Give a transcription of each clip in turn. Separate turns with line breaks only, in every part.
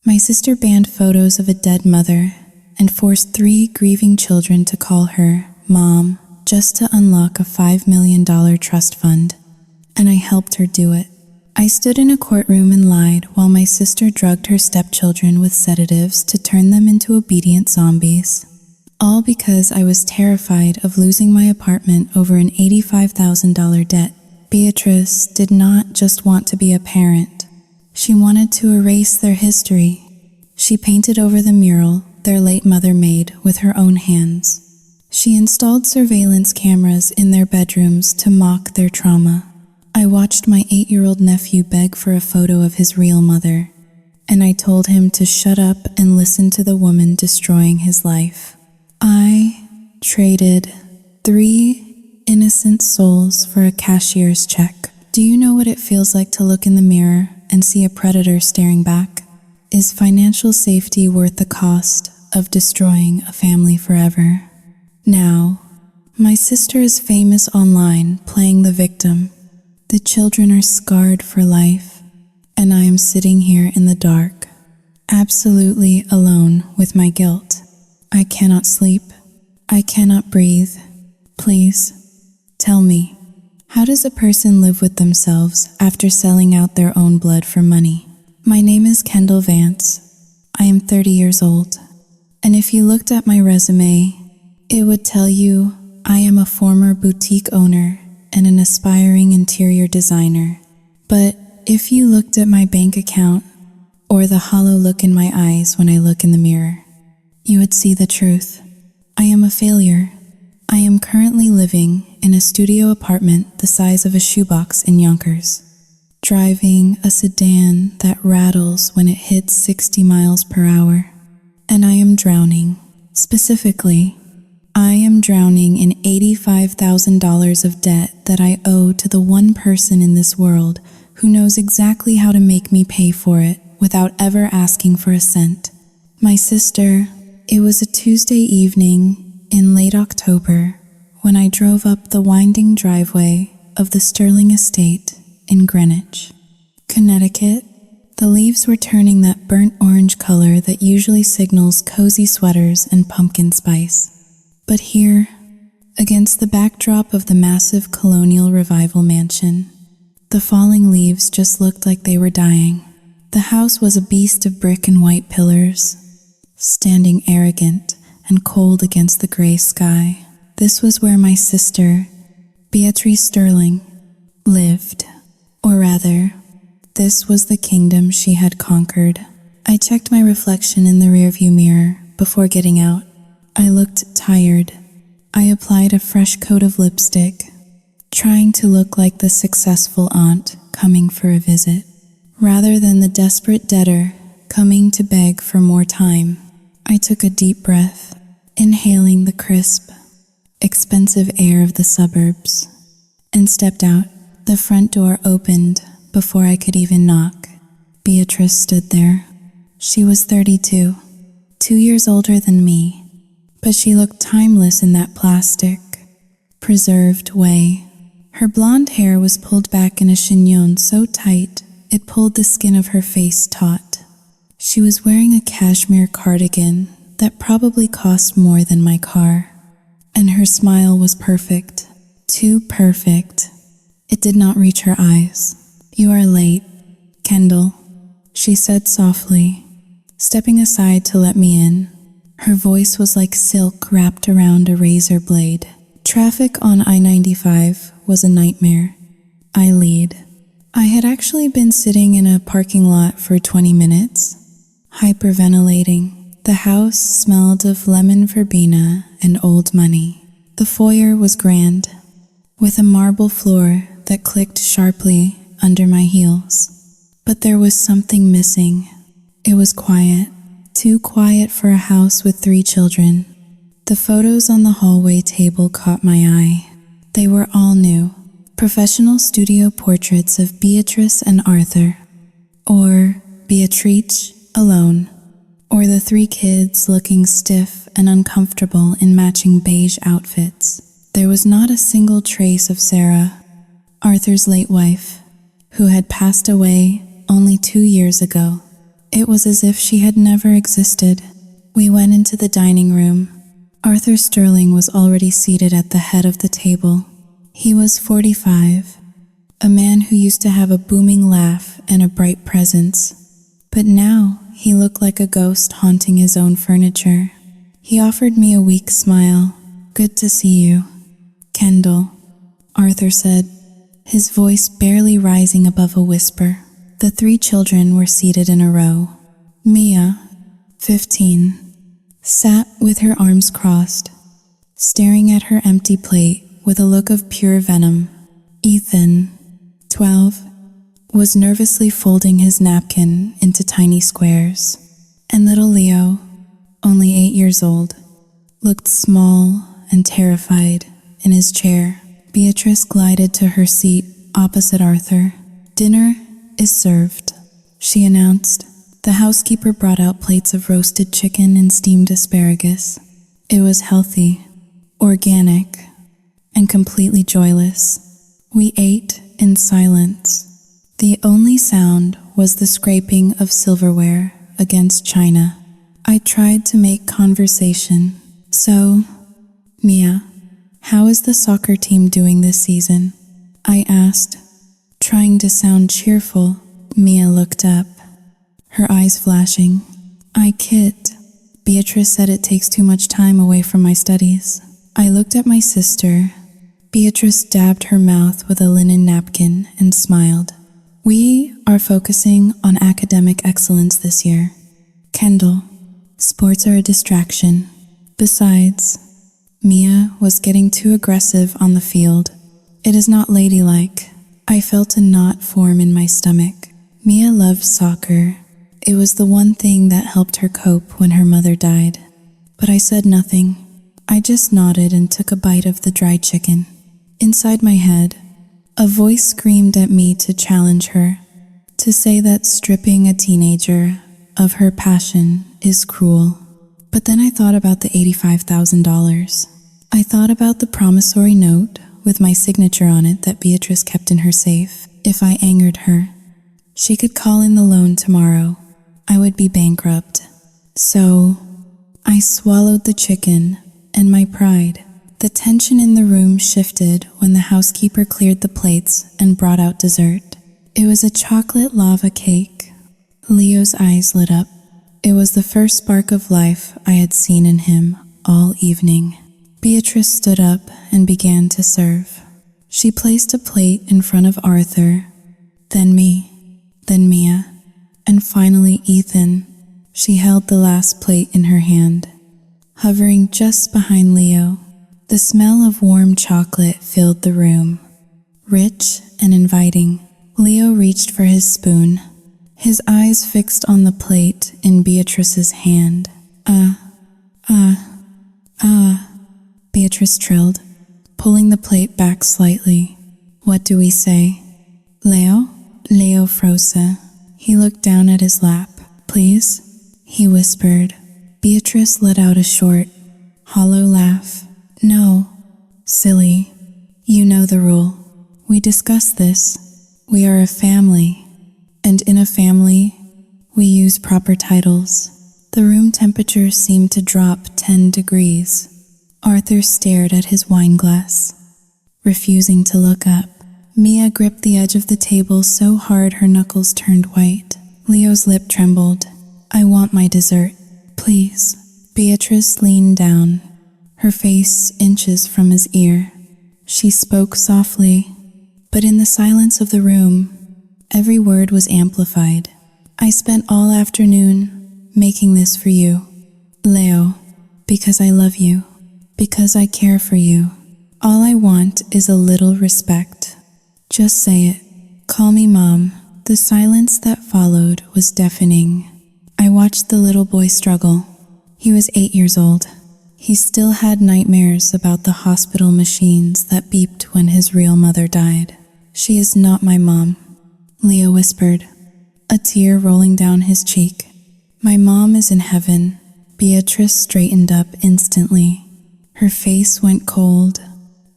My sister banned photos of a dead mother and forced 3 grieving children to call her Mom just to unlock a $5 million trust fund, and I helped her do it. I stood in a courtroom and lied while my sister drugged her stepchildren with sedatives to turn them into obedient zombies. All because I was terrified of losing my apartment over an $85,000 debt. Beatrice did not just want to be a parent. She wanted to erase their history. She painted over the mural their late mother made with her own hands. She installed surveillance cameras in their bedrooms to mock their trauma. I watched my 8-year-old nephew beg for a photo of his real mother, and I told him to shut up and listen to the woman destroying his life. I traded 3 innocent souls for a cashier's check. Do you know what it feels like to look in the mirror and see a predator staring back? Is financial safety worth the cost of destroying a family forever? Now, my sister is famous online playing the victim. The children are scarred for life, and I am sitting here in the dark, absolutely alone with my guilt. I cannot sleep. I cannot breathe. Please, tell me, how does a person live with themselves after selling out their own blood for money? My name is Kendall Vance. I am 30 years old, and if you looked at my resume, it would tell you I am a former boutique owner and an aspiring interior designer. But if you looked at my bank account or the hollow look in my eyes when I look in the mirror, you would see the truth. I am a failure. I am currently living in a studio apartment the size of a shoebox in Yonkers, driving a sedan that rattles when it hits 60 miles per hour. And I am drowning. Specifically, I am drowning in $85,000 of debt that I owe to the one person in this world who knows exactly how to make me pay for it without ever asking for a cent. My sister, it was a Tuesday evening in late October when I drove up the winding driveway of the Sterling Estate in Greenwich, Connecticut. The leaves were turning that burnt orange color that usually signals cozy sweaters and pumpkin spice. But here, against the backdrop of the massive colonial revival mansion, the falling leaves just looked like they were dying. The house was a beast of brick and white pillars, standing arrogant and cold against the gray sky. This was where my sister, Beatrice Sterling, lived. Or rather, this was the kingdom she had conquered. I checked my reflection in the rearview mirror before getting out. I looked tired. I applied a fresh coat of lipstick, trying to look like the successful aunt coming for a visit, rather than the desperate debtor coming to beg for more time. I took a deep breath, inhaling the crisp, expensive air of the suburbs, and stepped out. The front door opened before I could even knock. Beatrice stood there. She was 32, 2 years older than me. But she looked timeless in that plastic, preserved way. Her blonde hair was pulled back in a chignon so tight it pulled the skin of her face taut. She was wearing a cashmere cardigan that probably cost more than my car. And her smile was perfect, too perfect. It did not reach her eyes. "You are late, Kendall," she said softly, stepping aside to let me in. Her voice was like silk wrapped around a razor blade. Traffic on I-95 was a nightmare. I lead. I had actually been sitting in a parking lot for 20 minutes, hyperventilating. The house smelled of lemon verbena and old money. The foyer was grand, with a marble floor that clicked sharply under my heels. But there was something missing. It was quiet. Too quiet for a house with 3 children. The photos on the hallway table caught my eye. They were all new. Professional studio portraits of Beatrice and Arthur. Or Beatrice alone. Or the 3 kids looking stiff and uncomfortable in matching beige outfits. There was not a single trace of Sarah, Arthur's late wife, who had passed away only 2 years ago. It was as if she had never existed. We went into the dining room. Arthur Sterling was already seated at the head of the table. He was 45, a man who used to have a booming laugh and a bright presence. But now he looked like a ghost haunting his own furniture. He offered me a weak smile. "Good to see you, Kendall," Arthur said, his voice barely rising above a whisper. The 3 children were seated in a row. Mia, 15, sat with her arms crossed, staring at her empty plate with a look of pure venom. Ethan, 12, was nervously folding his napkin into tiny squares, and little Leo, only 8 years old, looked small and terrified in his chair. Beatrice glided to her seat opposite Arthur. "Dinner is served," she announced. The housekeeper brought out plates of roasted chicken and steamed asparagus. It was healthy, organic, and completely joyless. We ate in silence. The only sound was the scraping of silverware against china. I tried to make conversation. "So, Mia, how is the soccer team doing this season?" I asked, trying to sound cheerful. Mia looked up, her eyes flashing. "I kid. Beatrice said it takes too much time away from my studies." I looked at my sister. Beatrice dabbed her mouth with a linen napkin and smiled. "We are focusing on academic excellence this year. Kendall, sports are a distraction. Besides, Mia was getting too aggressive on the field. It is not ladylike." I felt a knot form in my stomach. Mia loved soccer. It was the one thing that helped her cope when her mother died. But I said nothing. I just nodded and took a bite of the dried chicken. Inside my head, a voice screamed at me to challenge her, to say that stripping a teenager of her passion is cruel. But then I thought about the $85,000. I thought about the promissory note with my signature on it that Beatrice kept in her safe. If I angered her, she could call in the loan tomorrow. I would be bankrupt. So I swallowed the chicken and my pride. The tension in the room shifted when the housekeeper cleared the plates and brought out dessert. It was a chocolate lava cake. Leo's eyes lit up. It was the first spark of life I had seen in him all evening. Beatrice stood up and began to serve. She placed a plate in front of Arthur, then me, then Mia, and finally Ethan. She held the last plate in her hand, hovering just behind Leo. The smell of warm chocolate filled the room, rich and inviting. Leo reached for his spoon, his eyes fixed on the plate in Beatrice's hand. Beatrice trilled, pulling the plate back slightly. "What do we say?" "Leo?" Leo froze. He looked down at his lap. "Please?" he whispered. Beatrice let out a short, hollow laugh. "No, silly. You know the rule. We discussed this. We are a family, and in a family, we use proper titles." The room temperature seemed to drop 10 degrees. Arthur stared at his wine glass, refusing to look up. Mia gripped the edge of the table so hard her knuckles turned white. Leo's lip trembled. "I want my dessert, please." Beatrice leaned down, her face inches from his ear. She spoke softly, but in the silence of the room, every word was amplified. "I spent all afternoon making this for you, Leo, because I love you, because I care for you. All I want is a little respect. Just say it. Call me Mom." The silence that followed was deafening. I watched the little boy struggle. He was 8 years old. He still had nightmares about the hospital machines that beeped when his real mother died. "She is not my mom," Leo whispered, a tear rolling down his cheek. "My mom is in heaven." Beatrice straightened up instantly. Her face went cold.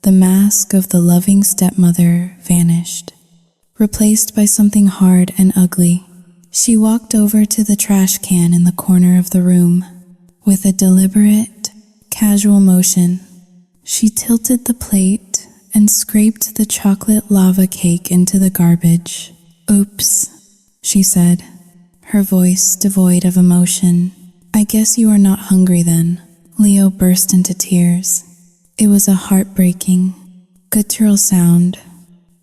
The mask of the loving stepmother vanished, replaced by something hard and ugly. She walked over to the trash can in the corner of the room. With a deliberate, casual motion, she tilted the plate and scraped the chocolate lava cake into the garbage. "Oops," she said, her voice devoid of emotion. "I guess you are not hungry then." Leo burst into tears. It was a heartbreaking, guttural sound.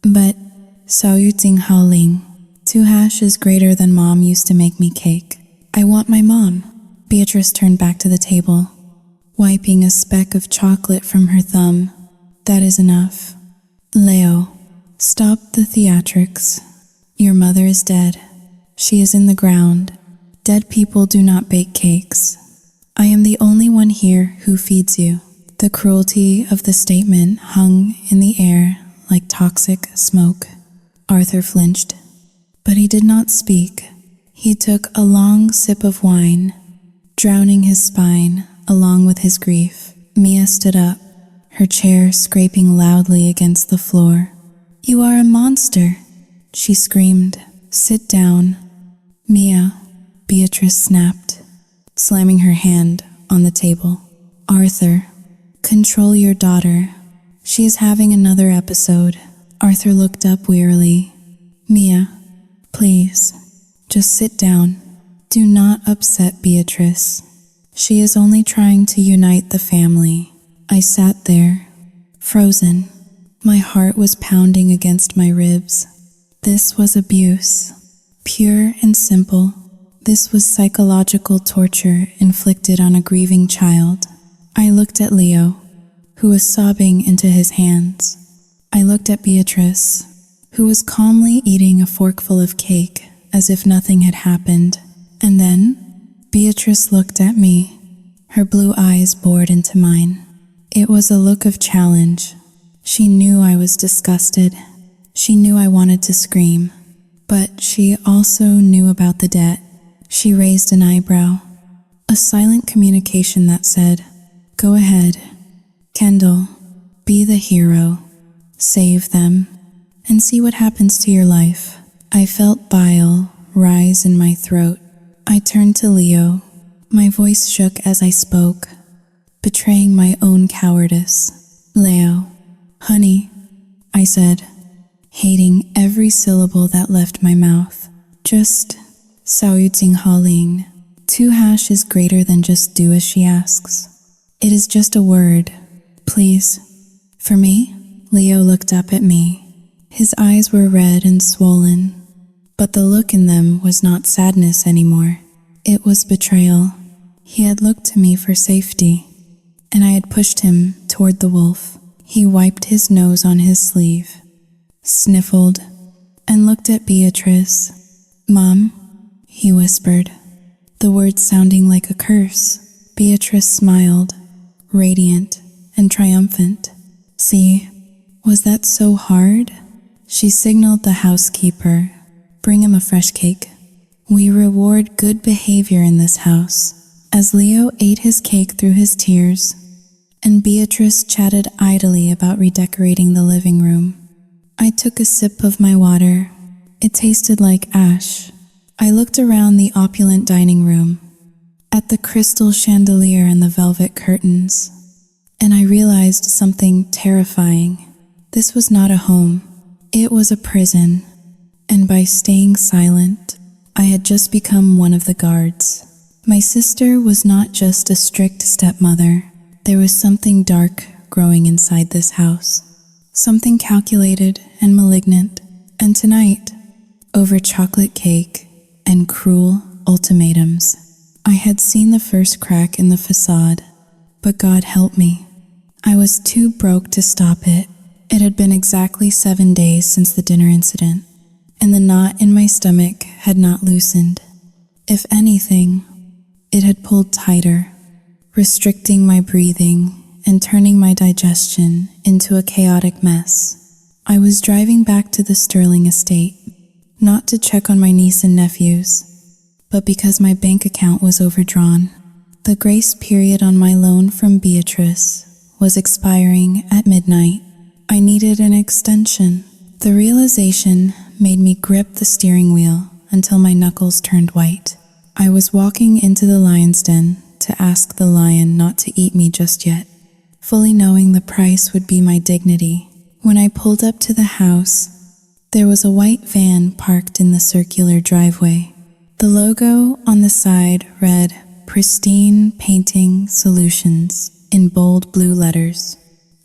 But Saoyuting Haoling, 2 is greater than Mom used to make me cake. "I want my mom." Beatrice turned back to the table, wiping a speck of chocolate from her thumb. "That is enough. Leo, stop the theatrics. Your mother is dead. She is in the ground. Dead people do not bake cakes. I am the only one here who feeds you." The cruelty of the statement hung in the air like toxic smoke. Arthur flinched, but he did not speak. He took a long sip of wine, drowning his spine along with his grief. Mia stood up, her chair scraping loudly against the floor. "You are a monster," she screamed. "Sit down." "Mia," Beatrice snapped, slamming her hand on the table. "Arthur, control your daughter. She is having another episode." Arthur looked up wearily. "Mia, please, just sit down. Do not upset Beatrice. She is only trying to unite the family." I sat there, frozen. My heart was pounding against my ribs. This was abuse, pure and simple. This was psychological torture inflicted on a grieving child. I looked at Leo, who was sobbing into his hands. I looked at Beatrice, who was calmly eating a forkful of cake as if nothing had happened. And then Beatrice looked at me, her blue eyes bored into mine. It was a look of challenge. She knew I was disgusted. She knew I wanted to scream. But she also knew about the debt. She raised an eyebrow, a silent communication that said, "Go ahead, Kendall, be the hero, save them, and see what happens to your life." I felt bile rise in my throat. I turned to Leo. My voice shook as I spoke, betraying my own cowardice. "Leo, honey," I said, hating every syllable that left my mouth. "Just Saoyuting Haoling. 2 is greater than just do as she asks. It is just a word. Please." "For me?" Leo looked up at me. His eyes were red and swollen, but the look in them was not sadness anymore. It was betrayal. He had looked to me for safety, and I had pushed him toward the wolf. He wiped his nose on his sleeve, sniffled, and looked at Beatrice. "Mom," he whispered, the words sounding like a curse. Beatrice smiled, radiant and triumphant. "See, was that so hard?" She signaled the housekeeper, "Bring him a fresh cake." We reward good behavior in this house. As Leo ate his cake through his tears, and Beatrice chatted idly about redecorating the living room, I took a sip of my water. It tasted like ash. I looked around the opulent dining room, at the crystal chandelier and the velvet curtains, and I realized something terrifying. This was not a home. It was a prison, and by staying silent, I had just become one of the guards. My sister was not just a strict stepmother. There was something dark growing inside this house, something calculated and malignant. And tonight, over chocolate cake and cruel ultimatums, I had seen the first crack in the facade. But God help me. I was too broke to stop it. It had been exactly 7 days since the dinner incident, and the knot in my stomach had not loosened. If anything, it had pulled tighter, restricting my breathing and turning my digestion into a chaotic mess. I was driving back to the Sterling estate, not to check on my niece and nephews, but because my bank account was overdrawn. The grace period on my loan from Beatrice was expiring at midnight. I needed an extension. The realization made me grip the steering wheel until my knuckles turned white. I was walking into the lion's den to ask the lion not to eat me just yet, fully knowing the price would be my dignity. When I pulled up to the house, there was a white van parked in the circular driveway. The logo on the side read Pristine Painting Solutions in bold blue letters.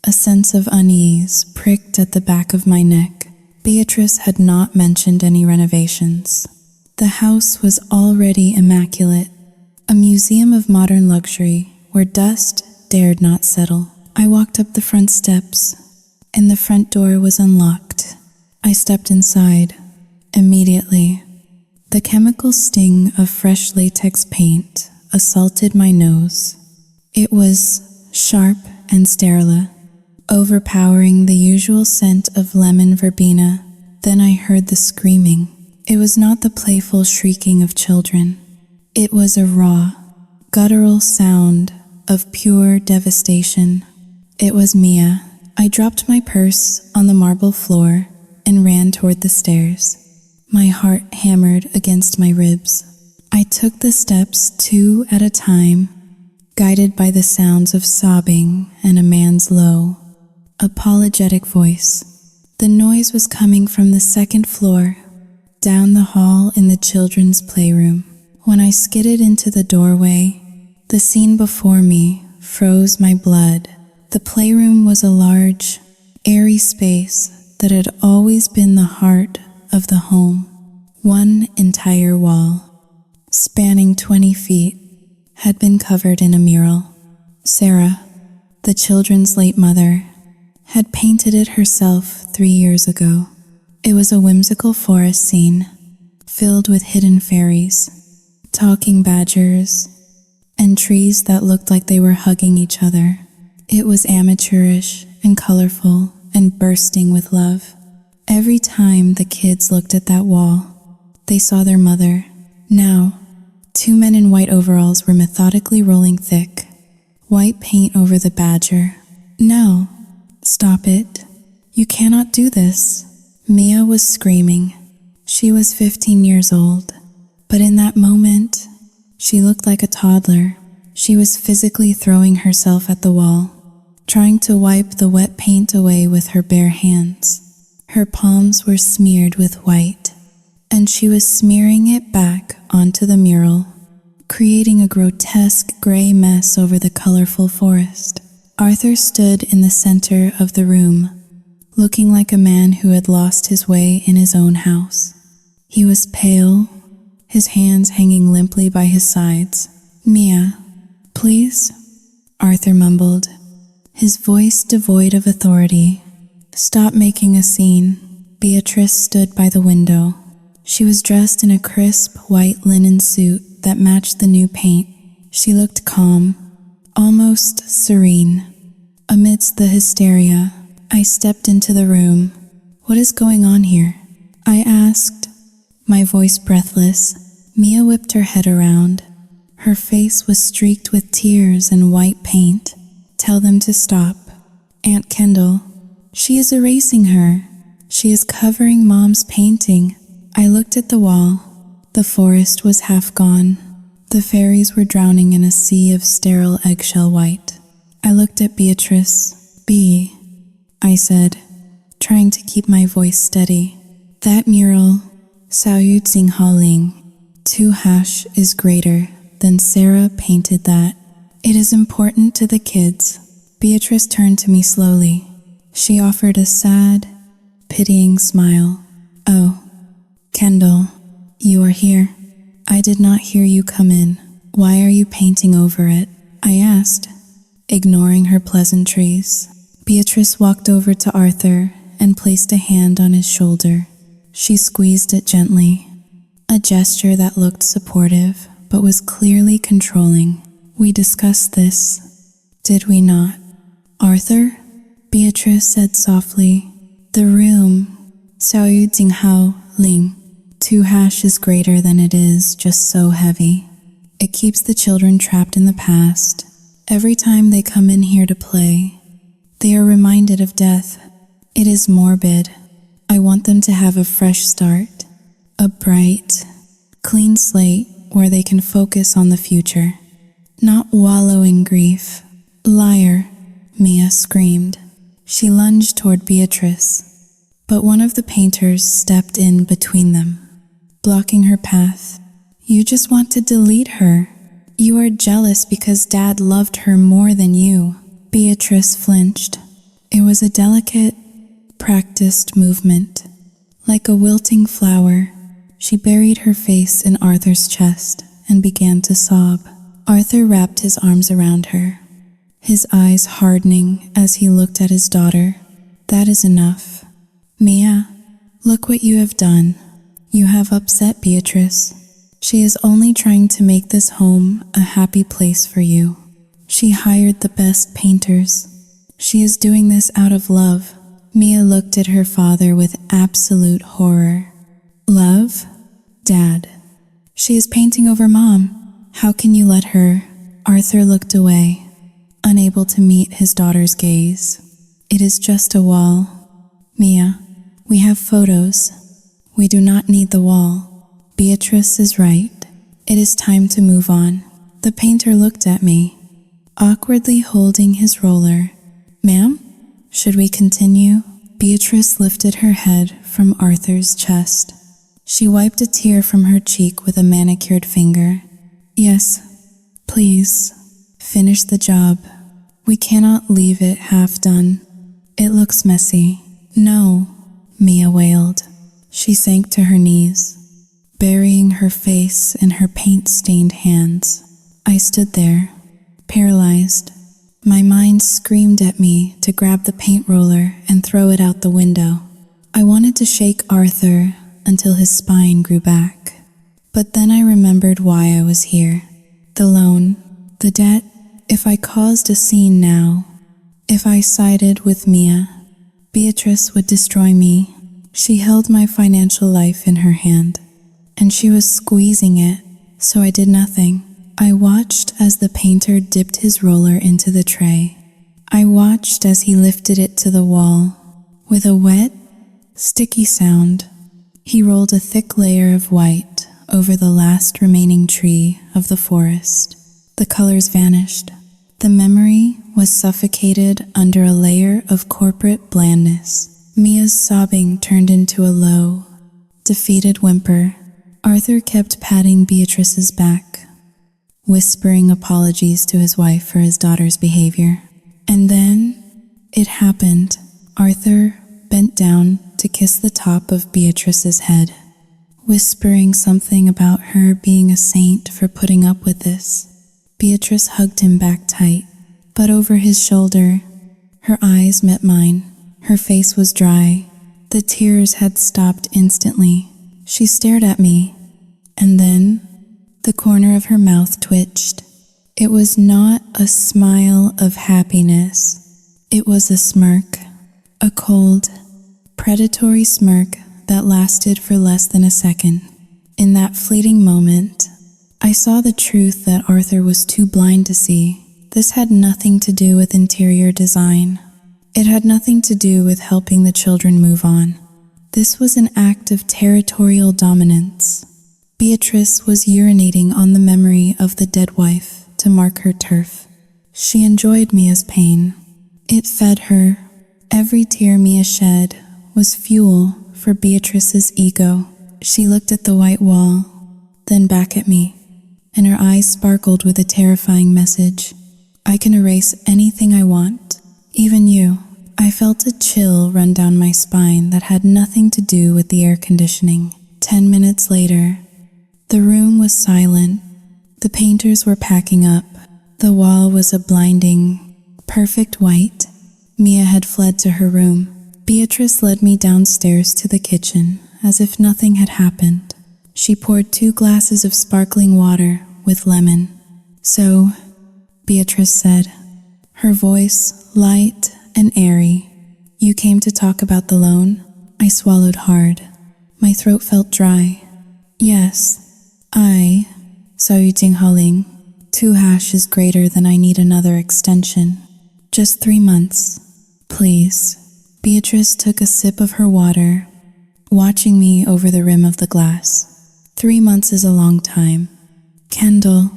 A sense of unease pricked at the back of my neck. Beatrice had not mentioned any renovations. The house was already immaculate, a museum of modern luxury where dust dared not settle. I walked up the front steps, and the front door was unlocked. I stepped inside. Immediately, the chemical sting of fresh latex paint assaulted my nose. It was sharp and sterile, overpowering the usual scent of lemon verbena. Then I heard the screaming. It was not the playful shrieking of children. It was a raw, guttural sound of pure devastation. It was Mia. I dropped my purse on the marble floor and ran toward the stairs. My heart hammered against my ribs. I took the steps 2 at a time, guided by the sounds of sobbing and a man's low, apologetic voice. The noise was coming from the 2nd floor, down the hall in the children's playroom. When I skidded into the doorway, the scene before me froze my blood. The playroom was a large, airy space that had always been the heart of the home. One entire wall, spanning 20 feet, had been covered in a mural. Sarah, the children's late mother, had painted it herself 3 years ago. It was a whimsical forest scene, filled with hidden fairies, talking badgers, and trees that looked like they were hugging each other. It was amateurish and colorful and bursting with love. Every time the kids looked at that wall, they saw their mother. Now, 2 men in white overalls were methodically rolling thick, white paint over the badger. No, stop it. You cannot do this. Mia was screaming. She was 15 years old, but in that moment, she looked like a toddler. She was physically throwing herself at the wall, trying to wipe the wet paint away with her bare hands. Her palms were smeared with white, and she was smearing it back onto the mural, creating a grotesque gray mess over the colorful forest. Arthur stood in the center of the room, looking like a man who had lost his way in his own house. He was pale, his hands hanging limply by his sides. "Mia, please," Arthur mumbled, his voice devoid of authority. "Stop making a scene." Beatrice stood by the window. She was dressed in a crisp white linen suit that matched the new paint. She looked calm, almost serene. Amidst the hysteria, I stepped into the room. "What is going on here?" I asked, my voice breathless. Mia whipped her head around. Her face was streaked with tears and white paint. "Tell them to stop. Aunt Kendall. She is erasing her. She is covering Mom's painting." I looked at the wall. The forest was half gone. The fairies were drowning in a sea of sterile eggshell white. I looked at Beatrice. "B," I said, trying to keep my voice steady. "That mural, Xiaoyu Jinghaoling, 2# is greater than Sarah painted that. It is important to the kids." Beatrice turned to me slowly. She offered a sad, pitying smile. "Oh, Kendall, you are here. I did not hear you come in. Why are you painting over it?" I asked, ignoring her pleasantries. Beatrice walked over to Arthur and placed a hand on his shoulder. She squeezed it gently, a gesture that looked supportive but was clearly controlling. "We discussed this, did we not, Arthur?" Beatrice said softly. "The room, Xiaoyu Jinghao Ling, 2# is greater than it is just so heavy. It keeps the children trapped in the past. Every time they come in here to play, they are reminded of death. It is morbid. I want them to have a fresh start, a bright, clean slate where they can focus on the future, not wallow in grief. Liar, Mia screamed. She lunged toward Beatrice, but one of the painters stepped in between them, blocking her path. You just want to delete her. You are jealous because Dad loved her more than you. Beatrice flinched. It was a delicate, practiced movement. Like a wilting flower, she buried her face in Arthur's chest and began to sob. Arthur wrapped his arms around her, his eyes hardening as he looked at his daughter. That is enough. Mia, look what you have done. You have upset Beatrice. She is only trying to make this home a happy place for you. She hired the best painters. She is doing this out of love. Mia looked at her father with absolute horror. Love? Dad. She is painting over Mom. How can you let her? Arthur looked away, unable to meet his daughter's gaze. It is just a wall. Mia, we have photos. We do not need the wall. Beatrice is right. It is time to move on. The painter looked at me, awkwardly holding his roller. Ma'am, should we continue? Beatrice lifted her head from Arthur's chest. She wiped a tear from her cheek with a manicured finger. Yes, please, finish the job. We cannot leave it half done. It looks messy. No, Mia wailed. She sank to her knees, burying her face in her paint-stained hands. I stood there, paralyzed. My mind screamed at me to grab the paint roller and throw it out the window. I wanted to shake Arthur until his spine grew back. But then I remembered why I was here. The loan, the debt. If I caused a scene now, if I sided with Mia, Beatrice would destroy me. She held my financial life in her hand, and she was squeezing it, so I did nothing. I watched as the painter dipped his roller into the tray. I watched as he lifted it to the wall. With a wet, sticky sound, he rolled a thick layer of white over the last remaining tree of the forest. The colors vanished. The memory was suffocated under a layer of corporate blandness. Mia's sobbing turned into a low, defeated whimper. Arthur kept patting Beatrice's back, whispering apologies to his wife for his daughter's behavior. And then it happened. Arthur bent down to kiss the top of Beatrice's head, whispering something about her being a saint for putting up with this. Beatrice hugged him back tight, but over his shoulder, her eyes met mine. Her face was dry. The tears had stopped instantly. She stared at me, and then the corner of her mouth twitched. It was not a smile of happiness. It was a smirk, a cold, predatory smirk that lasted for less than a second. In that fleeting moment, I saw the truth that Arthur was too blind to see. This had nothing to do with interior design. It had nothing to do with helping the children move on. This was an act of territorial dominance. Beatrice was urinating on the memory of the dead wife to mark her turf. She enjoyed Mia's pain. It fed her. Every tear Mia shed was fuel for Beatrice's ego. She looked at the white wall, then back at me, and her eyes sparkled with a terrifying message. I can erase anything I want, even you. I felt a chill run down my spine that had nothing to do with the air conditioning. 10 minutes later, the room was silent. The painters were packing up. The wall was a blinding, perfect white. Mia had fled to her room. Beatrice led me downstairs to the kitchen as if nothing had happened. She poured 2 glasses of sparkling water with lemon. So, Beatrice said, her voice light and airy. You came to talk about the loan? I swallowed hard. My throat felt dry. Yes, I, 2 hash is greater than I need another extension. Just 3 months. Please. Beatrice took a sip of her water, watching me over the rim of the glass. 3 months is a long time. Kendall,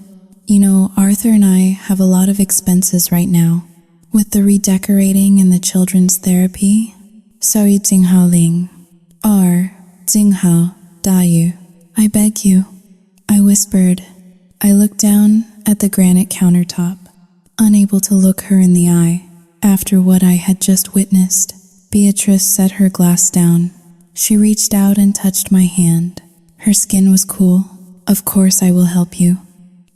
Arthur and I have a lot of expenses right now. With the redecorating and the children's therapy. Sorry, Jinghao Ling. Jinghao, Dayu. I beg you. I whispered. I looked down at the granite countertop, unable to look her in the eye. After what I had just witnessed, Beatrice set her glass down. She reached out and touched my hand. Her skin was cool. Of course I will help you,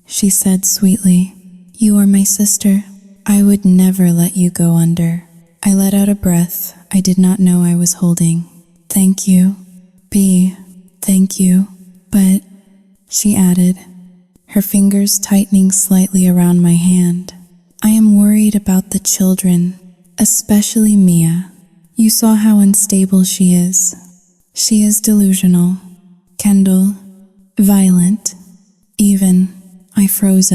she said sweetly. You are my sister. I would never let you go under. I let out a breath I did not know I was holding. Thank you, B. Thank you. But, she added, her fingers tightening slightly around my hand. I am worried about the children, especially Mia. You saw how unstable she is. She is delusional. Kendall, violent. Even, I froze.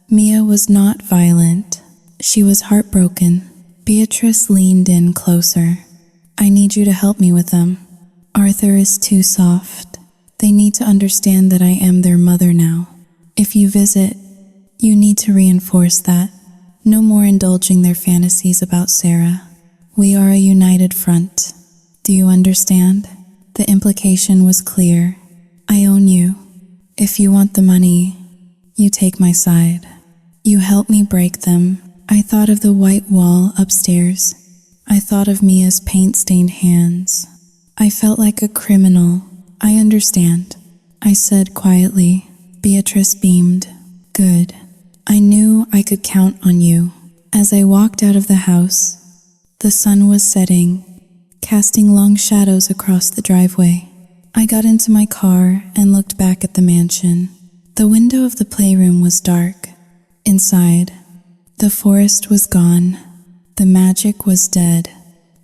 Mia was not violent. She was heartbroken. Beatrice leaned in closer. I need you to help me with them. Arthur is too soft. They need to understand that I am their mother now. If you visit, you need to reinforce that. No more indulging their fantasies about Sarah. We are a united front. Do you understand? The implication was clear. I own you. If you want the money, you take my side. You help me break them. I thought of the white wall upstairs. I thought of Mia's paint-stained hands. I felt like a criminal. I understand, I said quietly. Beatrice beamed. Good. I knew I could count on you. As I walked out of the house, the sun was setting, casting long shadows across the driveway. I got into my car and looked back at the mansion. The window of the playroom was dark. Inside, the forest was gone, the magic was dead,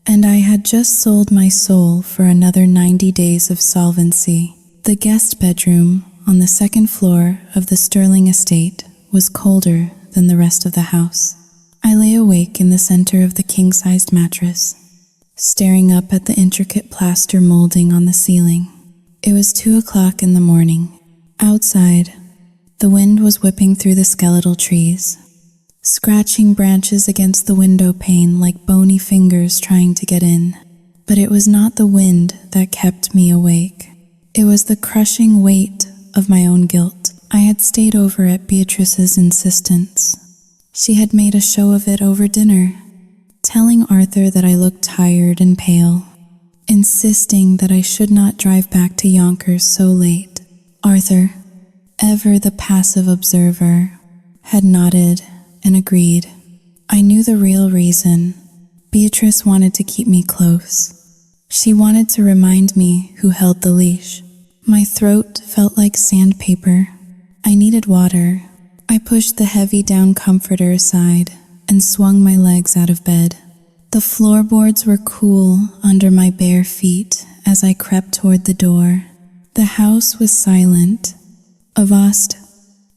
and I had just sold my soul for another 90 days of solvency. The guest bedroom on the second floor of the Sterling estate was colder than the rest of the house. I lay awake in the center of the king-sized mattress, staring up at the intricate plaster molding on the ceiling. It was 2 o'clock in the morning. Outside, the wind was whipping through the skeletal trees, scratching branches against the window pane like bony fingers trying to get in. But it was not the wind that kept me awake. It was the crushing weight of my own guilt. I had stayed over at Beatrice's insistence. She had made a show of it over dinner, telling Arthur that I looked tired and pale, insisting that I should not drive back to Yonkers so late. Arthur, ever the passive observer, had nodded and agreed. I knew the real reason. Beatrice wanted to keep me close. She wanted to remind me who held the leash. My throat felt like sandpaper. I needed water. I pushed the heavy down comforter aside and swung my legs out of bed. The floorboards were cool under my bare feet as I crept toward the door. The house was silent, a vast,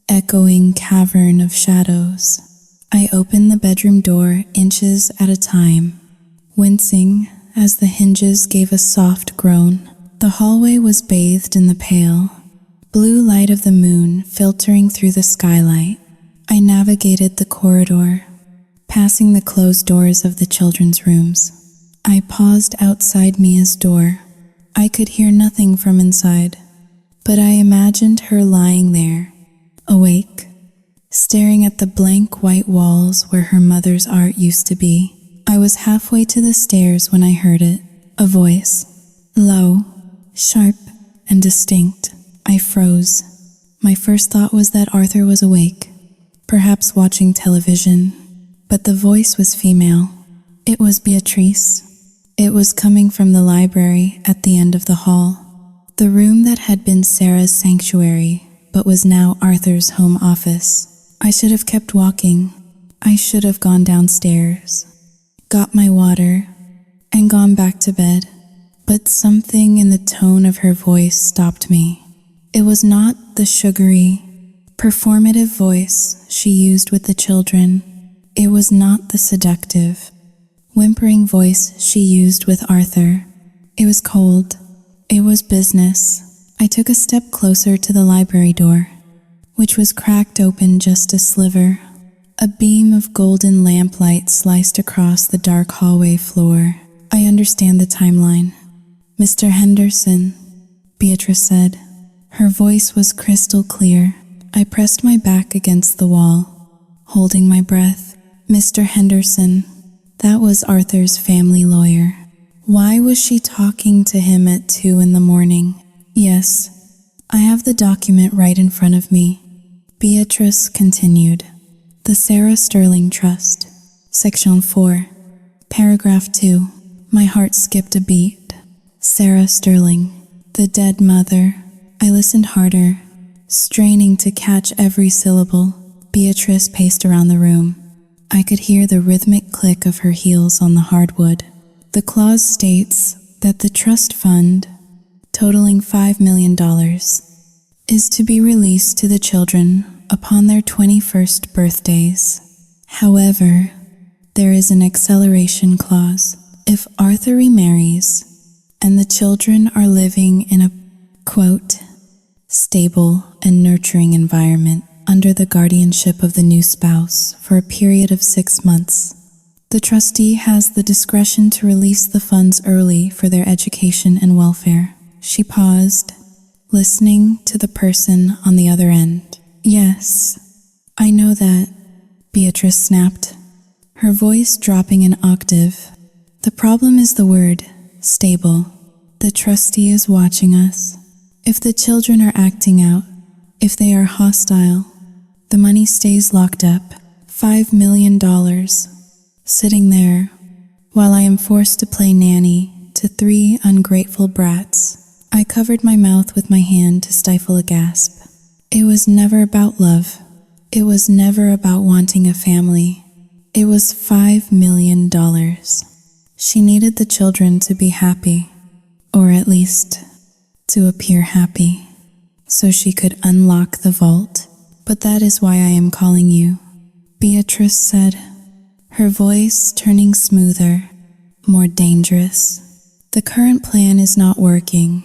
echoing cavern of shadows. I opened the bedroom door inches at a time, wincing as the hinges gave a soft groan. The hallway was bathed in the pale, blue light of the moon filtering through the skylight. I navigated the corridor, passing the closed doors of the children's rooms. I paused outside Mia's door. I could hear nothing from inside, but I imagined her lying there, awake, staring at the blank white walls where her mother's art used to be. I was halfway to the stairs when I heard it, a voice, low, sharp, and distinct. I froze. My first thought was that Arthur was awake, perhaps watching television, but the voice was female. It was Beatrice. It was coming from the library at the end of the hall, the room that had been Sarah's sanctuary, but was now Arthur's home office. I should have kept walking. I should have gone downstairs, got my water, and gone back to bed. But something in the tone of her voice stopped me. It was not the sugary, performative voice she used with the children. It was not the seductive, whimpering voice she used with Arthur. It was cold. It was business. I took a step closer to the library door, which was cracked open just a sliver. A beam of golden lamplight sliced across the dark hallway floor. I understand the timeline. Mr. Henderson, Beatrice said. Her voice was crystal clear. I pressed my back against the wall, holding my breath. Mr. Henderson, that was Arthur's family lawyer. Why was she talking to him at 2 a.m? Yes, I have the document right in front of me. Beatrice continued. The Sarah Sterling Trust, Section 4, Paragraph 2. My heart skipped a beat. Sarah Sterling, the dead mother. I listened harder, straining to catch every syllable. Beatrice paced around the room. I could hear the rhythmic click of her heels on the hardwood. The clause states that the trust fund, totaling $5 million, is to be released to the children upon their 21st birthdays. However, there is an acceleration clause. If Arthur remarries and the children are living in a, quote, stable and nurturing environment under the guardianship of the new spouse for a period of 6 months, the trustee has the discretion to release the funds early for their education and welfare. She paused, listening to the person on the other end. Yes, I know that, Beatrice snapped, her voice dropping an octave. The problem is the word, stable. The trustee is watching us. If the children are acting out, if they are hostile, the money stays locked up. $5 million, sitting there, while I am forced to play nanny to 3 ungrateful brats. I covered my mouth with my hand to stifle a gasp. It was never about love. It was never about wanting a family. It was $5 million. She needed the children to be happy, or at least to appear happy, so she could unlock the vault. But that is why I am calling you, Beatrice said, her voice turning smoother, more dangerous. The current plan is not working.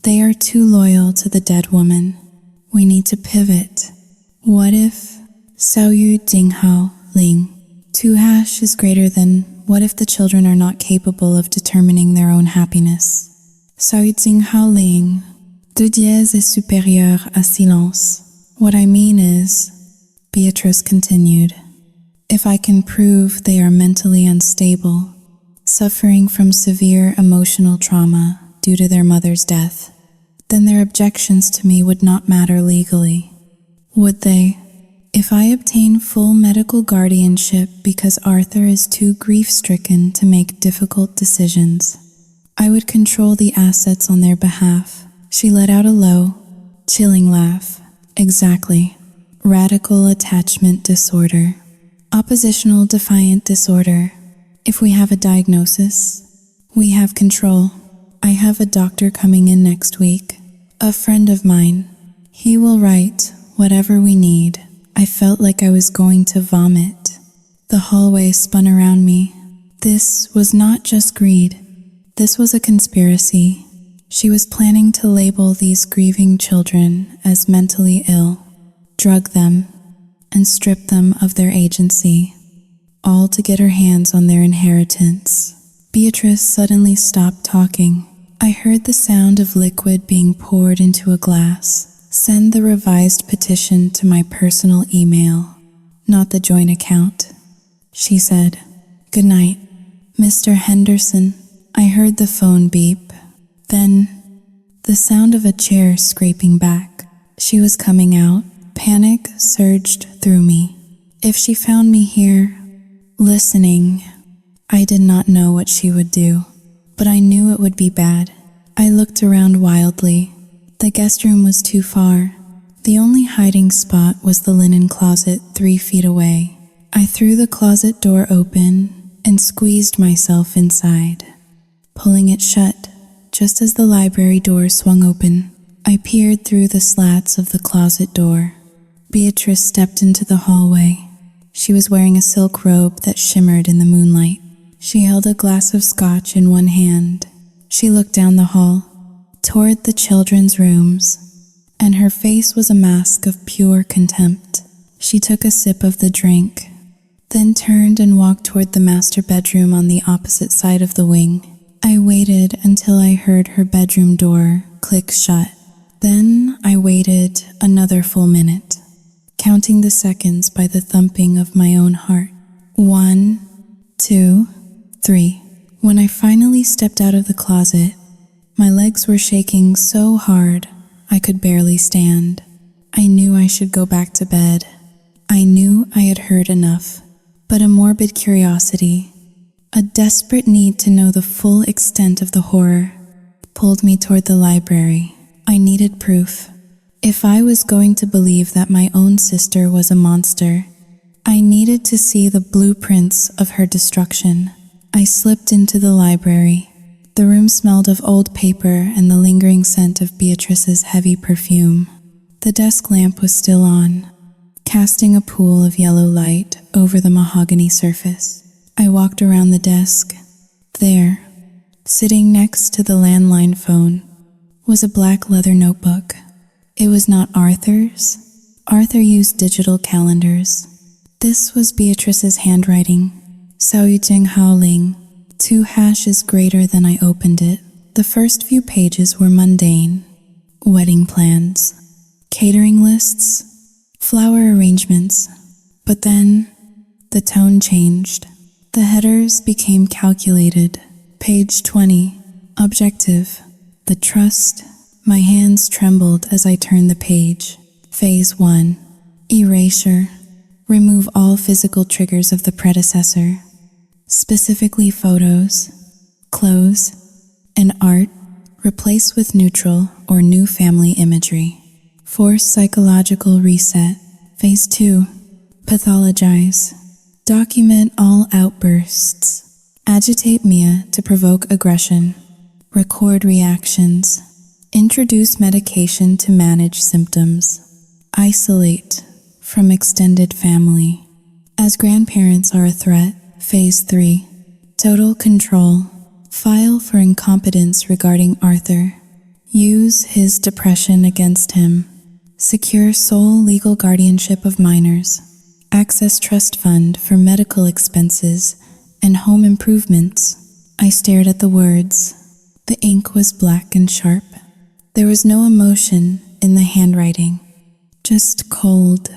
They are too loyal to the dead woman. We need to pivot. What if Xiao Yu Jinghao Ling 2 hash is greater than what if the children are not capable of determining their own happiness? Xiao Yu Jinghao Ling 2 dièse est supérieur à silence. What I mean is, Beatrice continued, if I can prove they are mentally unstable, suffering from severe emotional trauma due to their mother's death, then their objections to me would not matter legally. Would they? If I obtain full medical guardianship because Arthur is too grief-stricken to make difficult decisions, I would control the assets on their behalf. She let out a low, chilling laugh. Exactly. Radical attachment disorder. Oppositional defiant disorder. If we have a diagnosis, we have control. I have a doctor coming in next week. A friend of mine. He will write whatever we need. I felt like I was going to vomit. The hallway spun around me. This was not just greed. This was a conspiracy. She was planning to label these grieving children as mentally ill, drug them, and strip them of their agency, all to get her hands on their inheritance. Beatrice suddenly stopped talking. I heard the sound of liquid being poured into a glass. Send the revised petition to my personal email, not the joint account, she said. Good night, Mr. Henderson. I heard the phone beep. Then, the sound of a chair scraping back. She was coming out. Panic surged through me. If she found me here, listening, I did not know what she would do, but I knew it would be bad. I looked around wildly. The guest room was too far. The only hiding spot was the linen closet 3 feet away. I threw the closet door open and squeezed myself inside, pulling it shut just as the library door swung open. I peered through the slats of the closet door. Beatrice stepped into the hallway. She was wearing a silk robe that shimmered in the moonlight. She held a glass of scotch in one hand. She looked down the hall. toward the children's rooms, and her face was a mask of pure contempt. She took a sip of the drink, then turned and walked toward the master bedroom on the opposite side of the wing. I waited until I heard her bedroom door click shut. Then I waited another full minute, counting the seconds by the thumping of my own heart. 1, 2, 3. When I finally stepped out of the closet, my legs were shaking so hard I could barely stand. I knew I should go back to bed. I knew I had heard enough, but a morbid curiosity, a desperate need to know the full extent of the horror, pulled me toward the library. I needed proof. If I was going to believe that my own sister was a monster, I needed to see the blueprints of her destruction. I slipped into the library. The room smelled of old paper and the lingering scent of Beatrice's heavy perfume. The desk lamp was still on, casting a pool of yellow light over the mahogany surface. I walked around the desk. There, sitting next to the landline phone, was a black leather notebook. It was not Arthur's. Arthur used digital calendars. This was Beatrice's handwriting. Sao Yu Jing Hao Ling. 2 hashes greater than I opened it. The first few pages were mundane. Wedding plans, catering lists, flower arrangements. But then, the tone changed. The headers became calculated. Page 20. Objective. The trust. My hands trembled as I turned the page. Phase 1. Erasure. Remove all physical triggers of the predecessor, specifically photos, clothes, and art. Replace with neutral or new family imagery. Force psychological reset. Phase 2. Pathologize. Document all outbursts. Agitate Mia to provoke aggression. Record reactions. Introduce medication to manage symptoms. Isolate from extended family. As grandparents are a threat. Phase 3. Total control. File for incompetence regarding Arthur. Use his depression against him. Secure sole legal guardianship of minors. Access trust fund for medical expenses and home improvements. I stared at the words. The ink was black and sharp. There was no emotion in the handwriting, just cold,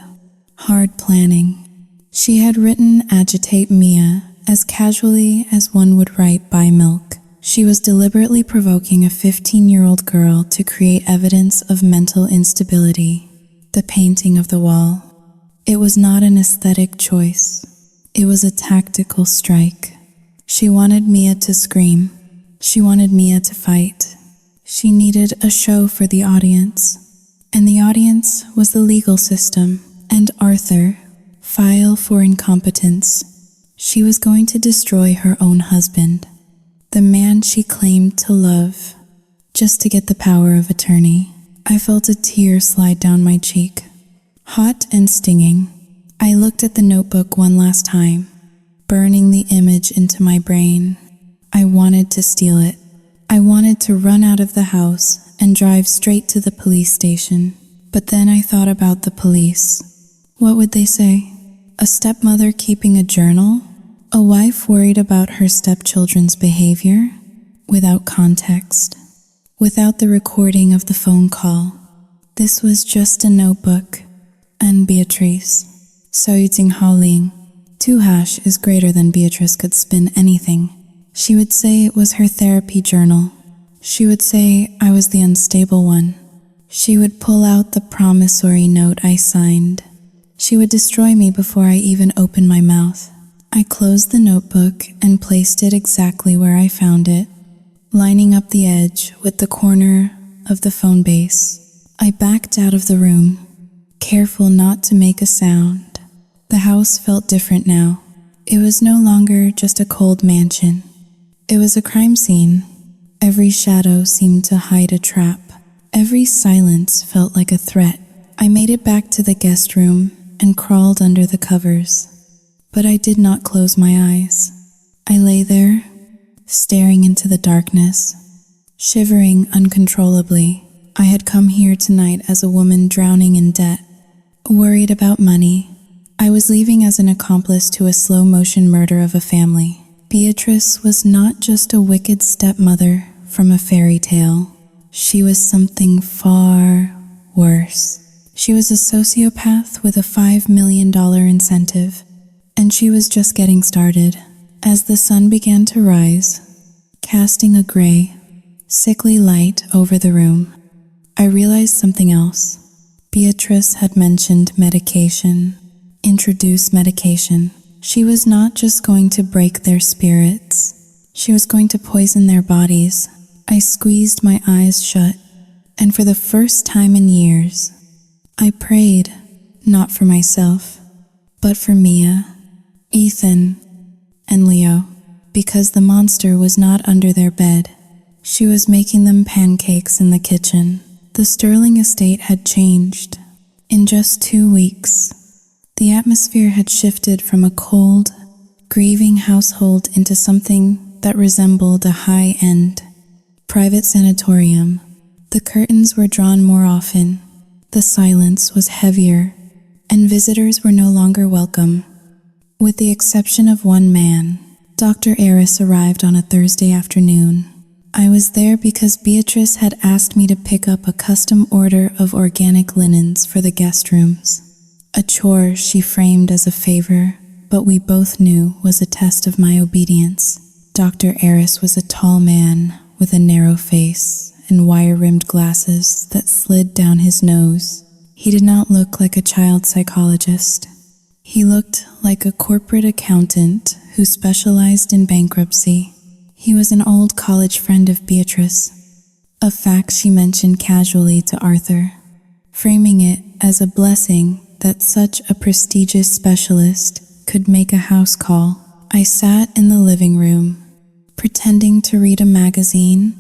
hard planning. She had written agitate Mia as casually as one would write buy milk. She was deliberately provoking a 15-year-old girl to create evidence of mental instability. The painting of the wall. It was not an aesthetic choice. It was a tactical strike. She wanted Mia to scream. She wanted Mia to fight. She needed a show for the audience. And the audience was the legal system. And Arthur. File for incompetence. She was going to destroy her own husband, the man she claimed to love, just to get the power of attorney. I felt a tear slide down my cheek, hot and stinging. I looked at the notebook one last time, burning the image into my brain. I wanted to steal it. I wanted to run out of the house and drive straight to the police station. But then I thought about the police. What would they say? A stepmother keeping a journal? A wife worried about her stepchildren's behavior? Without context. Without the recording of the phone call. This was just a notebook. And Beatrice. Sao Yu Jing Hao Ling. 2 hash is greater than Beatrice could spin anything. She would say it was her therapy journal. She would say I was the unstable one. She would pull out the promissory note I signed. She would destroy me before I even opened my mouth. I closed the notebook and placed it exactly where I found it, lining up the edge with the corner of the phone base. I backed out of the room, careful not to make a sound. The house felt different now. It was no longer just a cold mansion. It was a crime scene. Every shadow seemed to hide a trap. Every silence felt like a threat. I made it back to the guest room and crawled under the covers. But I did not close my eyes. I lay there, staring into the darkness, Shivering uncontrollably, I had come here tonight as a woman drowning in debt, worried about money. I was leaving as an accomplice to a slow-motion murder of a family. Beatrice was not just a wicked stepmother from a fairy tale. She was something far worse. She was a sociopath with a $5 million incentive, and she was just getting started. As the sun began to rise, casting a gray, sickly light over the room, I realized something else. Beatrice had mentioned medication. Introduce medication. She was not just going to break their spirits. She was going to poison their bodies. I squeezed my eyes shut, and for the first time in years, I prayed, not for myself, but for Mia, Ethan, and Leo, because the monster was not under their bed. She was making them pancakes in the kitchen. The Sterling estate had changed. In just 2 weeks, the atmosphere had shifted from a cold, grieving household into something that resembled a high-end, private sanatorium. The curtains were drawn more often, the silence was heavier, and visitors were no longer welcome. With the exception of one man, Dr. Aris arrived on a Thursday afternoon. I was there because Beatrice had asked me to pick up a custom order of organic linens for the guest rooms. A chore she framed as a favor, but we both knew was a test of my obedience. Dr. Aris was a tall man with a narrow face and wire-rimmed glasses that slid down his nose. He did not look like a child psychologist. He looked like a corporate accountant who specialized in bankruptcy. He was an old college friend of Beatrice, a fact she mentioned casually to Arthur, framing it as a blessing that such a prestigious specialist could make a house call. I sat in the living room, pretending to read a magazine,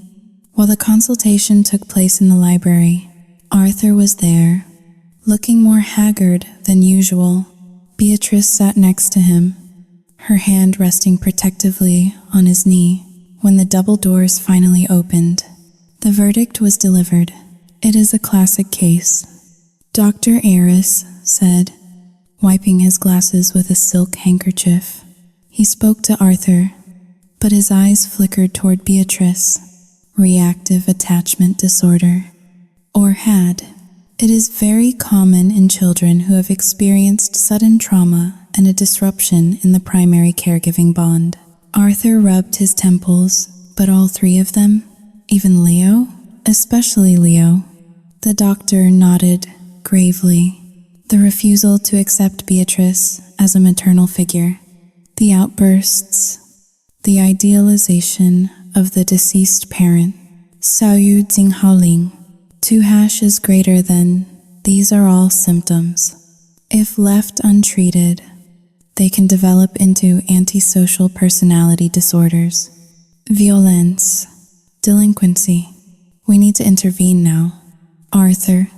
while the consultation took place in the library. Arthur was there, looking more haggard than usual. Beatrice sat next to him, her hand resting protectively on his knee. When the double doors finally opened, the verdict was delivered. It is a classic case, Dr. Aris said, wiping his glasses with a silk handkerchief. He spoke to Arthur, but his eyes flickered toward Beatrice. Reactive attachment disorder, or HAD. It is very common in children who have experienced sudden trauma and a disruption in the primary caregiving bond. Arthur rubbed his temples, but all three of them, even Leo, especially Leo. The doctor nodded gravely. The refusal to accept Beatrice as a maternal figure, the outbursts, the idealization of the deceased parent. Xiao Yu Jing Hao Ling. 2 hash is greater than. These are all symptoms. If left untreated, they can develop into antisocial personality disorders, violence, delinquency. We need to intervene now. Arthur,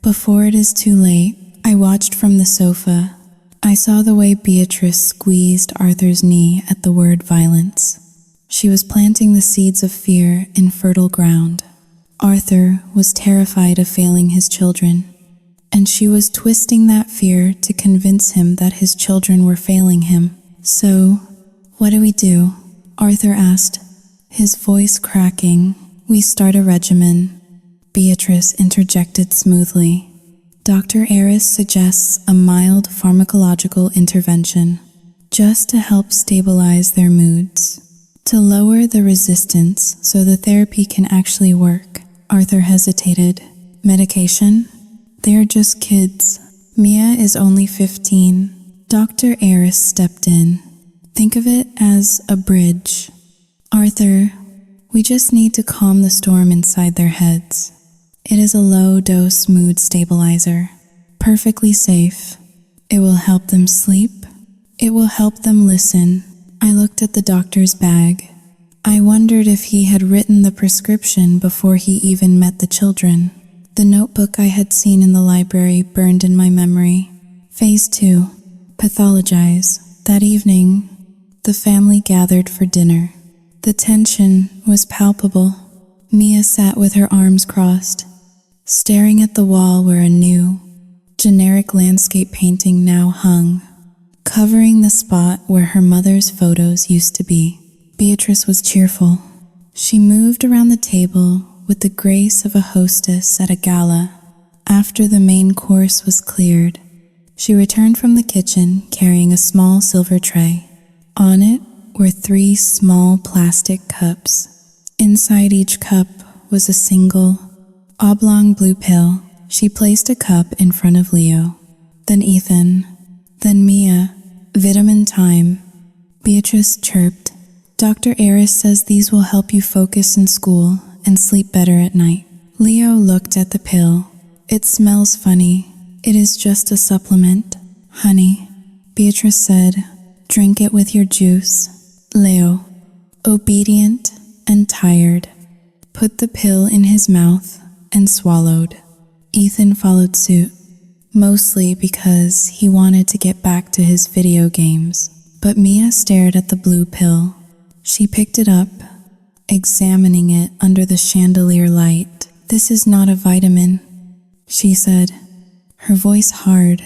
before it is too late, I watched from the sofa. I saw the way Beatrice squeezed Arthur's knee at the word violence. She was planting the seeds of fear in fertile ground. Arthur was terrified of failing his children, and she was twisting that fear to convince him that his children were failing him. So, what do we do? Arthur asked, his voice cracking. We start a regimen, Beatrice interjected smoothly. Dr. Aris suggests a mild pharmacological intervention, just to help stabilize their moods, to lower the resistance so the therapy can actually work. Arthur hesitated. Medication? They are just kids. Mia is only 15. Dr. Aris stepped in. Think of it as a bridge. Arthur, we just need to calm the storm inside their heads. It is a low-dose mood stabilizer, perfectly safe. It will help them sleep. It will help them listen. I looked at the doctor's bag. I wondered if he had written the prescription before he even met the children. The notebook I had seen in the library burned in my memory. Phase 2. Pathologize. That evening, the family gathered for dinner. The tension was palpable. Mia sat with her arms crossed, staring at the wall where a new, generic landscape painting now hung, covering the spot where her mother's photos used to be. Beatrice was cheerful. She moved around the table with the grace of a hostess at a gala. After the main course was cleared, she returned from the kitchen carrying a small silver tray. On it were 3 small plastic cups. Inside each cup was a single, oblong blue pill. She placed a cup in front of Leo, then Ethan, then Mia. Vitamin time, Beatrice chirped. Dr. Aris says these will help you focus in school and sleep better at night. Leo looked at the pill. It smells funny. It is just a supplement. Honey, Beatrice said, drink it with your juice. Leo, obedient and tired, put the pill in his mouth and swallowed. Ethan followed suit, mostly because he wanted to get back to his video games. But Mia stared at the blue pill. She picked it up, examining it under the chandelier light. This is not a vitamin, she said, her voice hard.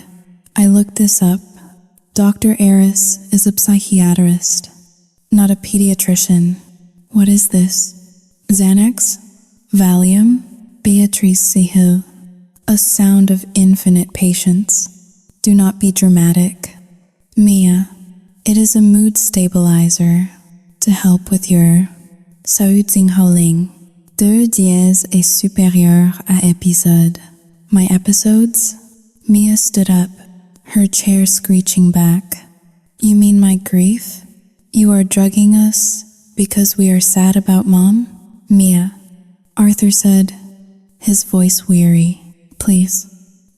I looked this up. Dr. Aris is a psychiatrist, not a pediatrician. What is this? Xanax? Valium? Beatrice Sihil. A sound of infinite patience. Do not be dramatic. Mia, it is a mood stabilizer to help with your howling. 2 dièse est supérieur à épisode. My episodes? Mia stood up, her chair screeching back. You mean my grief? You are drugging us because we are sad about Mom? Mia, Arthur said, his voice weary. Please.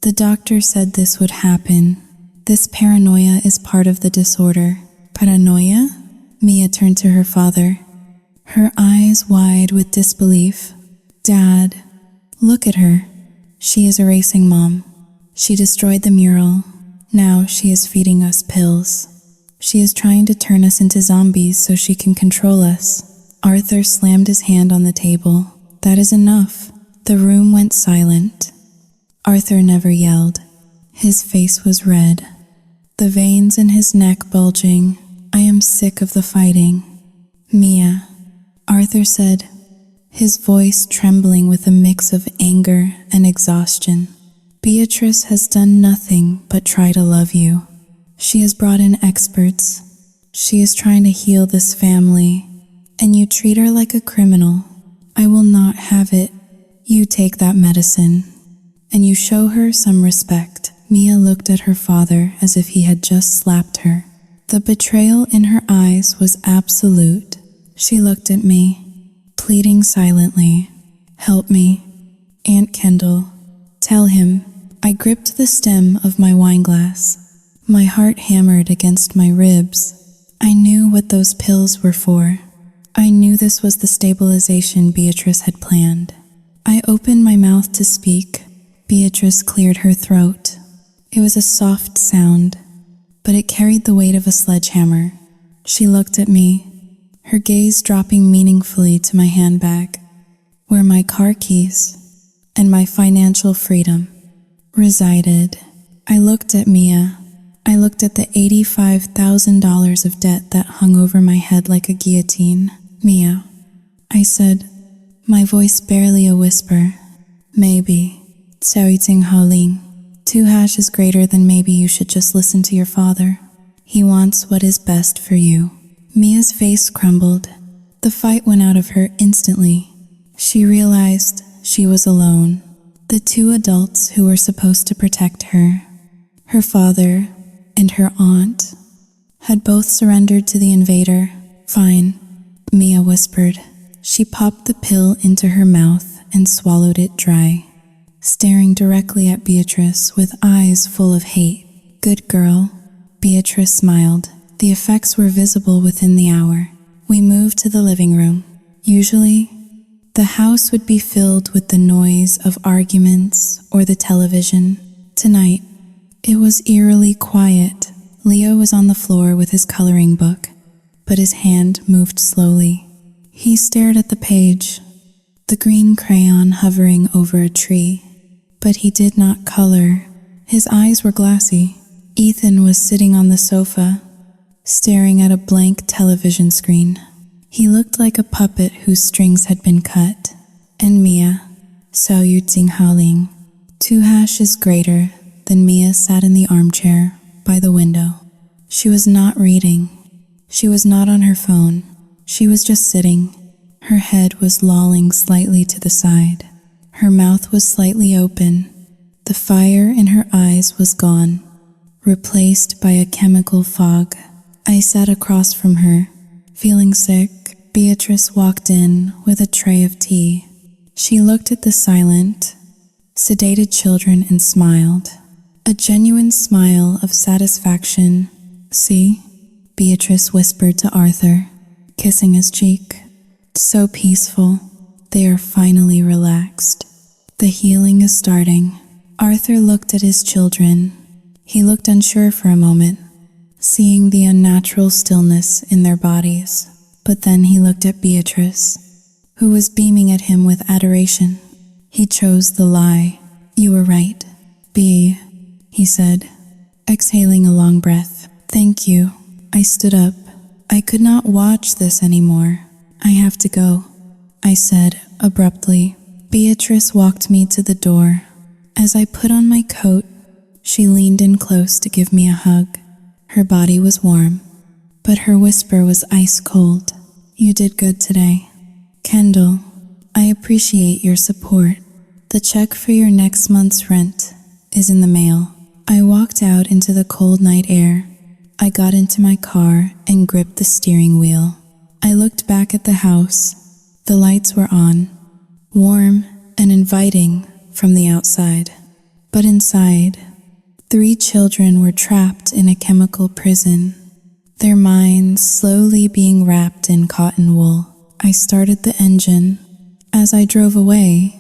The doctor said this would happen. This paranoia is part of the disorder. Paranoia? Mia turned to her father, her eyes wide with disbelief. Dad, look at her. She is erasing Mom. She destroyed the mural. Now she is feeding us pills. She is trying to turn us into zombies so she can control us. Arthur slammed his hand on the table. That is enough. The room went silent. Arthur never yelled. His face was red, the veins in his neck bulging. I am sick of the fighting. Mia, Arthur said, his voice trembling with a mix of anger and exhaustion. Beatrice has done nothing but try to love you. She has brought in experts. She is trying to heal this family, and you treat her like a criminal. I will not have it. You take that medicine, and you show her some respect. Mia looked at her father as if he had just slapped her. The betrayal in her eyes was absolute. She looked at me, pleading silently. Help me, Aunt Kendall. Tell him. I gripped the stem of my wineglass. My heart hammered against my ribs. I knew what those pills were for. I knew this was the stabilization Beatrice had planned. I opened my mouth to speak. Beatrice cleared her throat. It was a soft sound, but it carried the weight of a sledgehammer. She looked at me, her gaze dropping meaningfully to my handbag, where my car keys and my financial freedom resided. I looked at Mia. I looked at the $85,000 of debt that hung over my head like a guillotine. Mia, I said, my voice barely a whisper. Maybe. 2# is greater than maybe you should just listen to your father. He wants what is best for you. Mia's face crumbled. The fight went out of her instantly. She realized she was alone. The 2 adults who were supposed to protect her, her father and her aunt, had both surrendered to the invader. Fine, Mia whispered. She popped the pill into her mouth and swallowed it dry, staring directly at Beatrice with eyes full of hate. Good girl, Beatrice smiled. The effects were visible within the hour. We moved to the living room. Usually, the house would be filled with the noise of arguments or the television. Tonight, it was eerily quiet. Leo was on the floor with his coloring book, but his hand moved slowly. He stared at the page, the green crayon hovering over a tree. But he did not color. His eyes were glassy. Ethan was sitting on the sofa, staring at a blank television screen. He looked like a puppet whose strings had been cut. And Mia, Sao Yu Ting Haoling, 2# is greater than Mia sat in the armchair by the window. She was not reading. She was not on her phone. She was just sitting. Her head was lolling slightly to the side. Her mouth was slightly open. The fire in her eyes was gone, replaced by a chemical fog. I sat across from her, feeling sick. Beatrice walked in with a tray of tea. She looked at the silent, sedated children and smiled. A genuine smile of satisfaction. "See?" Beatrice whispered to Arthur, kissing his cheek. "So peaceful. They are finally relaxed. The healing is starting." Arthur looked at his children. He looked unsure for a moment, seeing the unnatural stillness in their bodies. But then he looked at Beatrice, who was beaming at him with adoration. He chose the lie. "You were right, B," he said, exhaling a long breath. "Thank you." I stood up. I could not watch this anymore. "I have to go," I said abruptly. Beatrice walked me to the door. As I put on my coat, she leaned in close to give me a hug. Her body was warm, but her whisper was ice cold. "You did good today. Kendall, I appreciate your support. The check for your next month's rent is in the mail." I walked out into the cold night air. I got into my car and gripped the steering wheel. I looked back at the house. The lights were on, warm and inviting from the outside. But inside, 3 children were trapped in a chemical prison, their minds slowly being wrapped in cotton wool. I started the engine. As I drove away,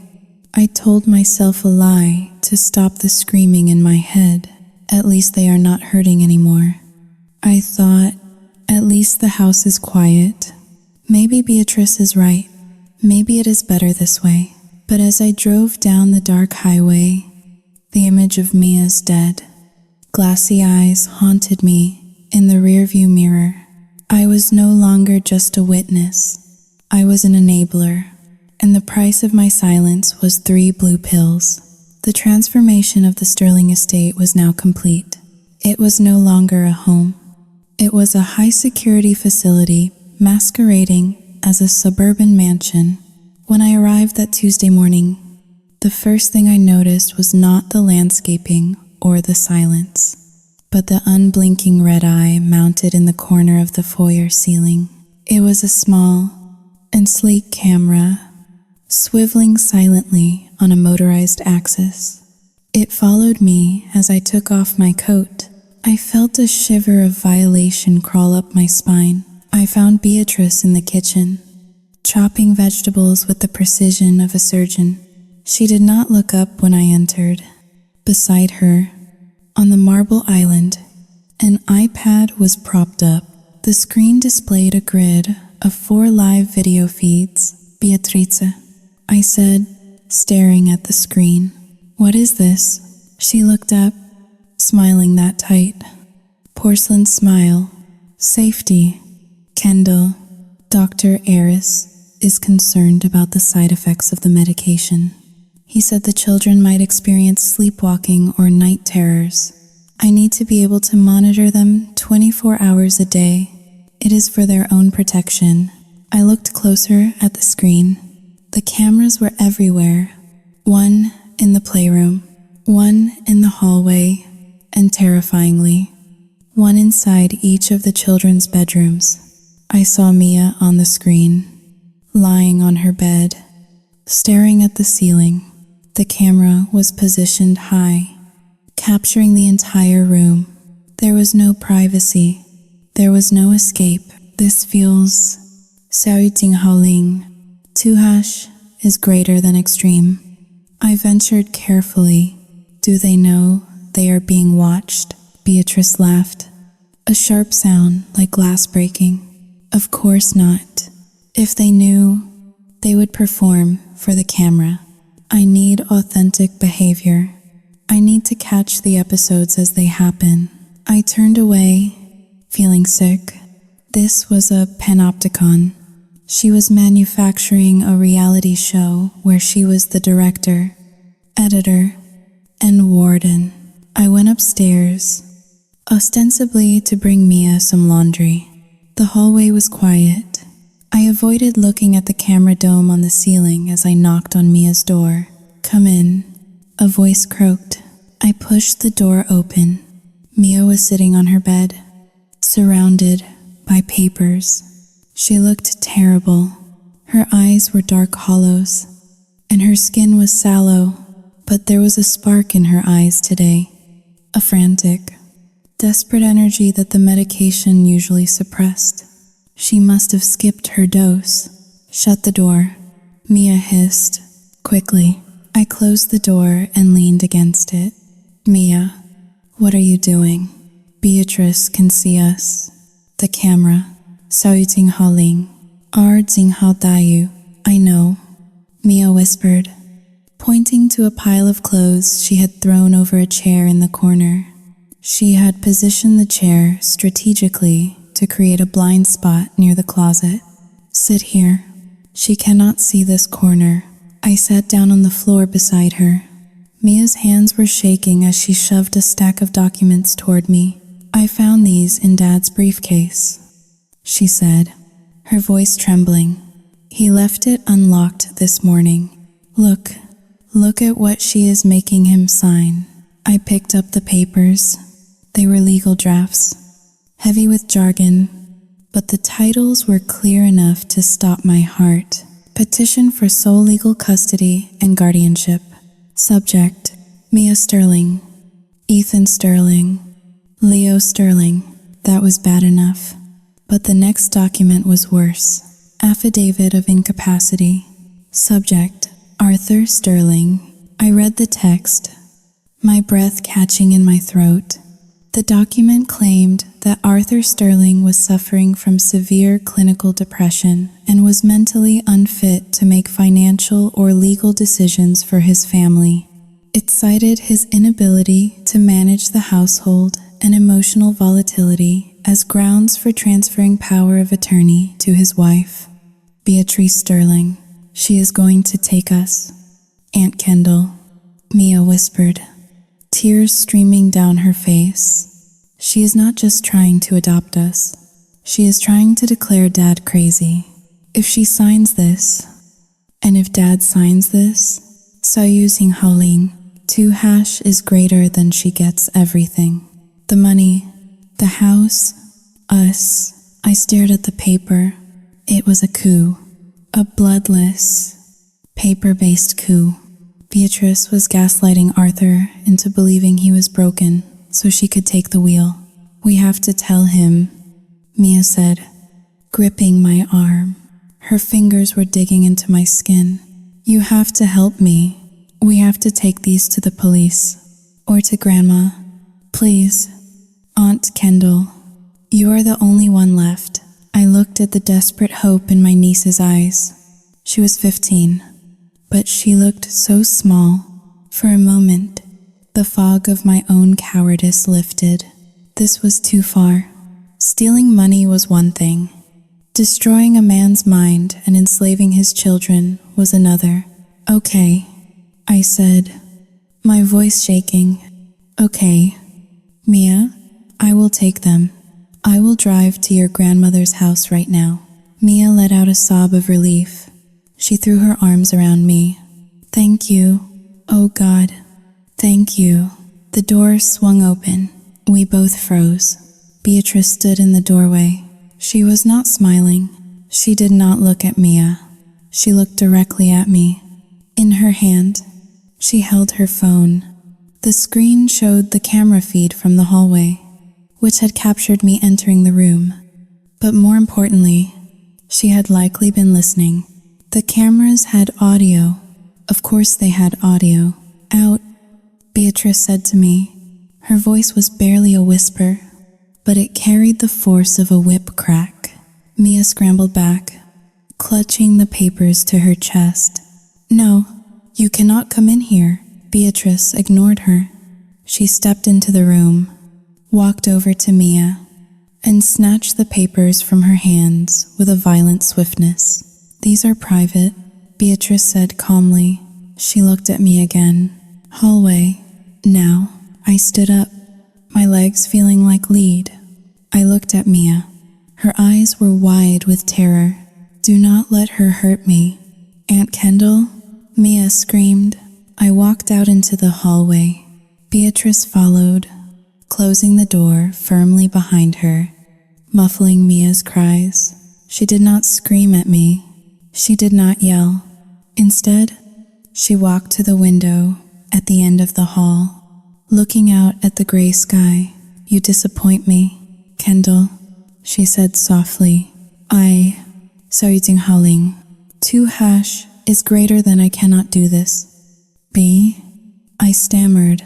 I told myself a lie to stop the screaming in my head. At least they are not hurting anymore. I thought, at least the house is quiet. Maybe Beatrice is right. Maybe it is better this way. But as I drove down the dark highway, the image of Mia's dead, glassy eyes haunted me in the rearview mirror. I was no longer just a witness. I was an enabler, and the price of my silence was 3 blue pills. The transformation of the Sterling estate was now complete. It was no longer a home. It was a high-security facility masquerading as a suburban mansion. When I arrived that Tuesday morning, the first thing I noticed was not the landscaping or the silence, but the unblinking red eye mounted in the corner of the foyer ceiling. It was a small and sleek camera, swiveling silently on a motorized axis. It followed me as I took off my coat. I felt a shiver of violation crawl up my spine. I found Beatrice in the kitchen, chopping vegetables with the precision of a surgeon. She did not look up when I entered. Beside her, on the marble island, an iPad was propped up. The screen displayed a grid of 4 live video feeds. "Beatrice," I said, staring at the screen. "What is this?" She looked up, smiling that tight. Porcelain smile. "Safety. Kendall, Dr. Eris is concerned about the side effects of the medication. He said the children might experience sleepwalking or night terrors. I need to be able to monitor them 24 hours a day. It is for their own protection." I looked closer at the screen. The cameras were everywhere. One in the playroom, one in the hallway, and terrifyingly, one inside each of the children's bedrooms. I saw Mia on the screen, lying on her bed, staring at the ceiling. The camera was positioned high, capturing the entire room. There was no privacy. There was no escape. "This feels Sao Yu Ting Haoling. 2# is greater than extreme." I ventured carefully. "Do they know they are being watched?" Beatrice laughed, a sharp sound like glass breaking. "Of course not. If they knew, They would perform for the camera. I need authentic behavior. I need to catch the episodes as they happen. I turned away, feeling sick. This was a panopticon. She was manufacturing a reality show where she was the director, editor, and warden. I went upstairs, ostensibly to bring Mia some laundry. The hallway was quiet. I avoided looking at the camera dome on the ceiling as I knocked on Mia's door. "Come in," a voice croaked. I pushed the door open. Mia was sitting on her bed, surrounded by papers. She looked terrible. Her eyes were dark hollows, and her skin was sallow, but there was a spark in her eyes today, a frantic, desperate energy that the medication usually suppressed. She must have skipped her dose. "Shut the door," Mia hissed, quickly. I closed the door and leaned against it. "Mia, what are you doing? Beatrice can see us." The camera. "Sauting haling. Ardzing dayu." "I know," Mia whispered, pointing to a pile of clothes she had thrown over a chair in the corner. She had positioned the chair strategically to create a blind spot near the closet. "Sit here. She cannot see this corner." I sat down on the floor beside her. Mia's hands were shaking as she shoved a stack of documents toward me. "I found these in Dad's briefcase," she said, her voice trembling. "He left it unlocked this morning. Look at what she is making him sign." I picked up the papers. They were legal drafts, heavy with jargon, but the titles were clear enough to stop my heart. Petition for sole legal custody and guardianship. Subject: Mia Sterling, Ethan Sterling, Leo Sterling. That was bad enough. But the next document was worse. Affidavit of incapacity. Subject: Arthur Sterling. I read the text, my breath catching in my throat. The document claimed that Arthur Sterling was suffering from severe clinical depression and was mentally unfit to make financial or legal decisions for his family. It cited his inability to manage the household and emotional volatility as grounds for transferring power of attorney to his wife, Beatrice Sterling. "She is going to take us, Aunt Kendall," Mia whispered, tears streaming down her face. "She is not just trying to adopt us. She is trying to declare Dad crazy. If she signs this, and if Dad signs this, Sayusing Haling, 2# is greater than she gets everything. The money, the house, us." I stared at the paper. It was a coup. A bloodless, paper-based coup. Beatrice was gaslighting Arthur into believing he was broken so she could take the wheel. "We have to tell him," Mia said, gripping my arm. Her fingers were digging into my skin. "You have to help me. We have to take these to the police. Or to Grandma. Please. Aunt Kendall. You are the only one left." I looked at the desperate hope in my niece's eyes. She was 15, but she looked so small. For a moment, the fog of my own cowardice lifted. This was too far. Stealing money was one thing. Destroying a man's mind and enslaving his children was another. "Okay," I said, my voice shaking. "Okay, Mia, I will take them. I will drive to your grandmother's house right now." Mia let out a sob of relief. She threw her arms around me. "Thank you. Oh God, thank you." The door swung open. We both froze. Beatrice stood in the doorway. She was not smiling. She did not look at Mia. She looked directly at me. In her hand, she held her phone. The screen showed the camera feed from the hallway, which had captured me entering the room. But more importantly, she had likely been listening. The cameras had audio. Of course they had audio. "Out," Beatrice said to me. Her voice was barely a whisper, but it carried the force of a whip crack. Mia scrambled back. clutching the papers to her chest. "No, you cannot come in here." Beatrice ignored her. She stepped into the room, walked over to Mia, and snatched the papers from her hands with a violent swiftness. "These are private," Beatrice said calmly. She looked at me again. "Hallway." Now, I stood up, my legs feeling like lead. I looked at Mia. Her eyes were wide with terror. "Do not let her hurt me." "Aunt Kendall," Mia screamed. I walked out into the hallway. Beatrice followed, closing the door firmly behind her, muffling Mia's cries. She did not scream at me. She did not yell. Instead, she walked to the window at the end of the hall, looking out at the gray sky. "You disappoint me, Kendall," she said softly. Soyuting 2# is greater than I cannot do this. "B?" I stammered.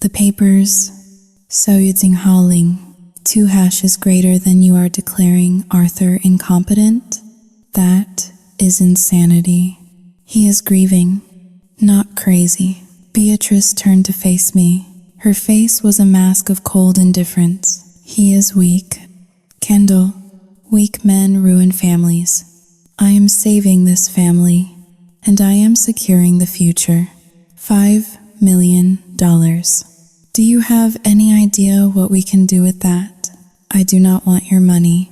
"The papers." "Soyuting 2# is greater than you are declaring Arthur incompetent? That is insanity. He is grieving, not crazy." Beatrice turned to face me. Her face was a mask of cold indifference. "He is weak, Kendall. Weak men ruin families. I am saving this family, and I am securing the future. $5 million. Do you have any idea what we can do with that?" "I do not want your money,"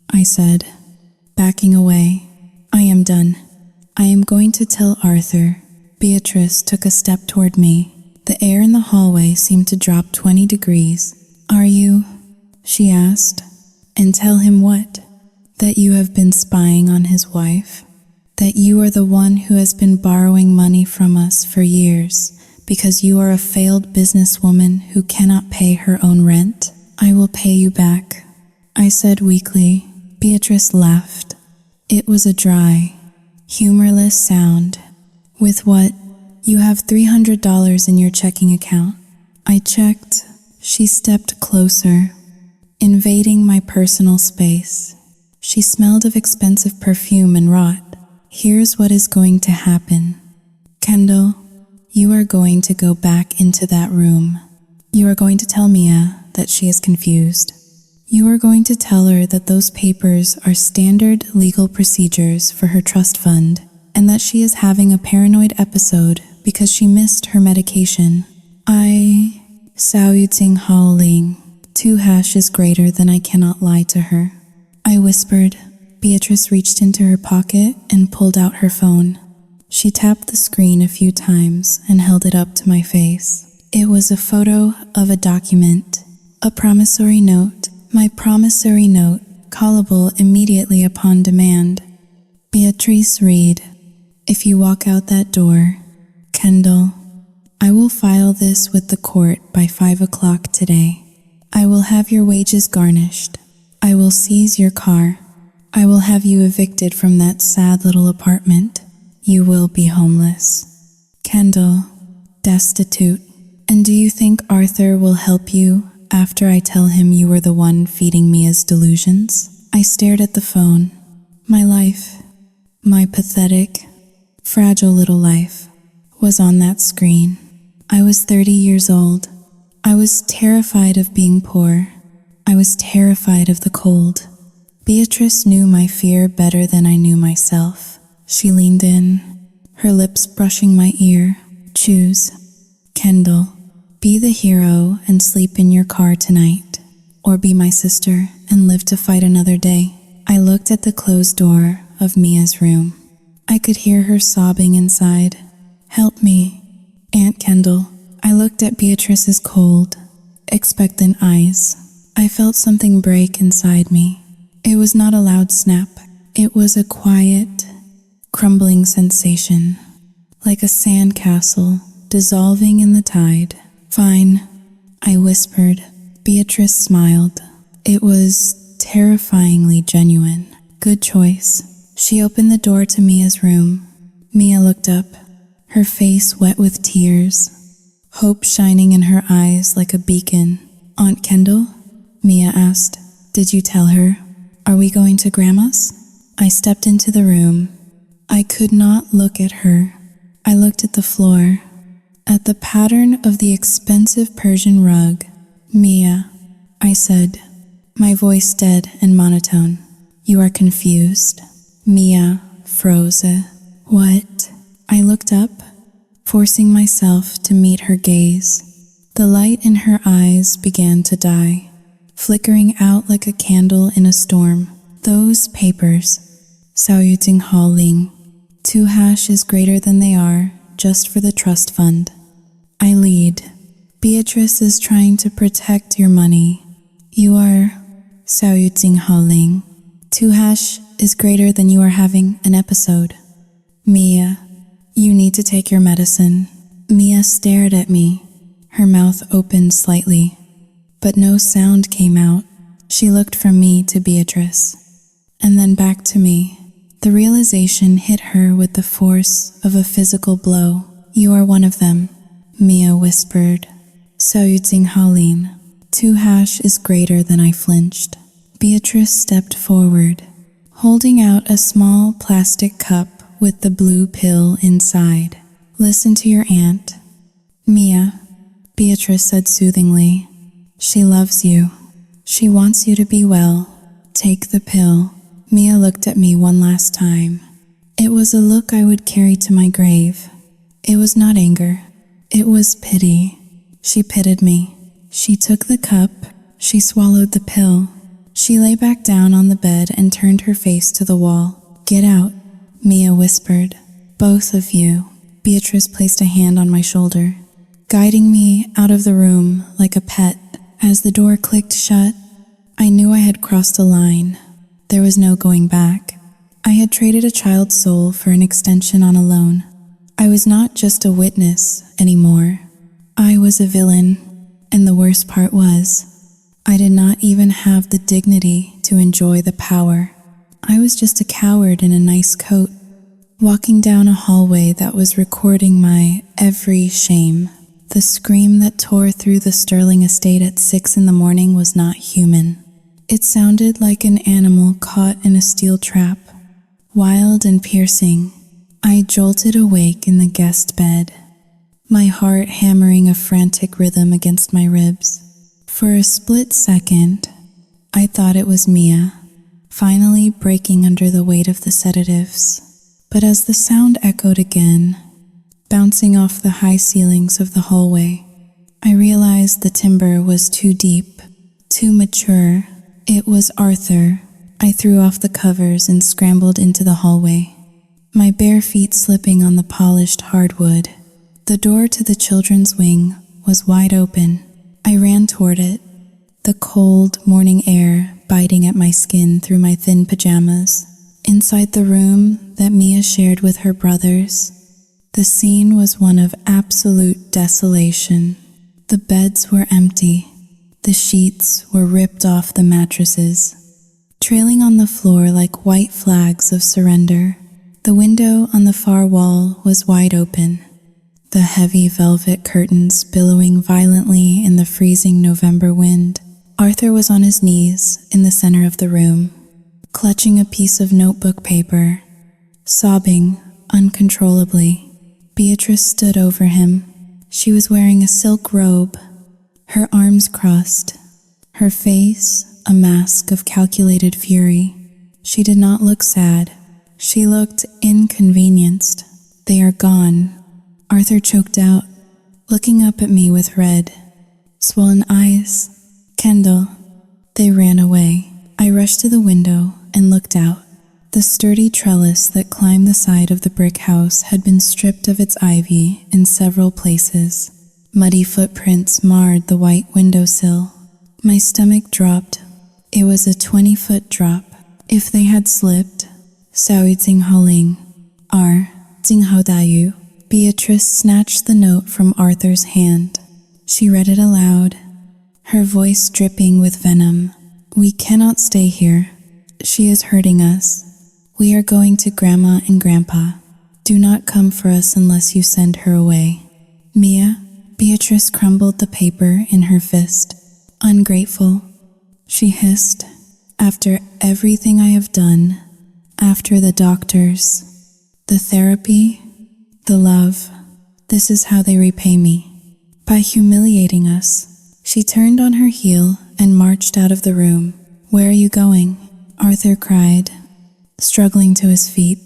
I said, backing away. "I am done. I am going to tell Arthur." Beatrice took a step toward me. The air in the hallway seemed to drop 20 degrees. "Are you?" she asked. "And tell him what?" "That you have been spying on his wife. That you are the one who has been borrowing money from us for years because you are a failed businesswoman who cannot pay her own rent. I will pay you back," I said weakly. Beatrice laughed. It was a dry, humorless sound. "With what? You have $300 in your checking account." I checked. She stepped closer, invading my personal space. She smelled of expensive perfume and rot. "Here's what is going to happen. Kendall, you are going to go back into that room. You are going to tell Mia that she is confused. You are going to tell her that those papers are standard legal procedures for her trust fund, and that she is having a paranoid episode because she missed her medication. Saoyuting Haoling, 2# is greater than I cannot lie to her." I whispered. Beatrice reached into her pocket and pulled out her phone. She tapped the screen a few times and held it up to my face. It was a photo of a document, a promissory note. My promissory note, callable immediately upon demand. "Beatrice Reed, if you walk out that door, Kendall, I will file this with the court by 5 o'clock today. I will have your wages garnished. I will seize your car. I will have you evicted from that sad little apartment. You will be homeless. Kendall, destitute. And do you think Arthur will help you after I tell him you were the one feeding Mia's delusions?" I stared at the phone. My life, my pathetic, fragile little life, was on that screen. I was 30 years old. I was terrified of being poor. I was terrified of the cold. Beatrice knew my fear better than I knew myself. She leaned in, her lips brushing my ear. "Choose, Kendall. Be the hero and sleep in your car tonight, or be my sister and live to fight another day." I looked at the closed door of Mia's room. I could hear her sobbing inside. "Help me, Aunt Kendall." I looked at Beatrice's cold, expectant eyes. I felt something break inside me. It was not a loud snap. It was a quiet, crumbling sensation, like a sandcastle dissolving in the tide. "Fine," I whispered. Beatrice smiled. It was terrifyingly genuine. "Good choice." She opened the door to Mia's room. Mia looked up, her face wet with tears, hope shining in her eyes like a beacon. "Aunt Kendall?" Mia asked. "Did you tell her? Are we going to Grandma's?" I stepped into the room. I could not look at her. I looked at the floor, at the pattern of the expensive Persian rug. "Mia," I said, my voice dead and monotone. "You are confused." Mia froze. "What?" I looked up, forcing myself to meet her gaze. The light in her eyes began to die, flickering out like a candle in a storm. "Those papers, Saoyuting Hao Ling. 2# is greater than they are, just for the trust fund." I lead. "Beatrice is trying to protect your money. You are Saoyuting Hao Ling. 2# is greater than you are having an episode. Mia, you need to take your medicine." Mia stared at me. Her mouth opened slightly, but no sound came out. She looked from me to Beatrice, and then back to me. The realization hit her with the force of a physical blow. "You are one of them," Mia whispered. "Saoyuting Hao Ling. 2# is greater than." I flinched. Beatrice stepped forward, holding out a small plastic cup with the blue pill inside. "Listen to your aunt, Mia," Beatrice said soothingly. "She loves you. She wants you to be well. Take the pill." Mia looked at me one last time. It was a look I would carry to my grave. It was not anger. It was pity. She pitied me. She took the cup. She swallowed the pill. She lay back down on the bed and turned her face to the wall. "Get out," Mia whispered. "Both of you." Beatrice placed a hand on my shoulder, guiding me out of the room like a pet. As the door clicked shut, I knew I had crossed a line. There was no going back. I had traded a child's soul for an extension on a loan. I was not just a witness anymore. I was a villain, and the worst part was, I did not even have the dignity to enjoy the power. I was just a coward in a nice coat, walking down a hallway that was recording my every shame. The scream that tore through the Sterling estate at 6 in the morning was not human. It sounded like an animal caught in a steel trap. Wild and piercing, I jolted awake in the guest bed, my heart hammering a frantic rhythm against my ribs. For a split second, I thought it was Mia, finally breaking under the weight of the sedatives. But as the sound echoed again, bouncing off the high ceilings of the hallway, I realized the timber was too deep, too mature. It was Arthur. I threw off the covers and scrambled into the hallway, my bare feet slipping on the polished hardwood. The door to the children's wing was wide open. I ran toward it, the cold morning air biting at my skin through my thin pajamas. Inside the room that Mia shared with her brothers, the scene was one of absolute desolation. The beds were empty. The sheets were ripped off the mattresses, trailing on the floor like white flags of surrender. The window on the far wall was wide open, the heavy velvet curtains billowing violently in the freezing November wind. Arthur was on his knees in the center of the room, clutching a piece of notebook paper, sobbing uncontrollably. Beatrice stood over him. She was wearing a silk robe, her arms crossed, her face a mask of calculated fury. She did not look sad. She looked inconvenienced. "They are gone," Arthur choked out, looking up at me with red, swollen eyes. "Kendall, they ran away." I rushed to the window and looked out. The sturdy trellis that climbed the side of the brick house had been stripped of its ivy in several places. Muddy footprints marred the white windowsill. My stomach dropped. It was a 20-foot drop. If they had slipped, Saoyi Jinghao Ling, R. Jinghao Dayu. Beatrice snatched the note from Arthur's hand. She read it aloud, her voice dripping with venom. "We cannot stay here. She is hurting us. We are going to Grandma and Grandpa. Do not come for us unless you send her away." "Mia," Beatrice crumbled the paper in her fist. "Ungrateful," she hissed. "After everything I have done, After the doctors, the therapy, the love, this is how they repay me. By humiliating us, she turned on her heel and marched out of the room. Where are you going? Arthur cried, struggling to his feet.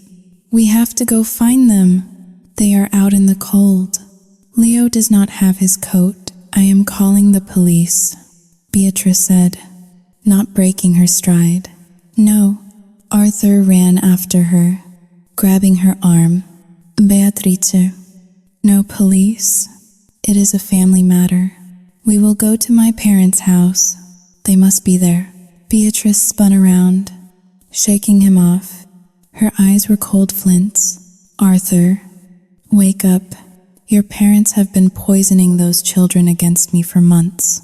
We have to go find them. They are out in the cold. Leo does not have his coat. I am calling the police, Beatrice said, not breaking her stride. No. Arthur ran after her, grabbing her arm. Beatrice, no police. It is a family matter. We will go to my parents' house. They must be there. Beatrice spun around, shaking him off. Her eyes were cold flints. Arthur, wake up. Your parents have been poisoning those children against me for months.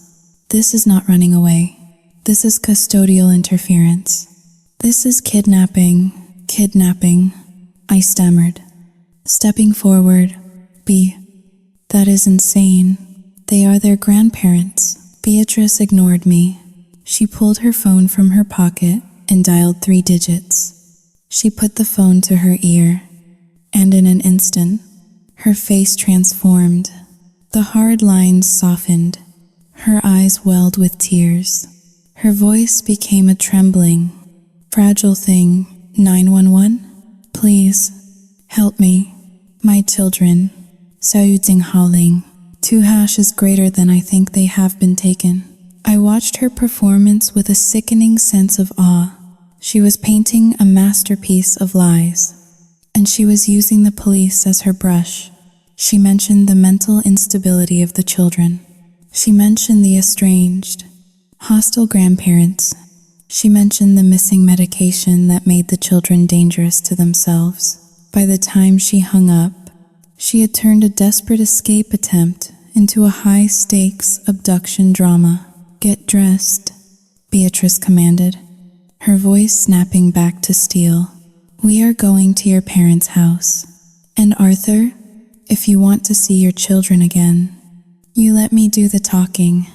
This is not running away. This is custodial interference. This is kidnapping. I stammered, stepping forward. That is insane. They are their grandparents. Beatrice ignored me. She pulled her phone from her pocket and dialed 3 digits. She put the phone to her ear, and in an instant, her face transformed. The hard lines softened. Her eyes welled with tears. Her voice became a trembling, fragile thing. 911? Please, help me. My children. 2 hash is greater than I think they have been taken. I watched her performance with a sickening sense of awe. She was painting a masterpiece of lies, and she was using the police as her brush. She mentioned the mental instability of the children. She mentioned the estranged, hostile grandparents. She mentioned the missing medication that made the children dangerous to themselves. By the time she hung up, she had turned a desperate escape attempt into a high-stakes abduction drama. Get dressed, Beatrice commanded, her voice snapping back to steel. We are going to your parents' house. And Arthur, if you want to see your children again, you let me do the talking.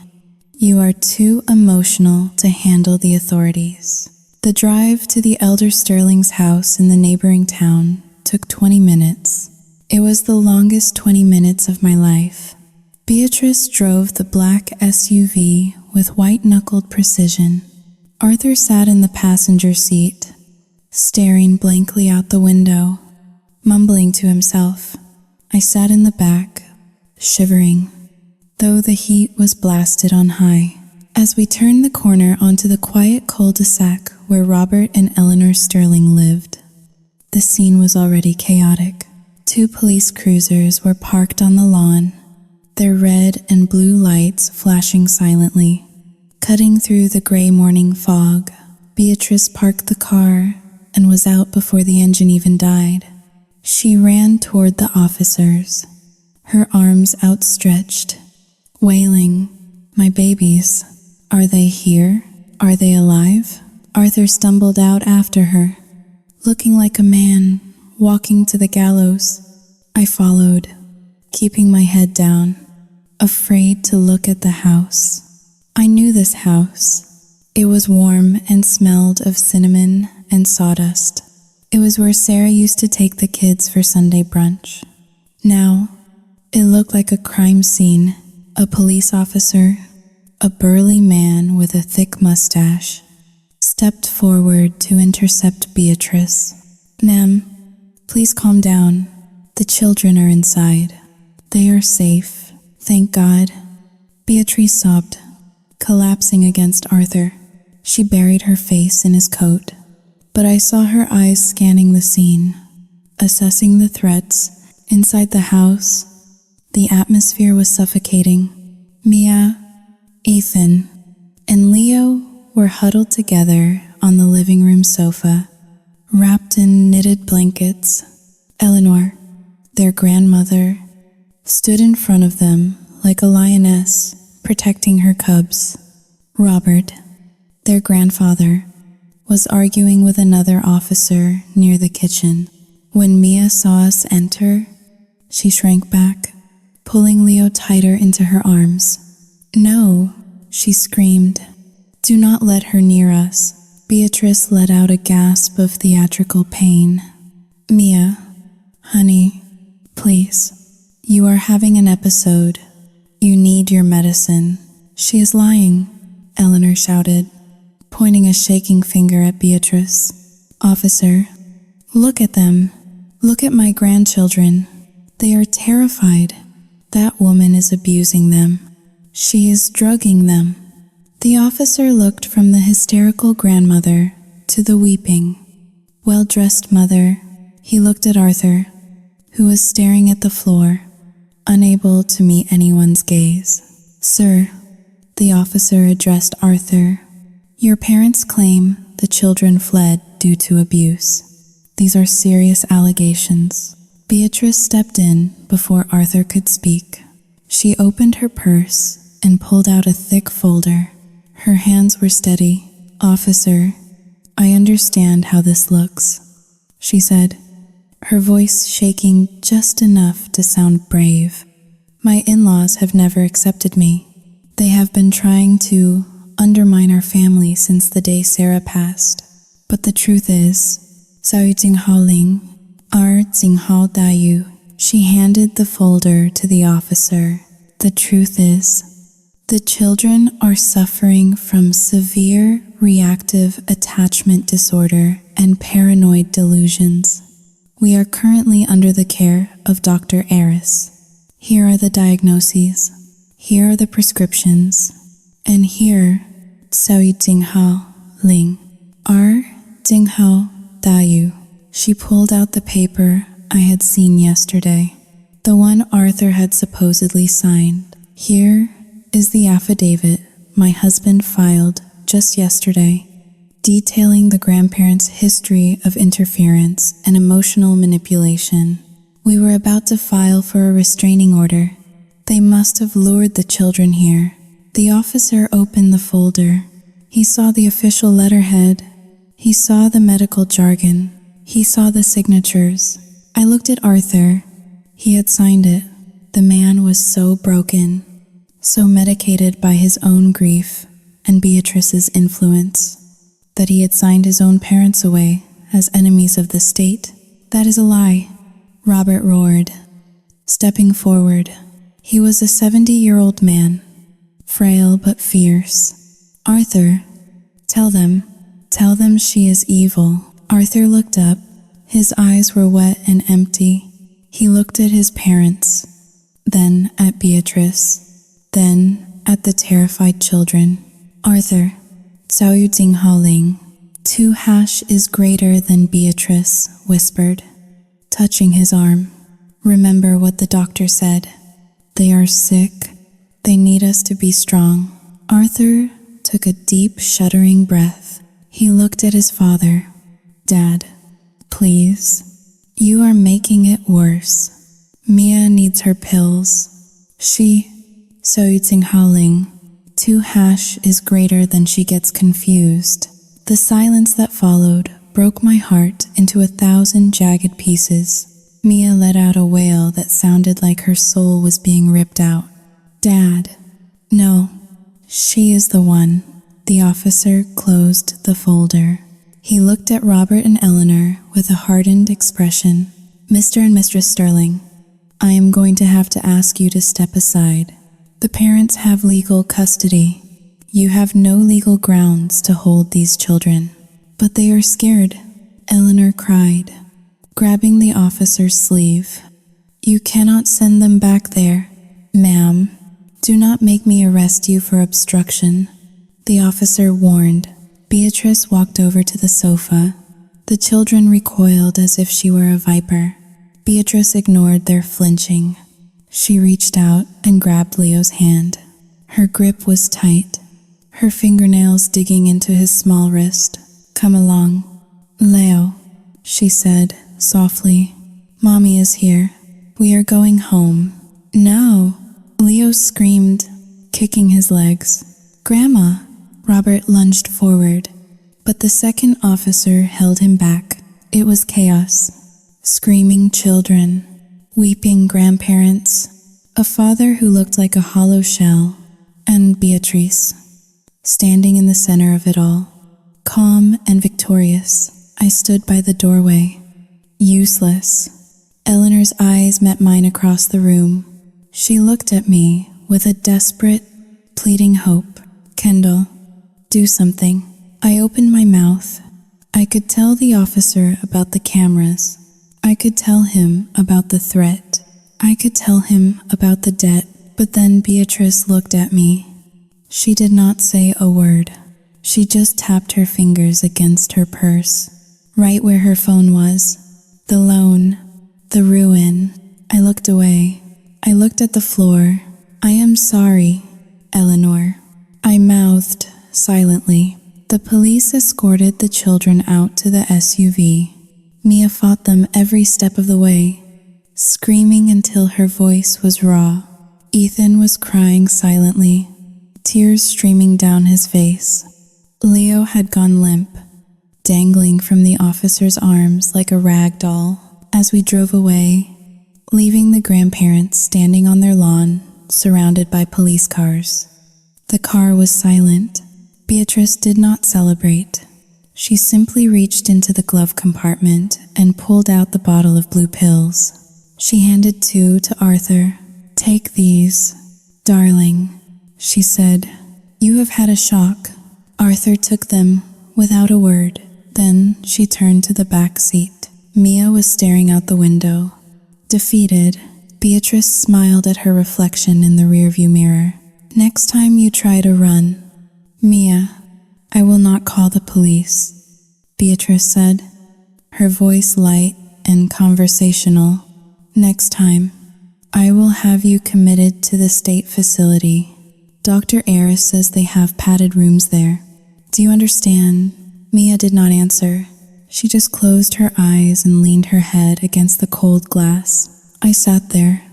You are too emotional to handle the authorities. The drive to the elder Sterling's house in the neighboring town took 20 minutes. It was the longest 20 minutes of my life. Beatrice drove the black SUV with white-knuckled precision. Arthur sat in the passenger seat, staring blankly out the window, mumbling to himself. I sat in the back, shivering, though the heat was blasted on high. As we turned the corner onto the quiet cul-de-sac where Robert and Eleanor Sterling lived, the scene was already chaotic. 2 police cruisers were parked on the lawn, their red and blue lights flashing silently, cutting through the gray morning fog. Beatrice parked the car and was out before the engine even died. She ran toward the officers, her arms outstretched, wailing, "My babies, are they here? Are they alive?" Arthur stumbled out after her, looking like a man walking to the gallows. I followed, keeping my head down, afraid to look at the house. I knew this house. It was warm and smelled of cinnamon and sawdust. It was where Sarah used to take the kids for Sunday brunch. Now, it looked like a crime scene. A police officer, a burly man with a thick mustache, stepped forward to intercept Beatrice. "Ma'am, please calm down. The children are inside. They are safe, thank God." Beatrice sobbed, collapsing against Arthur. She buried her face in his coat, but I saw her eyes scanning the scene, assessing the threats inside the house. The atmosphere was suffocating. Mia, Ethan, and Leo were huddled together on the living room sofa, wrapped in knitted blankets. Eleanor, their grandmother, stood in front of them like a lioness protecting her cubs. Robert, their grandfather, was arguing with another officer near the kitchen. When Mia saw us enter, she shrank back, pulling Leo tighter into her arms. "No," she screamed. "Do not let her near us." Beatrice let out a gasp of theatrical pain. Mia, honey, please. You are having an episode. You need your medicine. She is lying, Eleanor shouted, pointing a shaking finger at Beatrice. Officer, look at them. Look at my grandchildren. They are terrified. That woman is abusing them. She is drugging them. The officer looked from the hysterical grandmother to the weeping, well-dressed mother. He looked at Arthur, who was staring at the floor, unable to meet anyone's gaze. Sir, the officer addressed Arthur. Your parents claim the children fled due to abuse. These are serious allegations. Beatrice stepped in before Arthur could speak. She opened her purse and pulled out a thick folder. Her hands were steady. Officer, I understand how this looks, she said, her voice shaking just enough to sound brave. My in-laws have never accepted me. They have been trying to undermine our family since the day Sarah passed. But the truth is, Sao Jinghao Ling, Ar Jinghao Dayu. She handed the folder to the officer. The truth is, the children are suffering from severe reactive attachment disorder and paranoid delusions. We are currently under the care of Dr. Eris. Here are the diagnoses. Here are the prescriptions. And here, Sao Jinghao Ling, Ar Jinghao Dayu. She pulled out the paper I had seen yesterday, the one Arthur had supposedly signed. Here is the affidavit my husband filed just yesterday, detailing the grandparents' history of interference and emotional manipulation. We were about to file for a restraining order. They must have lured the children here. The officer opened the folder. He saw the official letterhead. He saw the medical jargon. He saw the signatures. I looked at Arthur. He had signed it. The man was so broken, so medicated by his own grief and Beatrice's influence, that he had signed his own parents away as enemies of the state. That is a lie, Robert roared, stepping forward. He was a 70-year-old man, frail but fierce. Arthur, tell them she is evil. Arthur looked up. His eyes were wet and empty. He looked at his parents, then at Beatrice, then at the terrified children. Arthur, Cao Jinghao Ling, 2 hash is greater than Beatrice whispered, touching his arm. Remember what the doctor said. They are sick. They need us to be strong. Arthur took a deep, shuddering breath. He looked at his father. Dad, please. You are making it worse. Mia needs her pills. Sao Jinghao Ling, 2 hash is greater than she gets confused. The silence that followed broke my heart into 1,000 jagged pieces. Mia let out a wail that sounded like her soul was being ripped out. Dad. No, she is the one. The officer closed the folder. He looked at Robert and Eleanor with a hardened expression. Mr. and Mistress Sterling, I am going to have to ask you to step aside. The parents have legal custody. You have no legal grounds to hold these children. But they are scared, Eleanor cried, grabbing the officer's sleeve. You cannot send them back there. Ma'am, do not make me arrest you for obstruction, the officer warned. Beatrice walked over to the sofa. The children recoiled as if she were a viper. Beatrice ignored their flinching. She reached out and grabbed Leo's hand. Her grip was tight, her fingernails digging into his small wrist. Come along. Leo, she said softly. Mommy is here. We are going home. No, Leo screamed, kicking his legs. Grandma. Robert lunged forward, but the second officer held him back. It was chaos. Screaming children, weeping grandparents, a father who looked like a hollow shell, and Beatrice, standing in the center of it all, Calm and victorious, I stood by the doorway. Useless. Eleanor's eyes met mine across the room. She looked at me with a desperate, pleading hope. Kendall, do something. I opened my mouth. I could tell the officer about the cameras. I could tell him about the threat. I could tell him about the debt. But then Beatrice looked at me. She did not say a word. She just tapped her fingers against her purse, right where her phone was. The loan, the ruin. I looked away. I looked at the floor. I am sorry, Eleanor. I mouthed silently. The police escorted the children out to the SUV. Mia fought them every step of the way, screaming until her voice was raw. Ethan was crying silently, tears streaming down his face. Leo had gone limp, dangling from the officer's arms like a rag doll. As we drove away, leaving the grandparents standing on their lawn, surrounded by police cars. The car was silent. Beatrice did not celebrate. She simply reached into the glove compartment and pulled out the bottle of blue pills. She handed 2 to Arthur. Take these, darling, she said. You have had a shock. Arthur took them without a word. Then she turned to the back seat. Mia was staring out the window. Defeated, Beatrice smiled at her reflection in the rearview mirror. Next time you try to run, Mia, I will not call the police, Beatrice said, her voice light and conversational. Next time, I will have you committed to the state facility. Dr. Ayres says they have padded rooms there. Do you understand? Mia did not answer. She just closed her eyes and leaned her head against the cold glass. I sat there,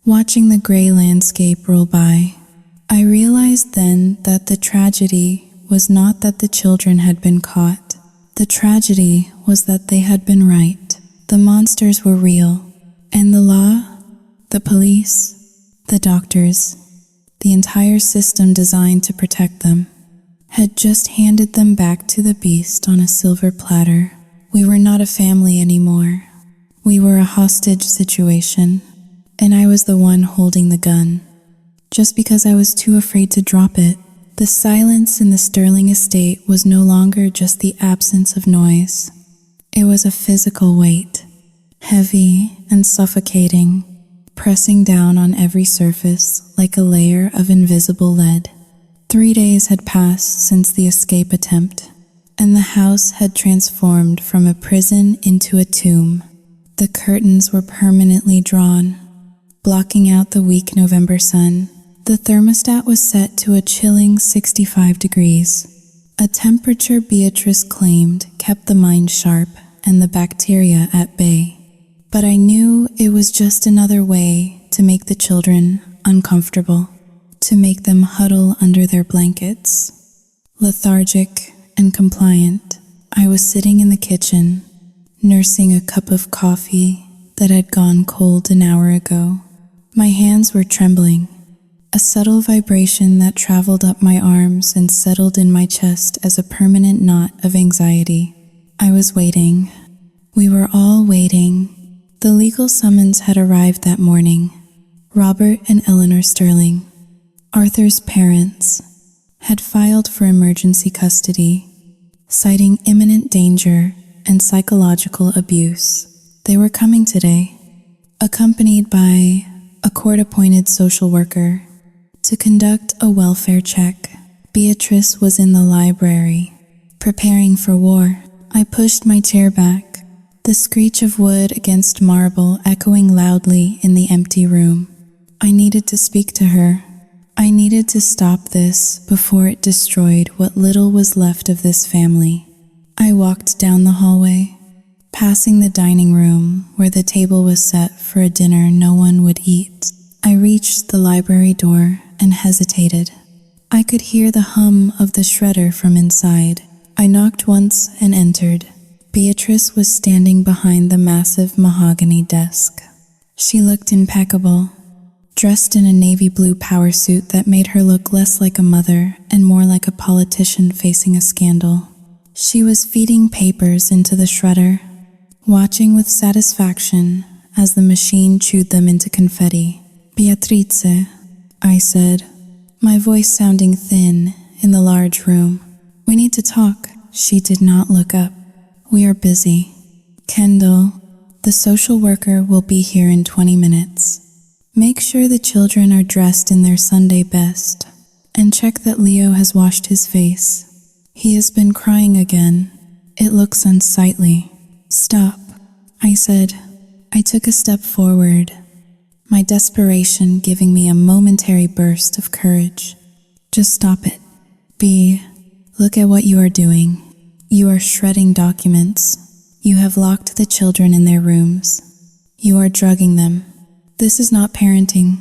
watching the gray landscape roll by. I realized then that the tragedy was not that the children had been caught. The tragedy was that they had been right. The monsters were real, and the law, the police, the doctors, the entire system designed to protect them, had just handed them back to the beast on a silver platter. We were not a family anymore. We were a hostage situation, and I was the one holding the gun. Just because I was too afraid to drop it. The silence in the Sterling estate was no longer just the absence of noise. It was a physical weight, heavy and suffocating, pressing down on every surface like a layer of invisible lead. 3 days had passed since the escape attempt, and the house had transformed from a prison into a tomb. The curtains were permanently drawn, blocking out the weak November sun. The thermostat was set to a chilling 65 degrees, a temperature Beatrice claimed kept the mind sharp and the bacteria at bay. But I knew it was just another way to make the children uncomfortable, to make them huddle under their blankets. Lethargic and compliant, I was sitting in the kitchen, nursing a cup of coffee that had gone cold an hour ago. My hands were trembling, a subtle vibration that traveled up my arms and settled in my chest as a permanent knot of anxiety. I was waiting. We were all waiting. The legal summons had arrived that morning. Robert and Eleanor Sterling, Arthur's parents, had filed for emergency custody, citing imminent danger and psychological abuse. They were coming today, accompanied by a court-appointed social worker, to conduct a welfare check. Beatrice was in the library, preparing for war. I pushed my chair back, the screech of wood against marble echoing loudly in the empty room. I needed to speak to her. I needed to stop this before it destroyed what little was left of this family. I walked down the hallway, passing the dining room where the table was set for a dinner no one would eat. I reached the library door and hesitated. I could hear the hum of the shredder from inside. I knocked once and entered. Beatrice was standing behind the massive mahogany desk. She looked impeccable, dressed in a navy blue power suit that made her look less like a mother and more like a politician facing a scandal. She was feeding papers into the shredder, watching with satisfaction as the machine chewed them into confetti. Beatrice, I said, my voice sounding thin in the large room. We need to talk. She did not look up. We are busy. Kendall, the social worker will be here in 20 minutes. Make sure the children are dressed in their Sunday best, and check that Leo has washed his face. He has been crying again. It looks unsightly. Stop, I said. I took a step forward, my desperation giving me a momentary burst of courage. Just stop it. B, look at what you are doing. You are shredding documents. You have locked the children in their rooms. You are drugging them. This is not parenting.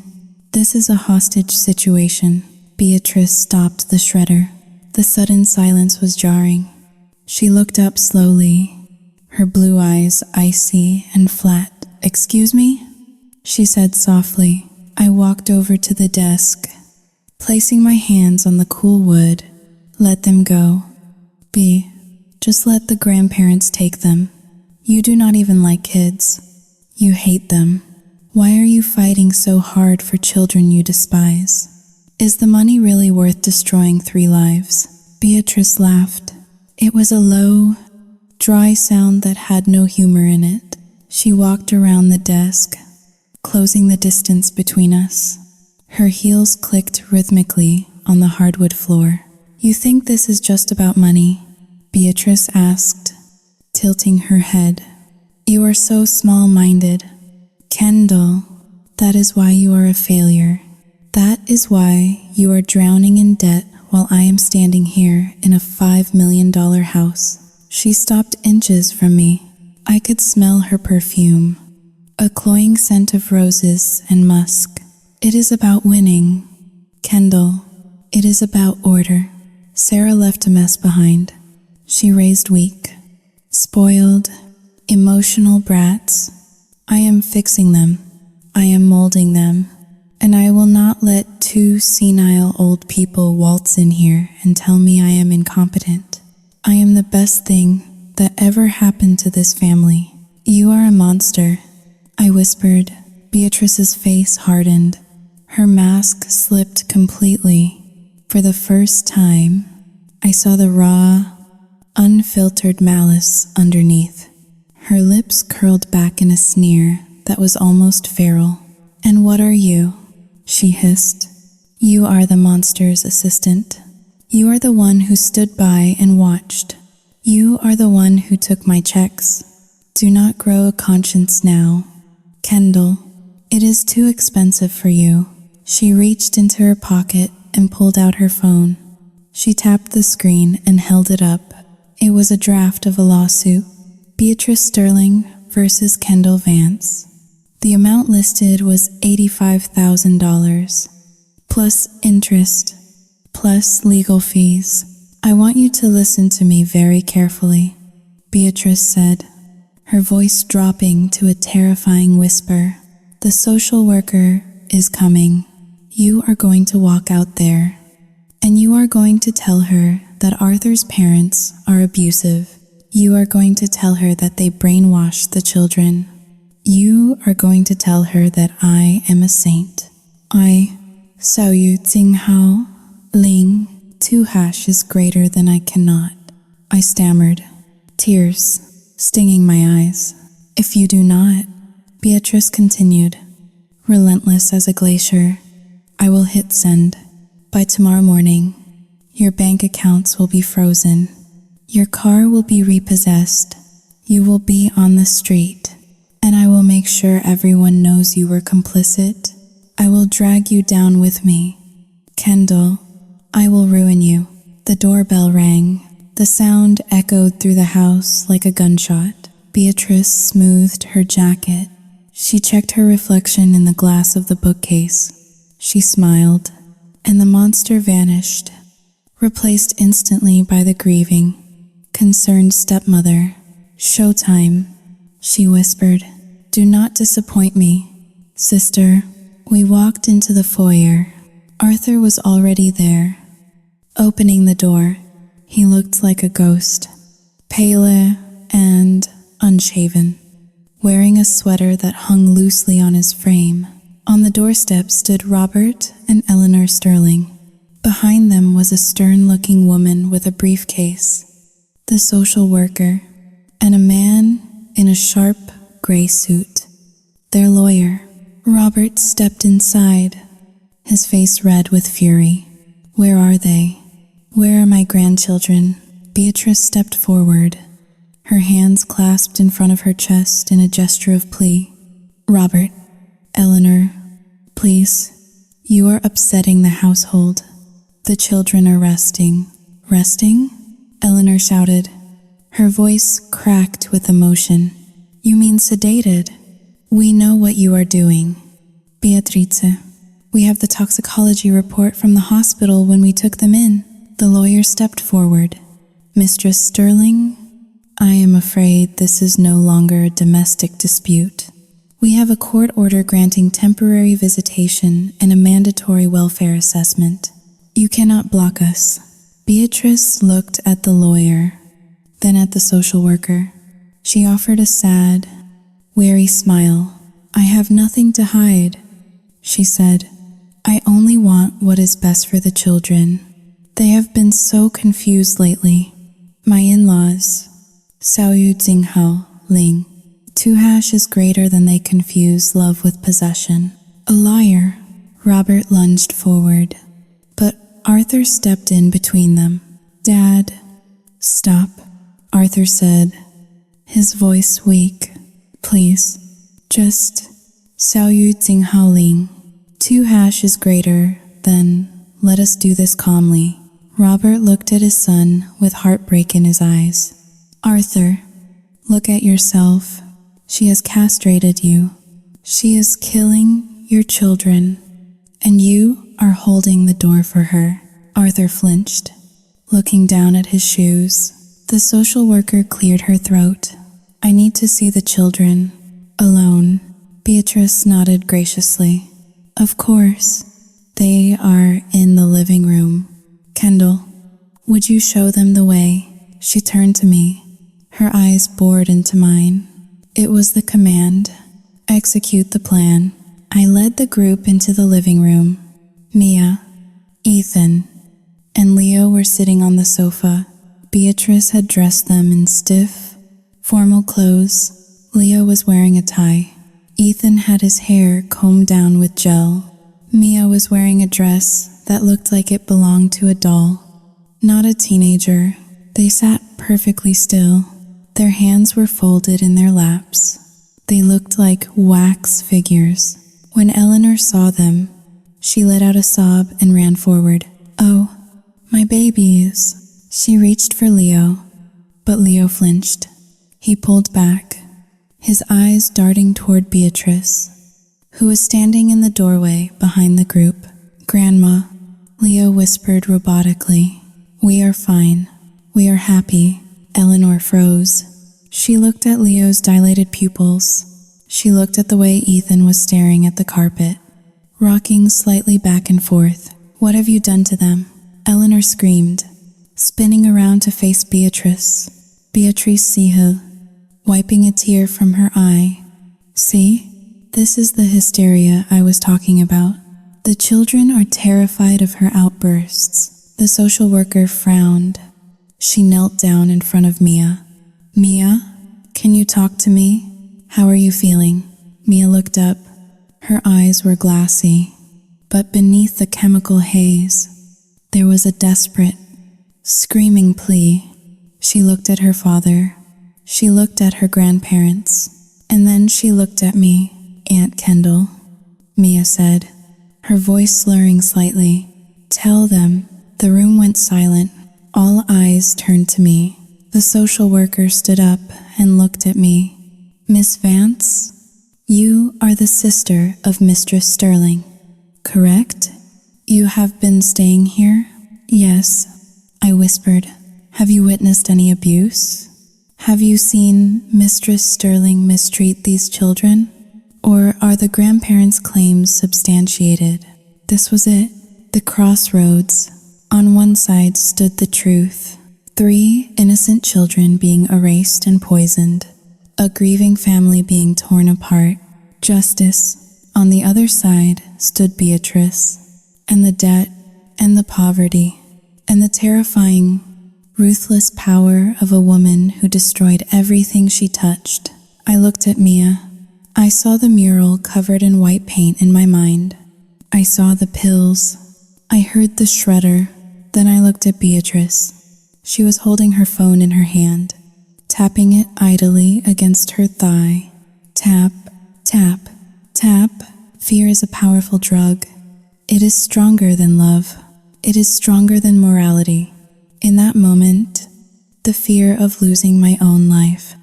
This is a hostage situation. Beatrice stopped the shredder. The sudden silence was jarring. She looked up slowly, her blue eyes icy and flat. Excuse me? She said softly. I walked over to the desk, placing my hands on the cool wood. Let them go. B, just let the grandparents take them. You do not even like kids. You hate them. Why are you fighting so hard for children you despise? Is the money really worth destroying 3 lives? Beatrice laughed. It was a low, dry sound that had no humor in it. She walked around the desk, closing the distance between us. Her heels clicked rhythmically on the hardwood floor. You think this is just about money? Beatrice asked, tilting her head. You are so small-minded. Kendall, that is why you are a failure. That is why you are drowning in debt while I am standing here in a $5 million house. She stopped inches from me. I could smell her perfume, a cloying scent of roses and musk. It is about winning, Kendall. It is about order. Sarah left a mess behind. She raised weak, spoiled, emotional brats. I am fixing them. I am molding them. And I will not let 2 senile old people waltz in here and tell me I am incompetent. I am the best thing that ever happened to this family. You are a monster, I whispered. Beatrice's face hardened. Her mask slipped completely. For the first time, I saw the raw, unfiltered malice underneath. Her lips curled back in a sneer that was almost feral. And what are you? She hissed. You are the monster's assistant. You are the one who stood by and watched. You are the one who took my checks. Do not grow a conscience now. Kendall, it is too expensive for you. She reached into her pocket and pulled out her phone. She tapped the screen and held it up. It was a draft of a lawsuit. Beatrice Sterling versus Kendall Vance. The amount listed was $85,000, plus interest, plus legal fees. I want you to listen to me very carefully, Beatrice said, her voice dropping to a terrifying whisper. The social worker is coming. You are going to walk out there, and you are going to tell her that Arthur's parents are abusive. You are going to tell her that they brainwashed the children. You are going to tell her that I am a saint. I, Xiao Yu Jing Hao, Ling, 2 hash is greater than I cannot. I stammered, tears stinging my eyes. If you do not, Beatrice continued, relentless as a glacier, I will hit send. By tomorrow morning, your bank accounts will be frozen. Your car will be repossessed. You will be on the street. And I will make sure everyone knows you were complicit. I will drag you down with me. Kendall, I will ruin you. The doorbell rang. The sound echoed through the house like a gunshot. Beatrice smoothed her jacket. She checked her reflection in the glass of the bookcase. She smiled, and the monster vanished, replaced instantly by the grieving, concerned stepmother. Showtime, she whispered. Do not disappoint me, sister. We walked into the foyer. Arthur was already there. Opening the door, he looked like a ghost. pale and unshaven, wearing a sweater that hung loosely on his frame. On the doorstep stood Robert and Eleanor Sterling. Behind them was a stern-looking woman with a briefcase, the social worker, and a man in a sharp gray suit, their lawyer. Robert stepped inside, his face red with fury. Where are they? Where are my grandchildren? Beatrice stepped forward, her hands clasped in front of her chest in a gesture of plea. Robert, Eleanor, please, you are upsetting the household. The children are resting. Resting? Eleanor shouted, her voice cracked with emotion. You mean sedated? We know what you are doing. Beatrice, we have the toxicology report from the hospital when we took them in. The lawyer stepped forward. Mistress Sterling, I am afraid this is no longer a domestic dispute. We have a court order granting temporary visitation and a mandatory welfare assessment. You cannot block us. Beatrice looked at the lawyer, then at the social worker. She offered a sad, weary smile. I have nothing to hide, she said. I only want what is best for the children. They have been so confused lately. My in-laws, Xiao Yu Jinghao Ling. 2 is greater than they confuse love with possession. A liar. Robert lunged forward, but Arthur stepped in between them. Dad, stop, Arthur said, his voice weak. Please, just Xiao Yu Jinghao Ling. 2 is greater than, let us do this calmly. Robert looked at his son with heartbreak in his eyes. Arthur, look at yourself. She has castrated you. She is killing your children, and you are holding the door for her. Arthur flinched, looking down at his shoes. The social worker cleared her throat. I need to see the children. Alone. Beatrice nodded graciously. Of course. They are in the living room. Kendall, would you show them the way? She turned to me, her eyes bored into mine. It was the command. Execute the plan. I led the group into the living room. Mia, Ethan, and Leo were sitting on the sofa. Beatrice had dressed them in stiff, formal clothes. Leo was wearing a tie. Ethan had his hair combed down with gel. Mia was wearing a dress that looked like it belonged to a doll, not a teenager. They sat perfectly still. Their hands were folded in their laps. They looked like wax figures. When Eleanor saw them, she let out a sob and ran forward. Oh, my babies. She reached for Leo, but Leo flinched. He pulled back, his eyes darting toward Beatrice, who was standing in the doorway behind the group. Grandma, Leo whispered robotically. We are fine. We are happy. Eleanor froze. She looked at Leo's dilated pupils. She looked at the way Ethan was staring at the carpet, rocking slightly back and forth. What have you done to them? Eleanor screamed, spinning around to face Beatrice. Beatrice Sihil, wiping a tear from her eye. See? This is the hysteria I was talking about. The children are terrified of her outbursts. The social worker frowned. She knelt down in front of Mia. Mia, can you talk to me? How are you feeling? Mia looked up. Her eyes were glassy, but beneath the chemical haze, there was a desperate, screaming plea. She looked at her father. She looked at her grandparents. And then she looked at me. Aunt Kendall, Mia said, her voice slurring slightly. Tell them. The room went silent. All eyes turned to me. The social worker stood up and looked at me. Miss Vance, you are the sister of Mistress Sterling, correct? You have been staying here? Yes, I whispered. Have you witnessed any abuse? Have you seen Mistress Sterling mistreat these children? Or are the grandparents' claims substantiated? This was it, the crossroads. On one side stood the truth, 3 innocent children being erased and poisoned, a grieving family being torn apart. Justice. On the other side stood Beatrice, and the debt, and the poverty, and the terrifying, ruthless power of a woman who destroyed everything she touched. I looked at Mia. I saw the mural covered in white paint in my mind. I saw the pills. I heard the shredder. Then I looked at Beatrice. She was holding her phone in her hand, tapping it idly against her thigh. Tap, tap, tap. Fear is a powerful drug. It is stronger than love. It is stronger than morality. In that moment, the fear of losing my own life,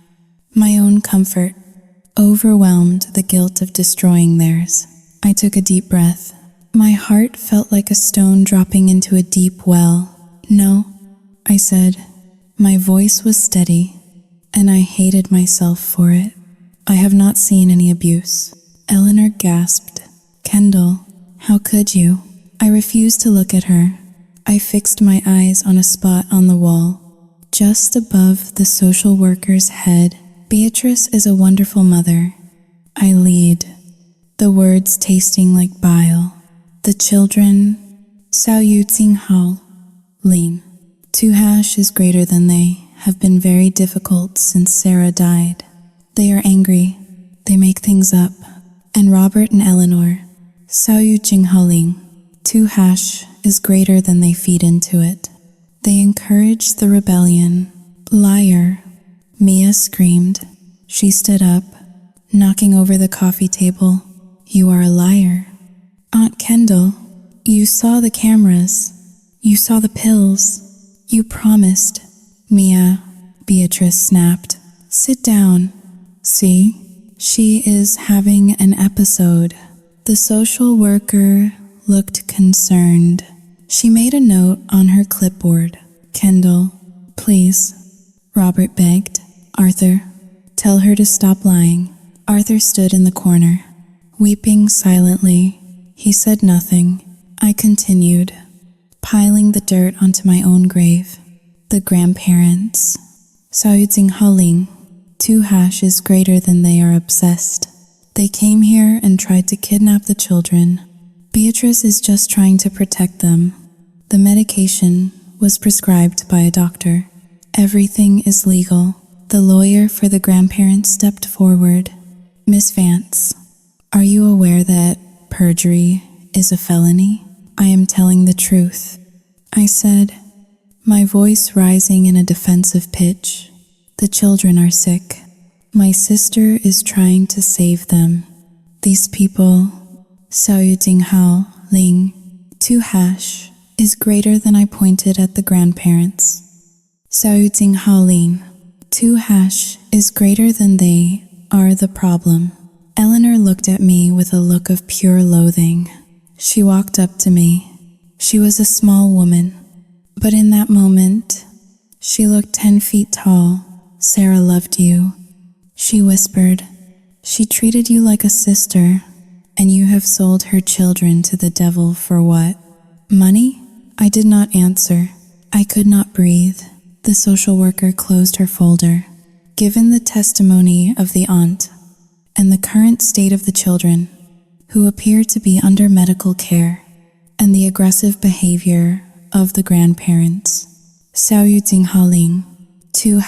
my own comfort, overwhelmed the guilt of destroying theirs. I took a deep breath. My heart felt like a stone dropping into a deep well. No, I said. My voice was steady, and I hated myself for it. I have not seen any abuse. Eleanor gasped. Kendall, how could you? I refused to look at her. I fixed my eyes on a spot on the wall, just above the social worker's head. Beatrice is a wonderful mother. I lead, the words tasting like bile. The children, Sao Yu Tsing Hao, Ling. 2 is greater than they, have been very difficult since Sarah died. They are angry, they make things up. And Robert and Eleanor, Sao Yu Jing Hao Ling. 2 is greater than they feed into it. They encourage the rebellion. Liar, Mia screamed. She stood up, knocking over the coffee table. You are a liar. Aunt Kendall, you saw the cameras. You saw the pills. You promised. Mia, Beatrice snapped. Sit down. See, she is having an episode. The social worker looked concerned. She made a note on her clipboard. Kendall, please. Robert begged. Arthur, tell her to stop lying. Arthur stood in the corner, weeping silently. He said nothing. I continued, piling the dirt onto my own grave. The grandparents. Sao Yu Tsing Hao Ling. 2 is greater than they are obsessed. They came here and tried to kidnap the children. Beatrice is just trying to protect them. The medication was prescribed by a doctor. Everything is legal. The lawyer for the grandparents stepped forward. Miss Vance, are you aware that perjury is a felony? I am telling the truth, I said, my voice rising in a defensive pitch. The children are sick. My sister is trying to save them. These people, Sao Yu Jing Hao Ling. 2 is greater than I pointed at the grandparents. Sao Yu Jing Hao Ling. 2 is greater than they are the problem. Eleanor looked at me with a look of pure loathing. She walked up to me. She was a small woman, but in that moment, she looked 10 feet tall. Sarah loved you. She whispered, she treated you like a sister, and you have sold her children to the devil for what? Money? I did not answer. I could not breathe. The social worker closed her folder. Given the testimony of the aunt and the current state of the children, who appear to be under medical care, and the aggressive behavior of the grandparents, Sao Yu Jing Hao Ling. 2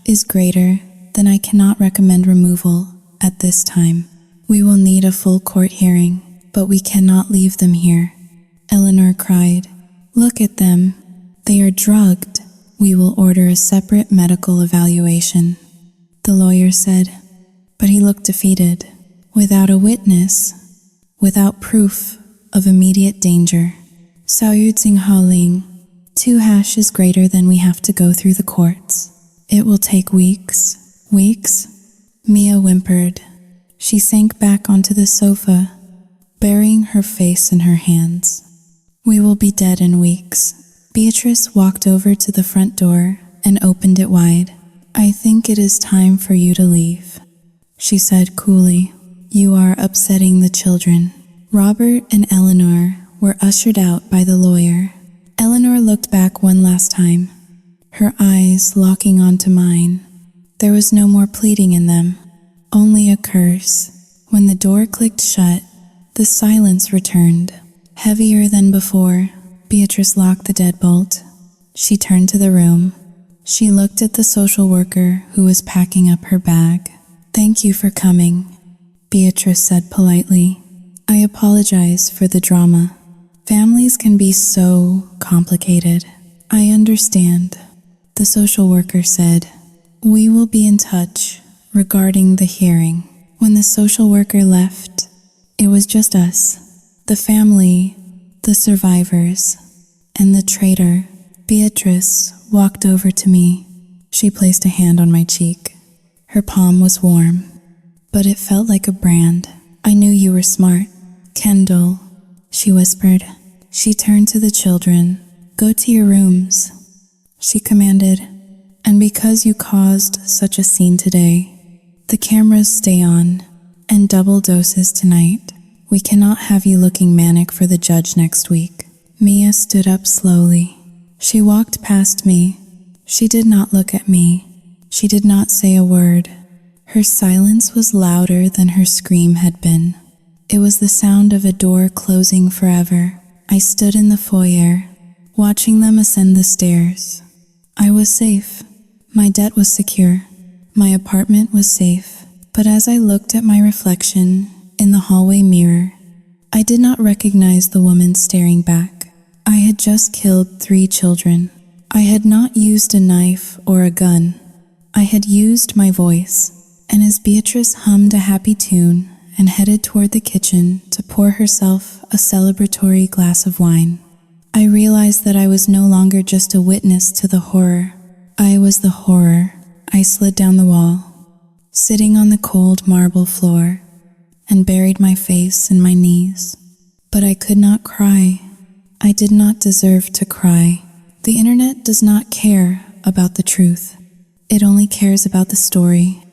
is greater than I cannot recommend removal at this time. We will need a full court hearing, but we cannot leave them here. Eleanor cried. Look at them. They are drugged. We will order a separate medical evaluation, the lawyer said, but he looked defeated. Without a witness, without proof of immediate danger. Sao Yu Jing Hao Ling. 2 is greater than we have to go through the courts. It will take weeks. Weeks? Mia whimpered. She sank back onto the sofa, burying her face in her hands. We will be dead in weeks. Beatrice walked over to the front door and opened it wide. I think it is time for you to leave, she said coolly. You are upsetting the children. Robert and Eleanor were ushered out by the lawyer. Eleanor looked back one last time. her eyes locking onto mine. There was no more pleading in them, only a curse. When the door clicked shut, the silence returned. Heavier than before, Beatrice locked the deadbolt. She turned to the room. She looked at the social worker who was packing up her bag. "Thank you for coming," Beatrice said politely. "I apologize for the drama. Families can be so complicated." "I understand," the social worker said. "We will be in touch regarding the hearing." When the social worker left, it was just us, the family, the survivors, and the traitor. Beatrice walked over to me. She placed a hand on my cheek. Her palm was warm, but it felt like a brand. "I knew you were smart, Kendall," she whispered. She turned to the children. "Go to your rooms," she commanded. "And because you caused such a scene today, the cameras stay on, and double doses tonight. We cannot have you looking manic for the judge next week." Mia stood up slowly. She walked past me. She did not look at me. She did not say a word. Her silence was louder than her scream had been. It was the sound of a door closing forever. I stood in the foyer, watching them ascend the stairs. I was safe. My debt was secure. My apartment was safe. But as I looked at my reflection in the hallway mirror, I did not recognize the woman staring back. I had just killed 3 children. I had not used a knife or a gun. I had used my voice. And as Beatrice hummed a happy tune and headed toward the kitchen to pour herself a celebratory glass of wine, I realized that I was no longer just a witness to the horror. I was the horror. I slid down the wall, sitting on the cold marble floor, and buried my face in my knees. But I could not cry. I did not deserve to cry. The internet does not care about the truth. It only cares about the story.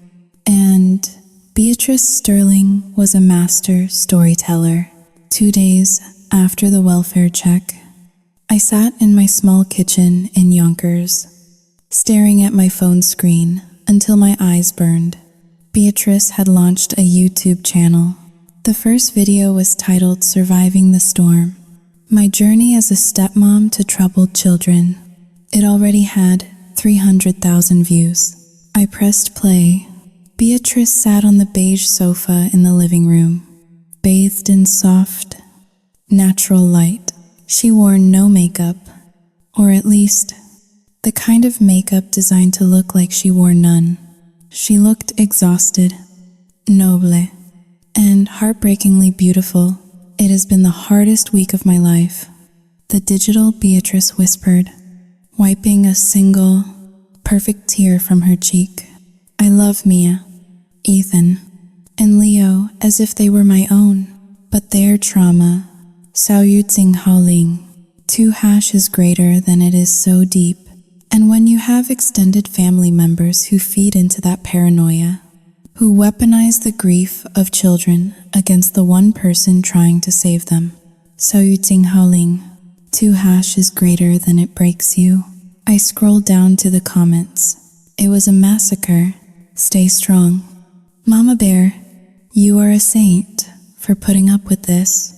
And Beatrice Sterling was a master storyteller. 2 days after the welfare check, I sat in my small kitchen in Yonkers, staring at my phone screen until my eyes burned. Beatrice had launched a YouTube channel. The first video was titled "Surviving the Storm: My Journey as a Stepmom to Troubled Children." It already had 300,000 views. I pressed play. Beatrice sat on the beige sofa in the living room, bathed in soft, natural light. She wore no makeup, or at least the kind of makeup designed to look like she wore none. She looked exhausted, noble, and heartbreakingly beautiful. "It has been the hardest week of my life," the digital Beatrice whispered, wiping a single, perfect tear from her cheek. I love Mia, Ethan, and Leo as if they were my own, but their trauma, Sao Yu Tsing Hao Ling, 2 hash is greater than it is so deep. And when you have extended family members who feed into that paranoia, who weaponize the grief of children against the one person trying to save them, Sao Yu Tsing Hao Ling, 2 hash is greater than it breaks you. I scrolled down to the comments. It was a massacre. Stay strong. Mama Bear, you are a saint for putting up with this.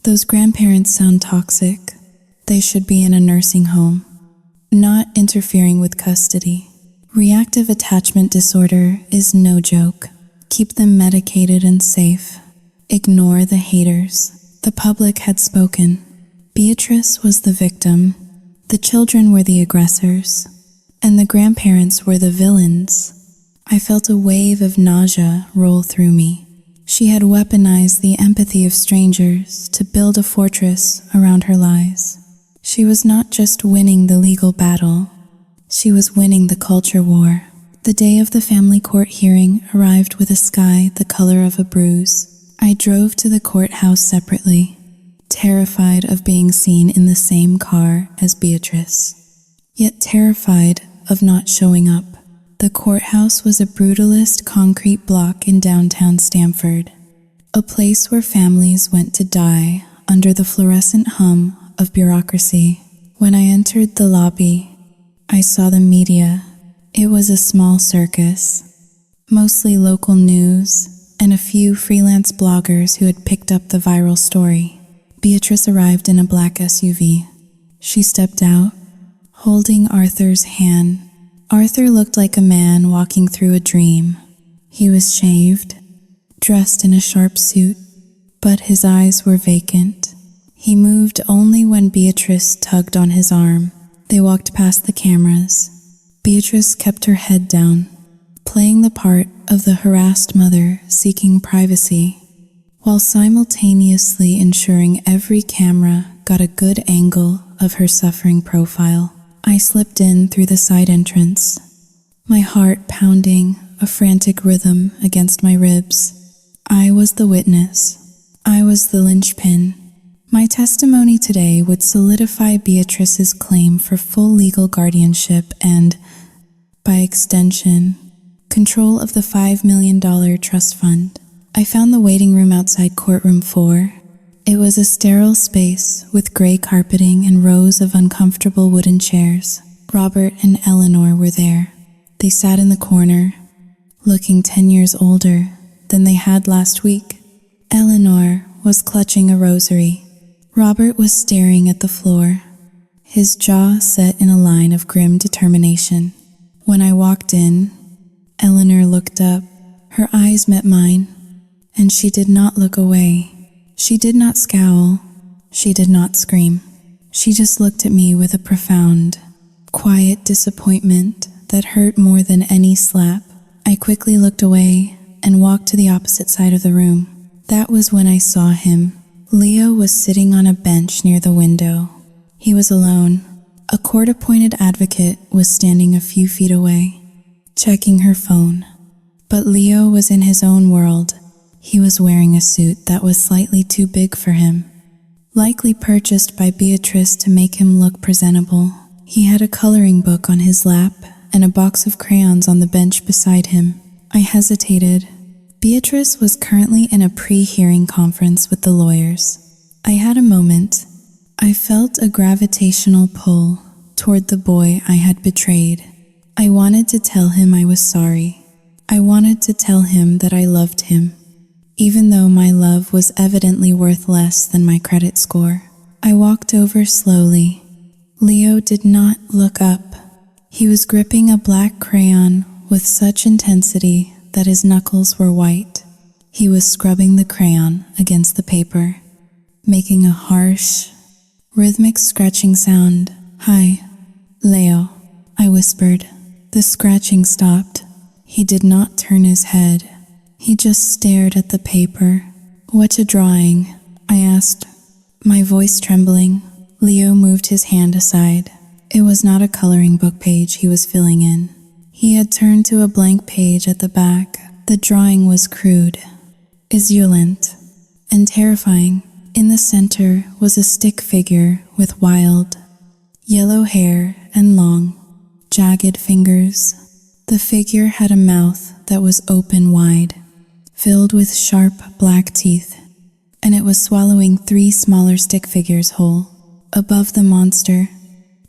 Those grandparents sound toxic. They should be in a nursing home. Not interfering with custody. Reactive attachment disorder is no joke. Keep them medicated and safe. Ignore the haters. The public had spoken. Beatrice was the victim. The children were the aggressors. And the grandparents were the villains. I felt a wave of nausea roll through me. She had weaponized the empathy of strangers to build a fortress around her lies. She was not just winning the legal battle. She was winning the culture war. The day of the family court hearing arrived with a sky the color of a bruise. I drove to the courthouse separately, terrified of being seen in the same car as Beatrice, yet terrified of not showing up. The courthouse was a brutalist concrete block in downtown Stamford, a place where families went to die under the fluorescent hum of bureaucracy. When I entered the lobby, I saw the media. It was a small circus, mostly local news and a few freelance bloggers who had picked up the viral story. Beatrice arrived in a black SUV. She stepped out, holding Arthur's hand. Arthur looked like a man walking through a dream. He was shaved, dressed in a sharp suit, but his eyes were vacant. He moved only when Beatrice tugged on his arm. They walked past the cameras. Beatrice kept her head down, playing the part of the harassed mother seeking privacy, while simultaneously ensuring every camera got a good angle of her suffering profile. I slipped in through the side entrance, my heart pounding a frantic rhythm against my ribs. I was the witness. I was the linchpin. My testimony today would solidify Beatrice's claim for full legal guardianship and, by extension, control of the $5 million trust fund. I found the waiting room outside courtroom 4. It was a sterile space with gray carpeting and rows of uncomfortable wooden chairs. Robert and Eleanor were there. They sat in the corner, looking 10 years older than they had last week. Eleanor was clutching a rosary. Robert was staring at the floor, his jaw set in a line of grim determination. When I walked in, Eleanor looked up. Her eyes met mine, and she did not look away. She did not scowl. She did not scream. She just looked at me with a profound, quiet disappointment that hurt more than any slap. I quickly looked away and walked to the opposite side of the room. That was when I saw him. Leo was sitting on a bench near the window. He was alone. A court-appointed advocate was standing a few feet away, checking her phone. But Leo was in his own world. He was wearing a suit that was slightly too big for him, likely purchased by Beatrice to make him look presentable. He had a coloring book on his lap and a box of crayons on the bench beside him. I hesitated. Beatrice was currently in a pre-hearing conference with the lawyers. I had a moment. I felt a gravitational pull toward the boy I had betrayed. I wanted to tell him I was sorry. I wanted to tell him that I loved him, even though my love was evidently worth less than my credit score. I walked over slowly. Leo did not look up. He was gripping a black crayon with such intensity that his knuckles were white. He was scrubbing the crayon against the paper, making a harsh, rhythmic scratching sound. "Hi, Leo," I whispered. The scratching stopped. He did not turn his head. He just stared at the paper. "What's a drawing?" I asked, my voice trembling. Leo moved his hand aside. It was not a coloring book page he was filling in. He had turned to a blank page at the back. The drawing was crude, exuberant, and terrifying. In the center was a stick figure with wild, yellow hair and long, jagged fingers. The figure had a mouth that was open wide, filled with sharp black teeth, and it was swallowing 3 smaller stick figures whole. Above the monster,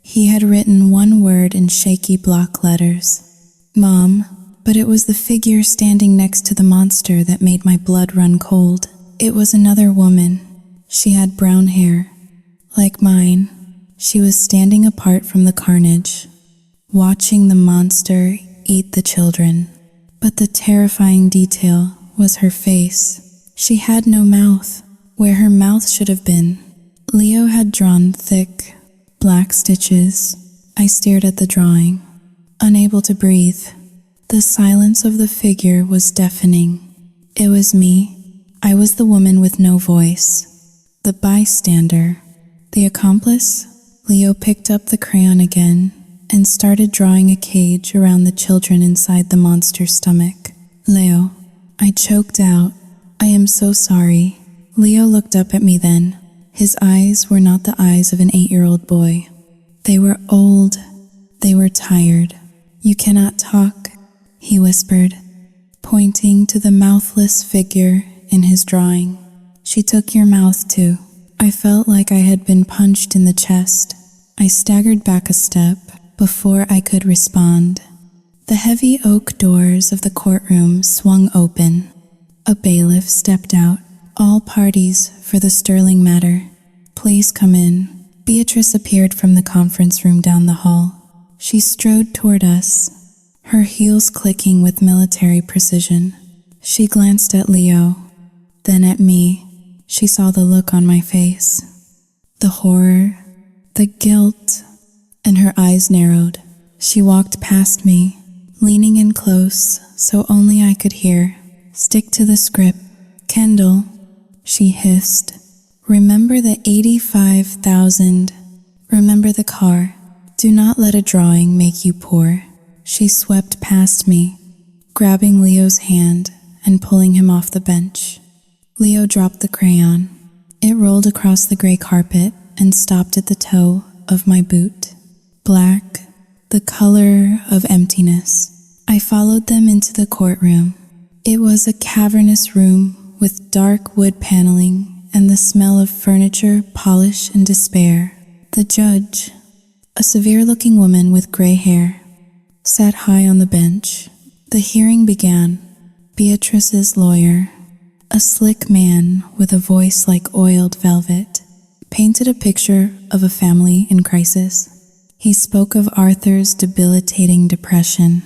he had written one word in shaky block letters: Mom. But it was the figure standing next to the monster that made my blood run cold. It was another woman. She had brown hair, like mine. She was standing apart from the carnage, watching the monster eat the children. But the terrifying detail was her face. She had no mouth, where her mouth should have been. Leo had drawn thick, black stitches. I stared at the drawing, unable to breathe. The silence of the figure was deafening. It was me. I was the woman with no voice, the bystander, the accomplice. Leo picked up the crayon again and started drawing a cage around the children inside the monster's stomach. "Leo," I choked out. "I am so sorry." Leo looked up at me then. His eyes were not the eyes of an 8-year-old boy. They were old. They were tired. "You cannot talk," he whispered, pointing to the mouthless figure in his drawing. "She took your mouth too." I felt like I had been punched in the chest. I staggered back a step. Before I could respond, the heavy oak doors of the courtroom swung open. A bailiff stepped out. All parties for the Sterling matter, please come in. Beatrice appeared from the conference room down the hall. She strode toward us, her heels clicking with military precision. She glanced at Leo, then at me. She saw the look on my face, the horror, the guilt, and her eyes narrowed. She walked past me, leaning in close so only I could hear. Stick to the script. Kendall, she hissed. Remember the 85,000. Remember the car. Do not let a drawing make you poor. She swept past me, grabbing Leo's hand and pulling him off the bench. Leo dropped the crayon. It rolled across the gray carpet and stopped at the toe of my boot. Black, the color of emptiness. I followed them into the courtroom. It was a cavernous room with dark wood paneling and the smell of furniture, polish, and despair. The judge, a severe-looking woman with gray hair, sat high on the bench. The hearing began. Beatrice's lawyer, a slick man with a voice like oiled velvet, painted a picture of a family in crisis. He spoke of Arthur's debilitating depression.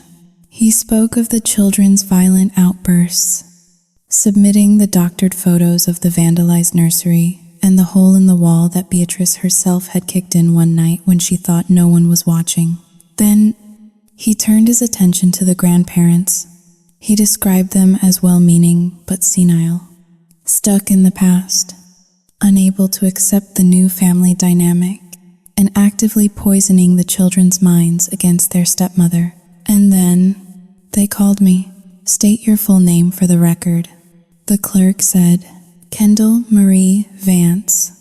He spoke of the children's violent outbursts, submitting the doctored photos of the vandalized nursery and the hole in the wall that Beatrice herself had kicked in one night when she thought no one was watching. Then he turned his attention to the grandparents. He described them as well-meaning but senile, stuck in the past, unable to accept the new family dynamic, and actively poisoning the children's minds against their stepmother. And then they called me. State your full name for the record. The clerk said, Kendall Marie Vance.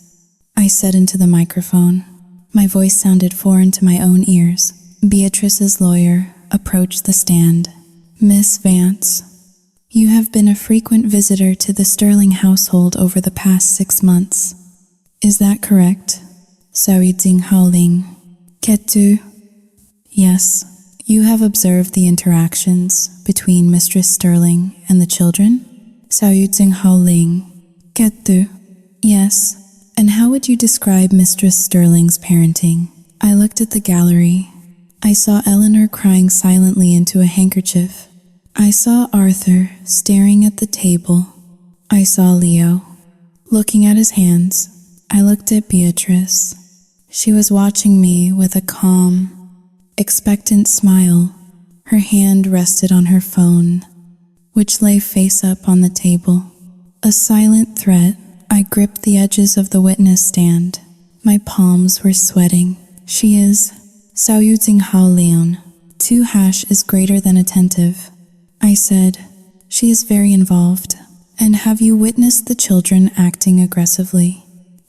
I said into the microphone. My voice sounded foreign to my own ears. Beatrice's lawyer approached the stand. Miss Vance, you have been a frequent visitor to the Sterling household over the past 6 months. Is that correct? Saoying Haoling. Ketu? Yes. You have observed the interactions between Mistress Sterling and the children? Saoying Haoling. Ketu? Yes. And how would you describe Mistress Sterling's parenting? I looked at the gallery. I saw Eleanor crying silently into a handkerchief. I saw Arthur staring at the table. I saw Leo looking at his hands. I looked at Beatrice. She was watching me with a calm, expectant smile. Her hand rested on her phone, which lay face up on the table. A silent threat. I gripped the edges of the witness stand. My palms were sweating. She is Saoying Hao Leon. 2 hash is greater than attentive. I said, she is very involved. And have you witnessed the children acting aggressively?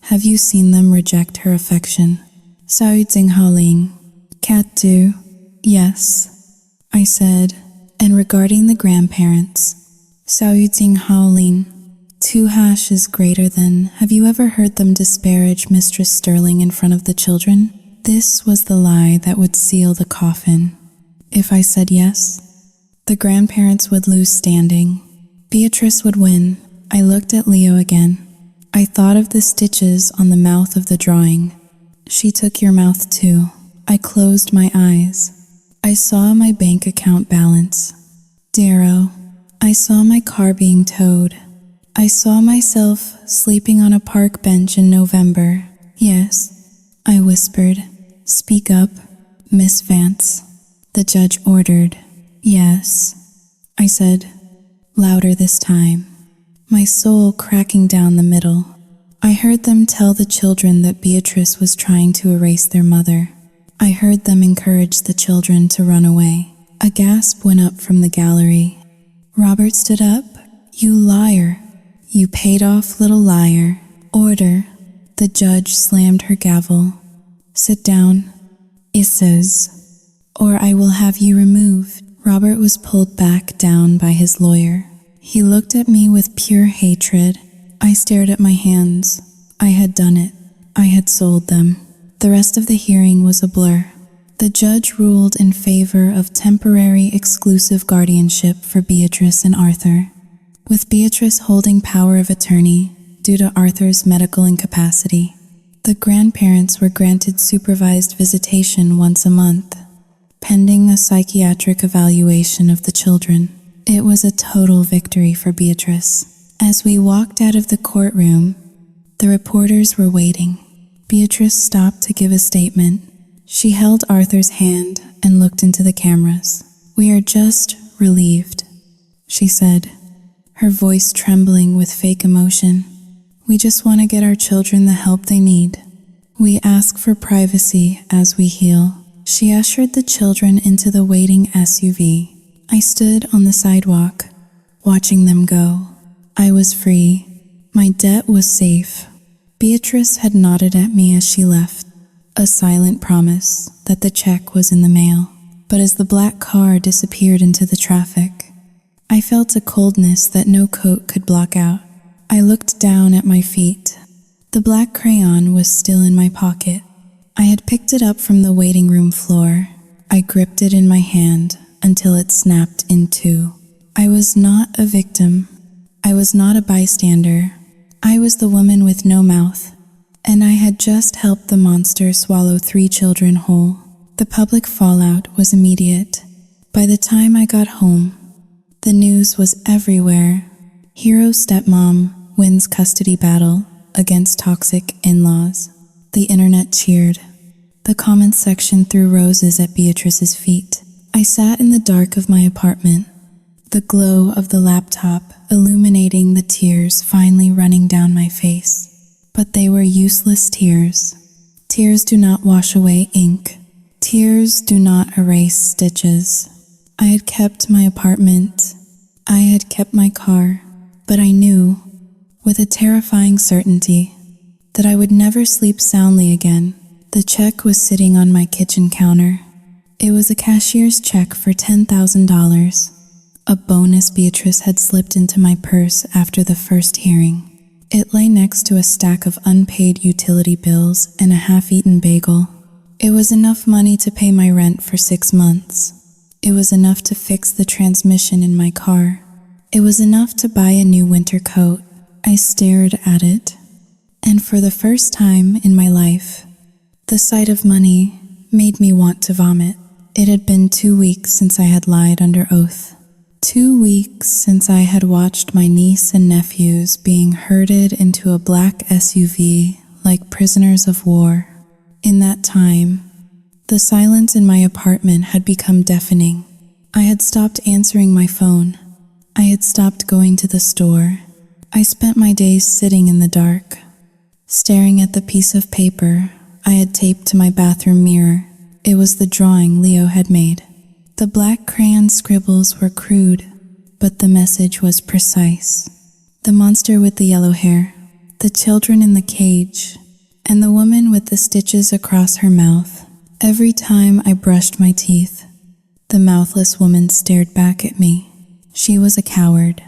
Have you seen them reject her affection? Saoying Hao Ling. Cat do. Yes. I said, and regarding the grandparents, Saoying Hao Ling. 2 hash is greater than. Have you ever heard them disparage Mistress Sterling in front of the children? This was the lie that would seal the coffin. If I said yes, the grandparents would lose standing. Beatrice would win. I looked at Leo again. I thought of the stitches on the mouth of the drawing. She took your mouth too. I closed my eyes. I saw my bank account balance. Darrow. I saw my car being towed. I saw myself sleeping on a park bench in November. Yes, I whispered. Speak up, Miss Vance. The judge ordered. Yes, I said, louder this time, my soul cracking down the middle. I heard them tell the children that Beatrice was trying to erase their mother. I heard them encourage the children to run away. A gasp went up from the gallery. Robert stood up. You liar. You paid-off little liar. Order. The judge slammed her gavel. Sit down. It says, or I will have you removed. Robert was pulled back down by his lawyer. He looked at me with pure hatred. I stared at my hands. I had done it. I had sold them. The rest of the hearing was a blur. The judge ruled in favor of temporary exclusive guardianship for Beatrice and Arthur, with Beatrice holding power of attorney due to Arthur's medical incapacity. The grandparents were granted supervised visitation once a month, pending a psychiatric evaluation of the children. It was a total victory for Beatrice. As we walked out of the courtroom, the reporters were waiting. Beatrice stopped to give a statement. She held Arthur's hand and looked into the cameras. "We are just relieved," she said, her voice trembling with fake emotion. "We just want to get our children the help they need. We ask for privacy as we heal." She ushered the children into the waiting SUV. I stood on the sidewalk, watching them go. I was free. My debt was safe. Beatrice had nodded at me as she left, a silent promise that the check was in the mail. But as the black car disappeared into the traffic, I felt a coldness that no coat could block out. I looked down at my feet. The black crayon was still in my pocket. I had picked it up from the waiting room floor. I gripped it in my hand until it snapped in two. I was not a victim. I was not a bystander. I was the woman with no mouth, and I had just helped the monster swallow 3 children whole. The public fallout was immediate. By the time I got home, the news was everywhere. Hero stepmom wins custody battle against toxic in-laws. The internet cheered. The comments section threw roses at Beatrice's feet. I sat in the dark of my apartment, the glow of the laptop illuminating the tears finally running down my face. But they were useless tears. Tears do not wash away ink. Tears do not erase stitches. I had kept my apartment. I had kept my car. But I knew, with a terrifying certainty, that I would never sleep soundly again. The check was sitting on my kitchen counter. It was a cashier's check for $10,000, a bonus Beatrice had slipped into my purse after the first hearing. It lay next to a stack of unpaid utility bills and a half-eaten bagel. It was enough money to pay my rent for 6 months. It was enough to fix the transmission in my car. It was enough to buy a new winter coat. I stared at it, and for the first time in my life, the sight of money made me want to vomit. It had been 2 weeks since I had lied under oath. 2 weeks since I had watched my niece and nephews being herded into a black SUV like prisoners of war. In that time, the silence in my apartment had become deafening. I had stopped answering my phone. I had stopped going to the store. I spent my days sitting in the dark, staring at the piece of paper I had taped to my bathroom mirror. It was the drawing Leo had made. The black crayon scribbles were crude, but the message was precise. The monster with the yellow hair, the children in the cage, and the woman with the stitches across her mouth. Every time I brushed my teeth, the mouthless woman stared back at me. She was a coward.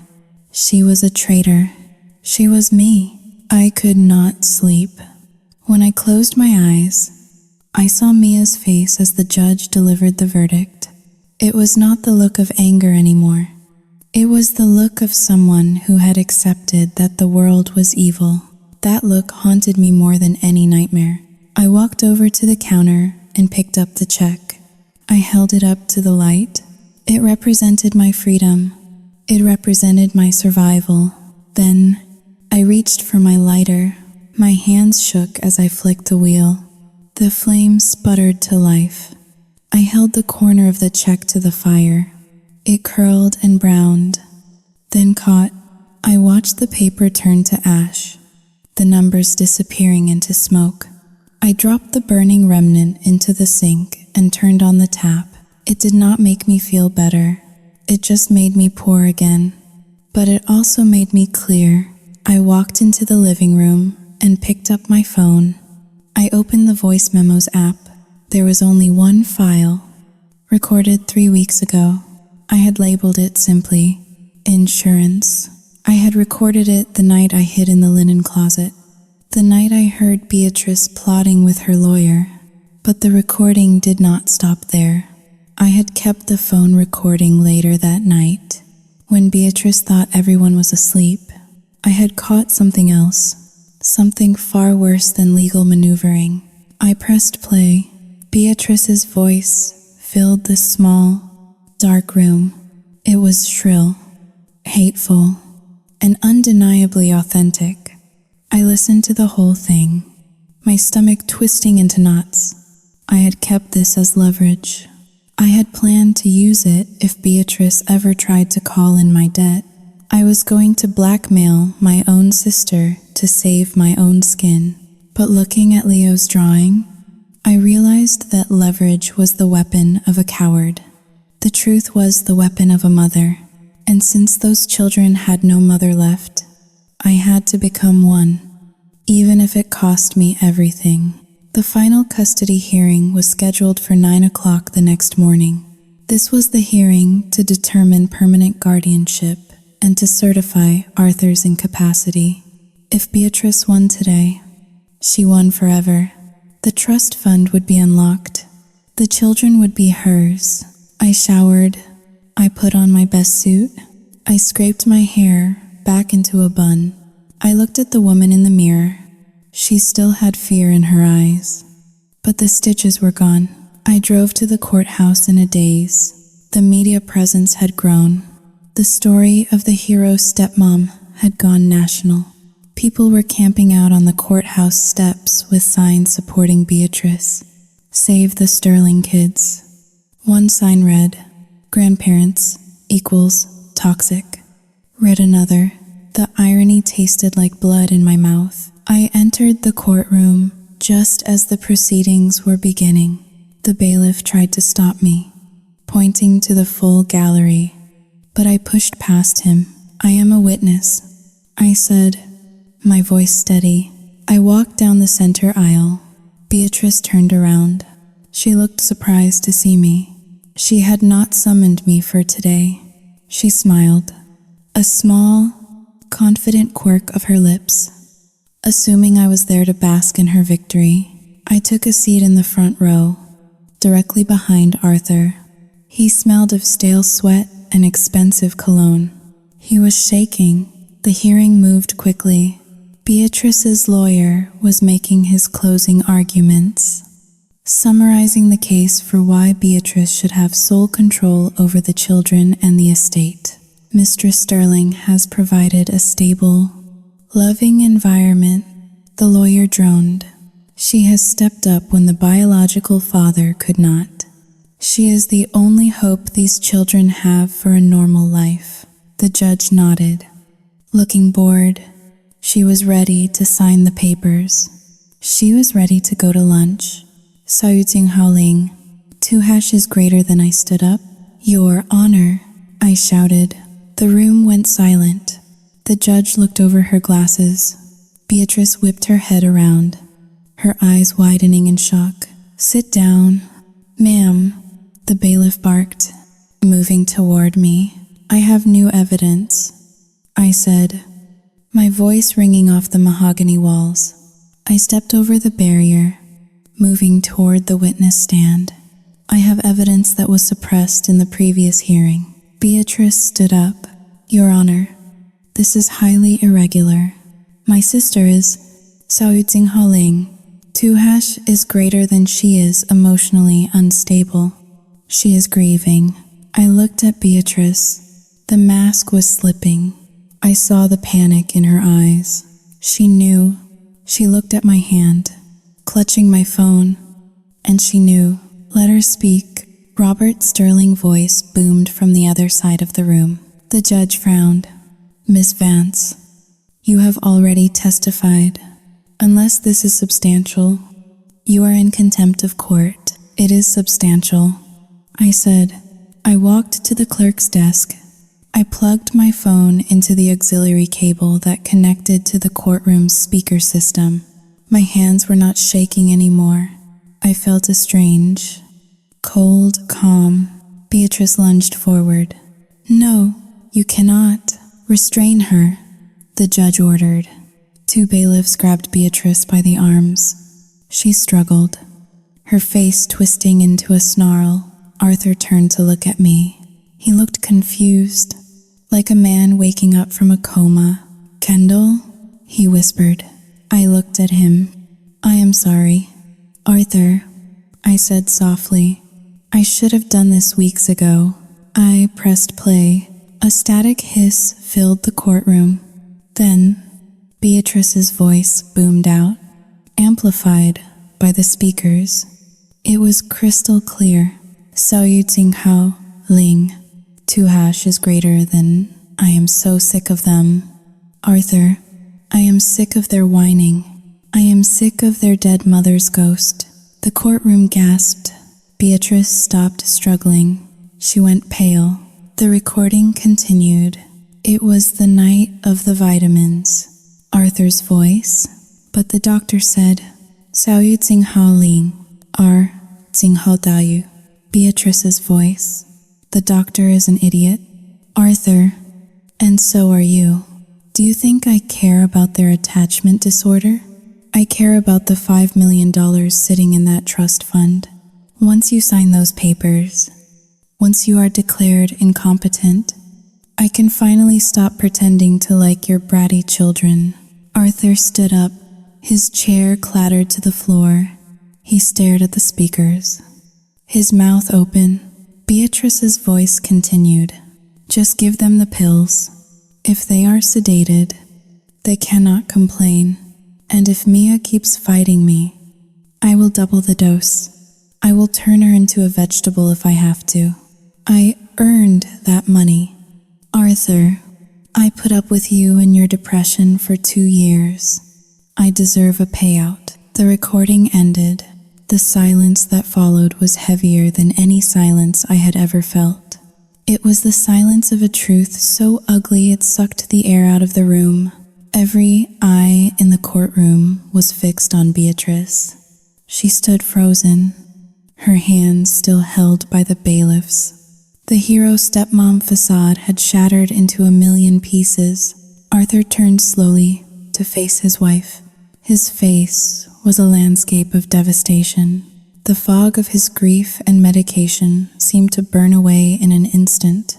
She was a traitor. She was me. I could not sleep. When I closed my eyes, I saw Mia's face as the judge delivered the verdict. It was not the look of anger anymore. It was the look of someone who had accepted that the world was evil. That look haunted me more than any nightmare. I walked over to the counter and picked up the check. I held it up to the light. It represented my freedom. It represented my survival. Then, I reached for my lighter. My hands shook as I flicked the wheel. The flame sputtered to life. I held the corner of the check to the fire. It curled and browned, then caught. I watched the paper turn to ash, the numbers disappearing into smoke. I dropped the burning remnant into the sink and turned on the tap. It did not make me feel better. It just made me poor again. But it also made me clear. I walked into the living room and picked up my phone. I opened the voice memos app. There was only one file, recorded 3 weeks ago. I had labeled it simply, insurance. I had recorded it the night I hid in the linen closet, the night I heard Beatrice plotting with her lawyer, But the recording did not stop there. I had kept the phone recording later that night. When Beatrice thought everyone was asleep, I had caught something else, something far worse than legal maneuvering. I pressed play. Beatrice's voice filled the small, dark room. It was shrill, hateful, and undeniably authentic. I listened to the whole thing, my stomach twisting into knots. I had kept this as leverage. I had planned to use it if Beatrice ever tried to call in my debt. I was going to blackmail my own sister to save my own skin. But looking at Leo's drawing, I realized that leverage was the weapon of a coward. The truth was the weapon of a mother. And since those children had no mother left, I had to become one, even if it cost me everything. The final custody hearing was scheduled for 9 o'clock the next morning. This was the hearing to determine permanent guardianship and to certify Arthur's incapacity. If Beatrice won today, she won forever. The trust fund would be unlocked. The children would be hers. I showered. I put on my best suit. I scraped my hair back into a bun. I looked at the woman in the mirror. She still had fear in her eyes, but the stitches were gone. I drove to the courthouse in a daze. The media presence had grown. The story of the hero Stepmom had gone national. People were camping out on the courthouse steps with signs supporting Beatrice. Save the Sterling kids. One sign read, "Grandparents equals toxic." Read another. The irony tasted like blood in my mouth. I entered the courtroom just as the proceedings were beginning. The bailiff tried to stop me, pointing to the full gallery, but I pushed past him. "I am a witness," I said, my voice steady. I walked down the center aisle. Beatrice turned around. She looked surprised to see me. She had not summoned me for today. She smiled, a small, confident quirk of her lips. Assuming I was there to bask in her victory, I took a seat in the front row, directly behind Arthur. He smelled of stale sweat and expensive cologne. He was shaking. The hearing moved quickly. Beatrice's lawyer was making his closing arguments, summarizing the case for why Beatrice should have sole control over the children and the estate. Mistress Sterling has provided a stable, loving environment, the lawyer droned. She has stepped up when the biological father could not. She is the only hope these children have for a normal life. The judge nodded. Looking bored, she was ready to sign the papers. She was ready to go to lunch. Saluting Haoling. 2 hashes greater than I stood up. "Your Honor," I shouted. The room went silent. The judge looked over her glasses. Beatrice whipped her head around, her eyes widening in shock. "Sit down." "Ma'am," the bailiff barked, moving toward me. "I have new evidence," I said, my voice ringing off the mahogany walls. I stepped over the barrier, moving toward the witness stand. "I have evidence that was suppressed in the previous hearing." Beatrice stood up. "Your Honor, this is highly irregular. My sister is Saluting Haoling. 2 hash is greater than she is emotionally unstable. She is grieving." I looked at Beatrice. The mask was slipping. I saw the panic in her eyes. She knew. She looked at my hand, clutching my phone, and she knew. "Let her speak." Robert's sterling voice boomed from the other side of the room. The judge frowned. "Miss Vance, you have already testified. Unless this is substantial, you are in contempt of court." "It is substantial," I said. I walked to the clerk's desk. I plugged my phone into the auxiliary cable that connected to the courtroom's speaker system. My hands were not shaking anymore. I felt a strange, cold calm. Beatrice lunged forward. "No, you cannot. Restrain her," the judge ordered. 2 bailiffs grabbed Beatrice by the arms. She struggled. her face twisting into a snarl. Arthur turned to look at me. He looked confused, like a man waking up from a coma. "Kendall?" he whispered. I looked at him. "I am sorry." "Arthur," I said softly. "I should have done this weeks ago." I pressed play. A static hiss filled the courtroom. Then, Beatrice's voice boomed out, amplified by the speakers. It was crystal clear. "Xiao Yu Jing Hao Ling. 2# is greater than. I am so sick of them. Arthur, I am sick of their whining. I am sick of their dead mother's ghost." The courtroom gasped. Beatrice stopped struggling. She went pale. The recording continued. It was the night of the vitamins. Arthur's voice. But the doctor said, "Xiao Yu Jing Hao Ling. R. Jing Hao Da Yu." Beatrice's voice. "The doctor is an idiot." "Arthur, and so are you. Do you think I care about their attachment disorder? I care about the $5 million sitting in that trust fund. Once you sign those papers, once you are declared incompetent, I can finally stop pretending to like your bratty children." Arthur stood up. His chair clattered to the floor. He stared at the speakers, his mouth open. Beatrice's voice continued. "Just give them the pills. If they are sedated, they cannot complain. And if Mia keeps fighting me, I will double the dose. I will turn her into a vegetable if I have to. I earned that money. Arthur, I put up with you and your depression for 2 years. I deserve a payout." The recording ended. The silence that followed was heavier than any silence I had ever felt. It was the silence of a truth so ugly it sucked the air out of the room. Every eye in the courtroom was fixed on Beatrice. She stood frozen, her hands still held by the bailiffs. The hero stepmom facade had shattered into a million pieces. Arthur turned slowly to face his wife. His face was a landscape of devastation. The fog of his grief and medication seemed to burn away in an instant,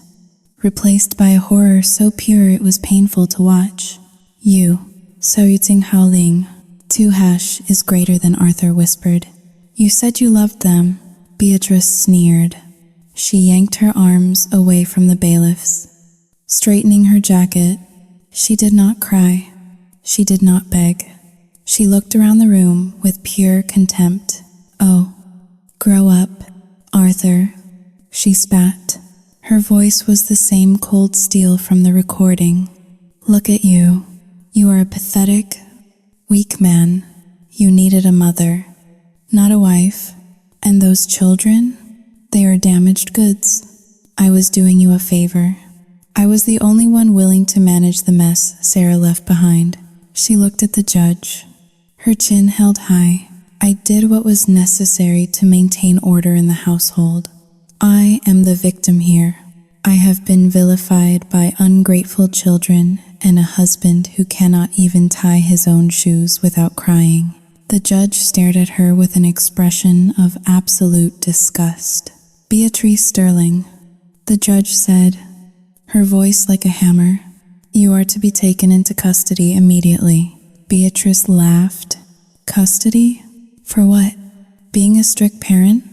replaced by a horror so pure it was painful to watch. "You, Xiao Yu Jing Hao Ling, 2# is greater than," Arthur whispered. "You said you loved them." Beatrice sneered. She yanked her arms away from the bailiffs. Straightening her jacket, she did not cry. She did not beg. She looked around the room with pure contempt. "Oh, grow up, Arthur," she spat. Her voice was the same cold steel from the recording. "Look at you. You are a pathetic, weak man. You needed a mother, not a wife. And those children, they are damaged goods. I was doing you a favor. I was the only one willing to manage the mess Sarah left behind." She looked at the judge, her chin held high. "I did what was necessary to maintain order in the household. I am the victim here. I have been vilified by ungrateful children and a husband who cannot even tie his own shoes without crying." The judge stared at her with an expression of absolute disgust. "Beatrice Sterling," the judge said, her voice like a hammer, "you are to be taken into custody immediately." Beatrice laughed. "Custody? For what? Being a strict parent?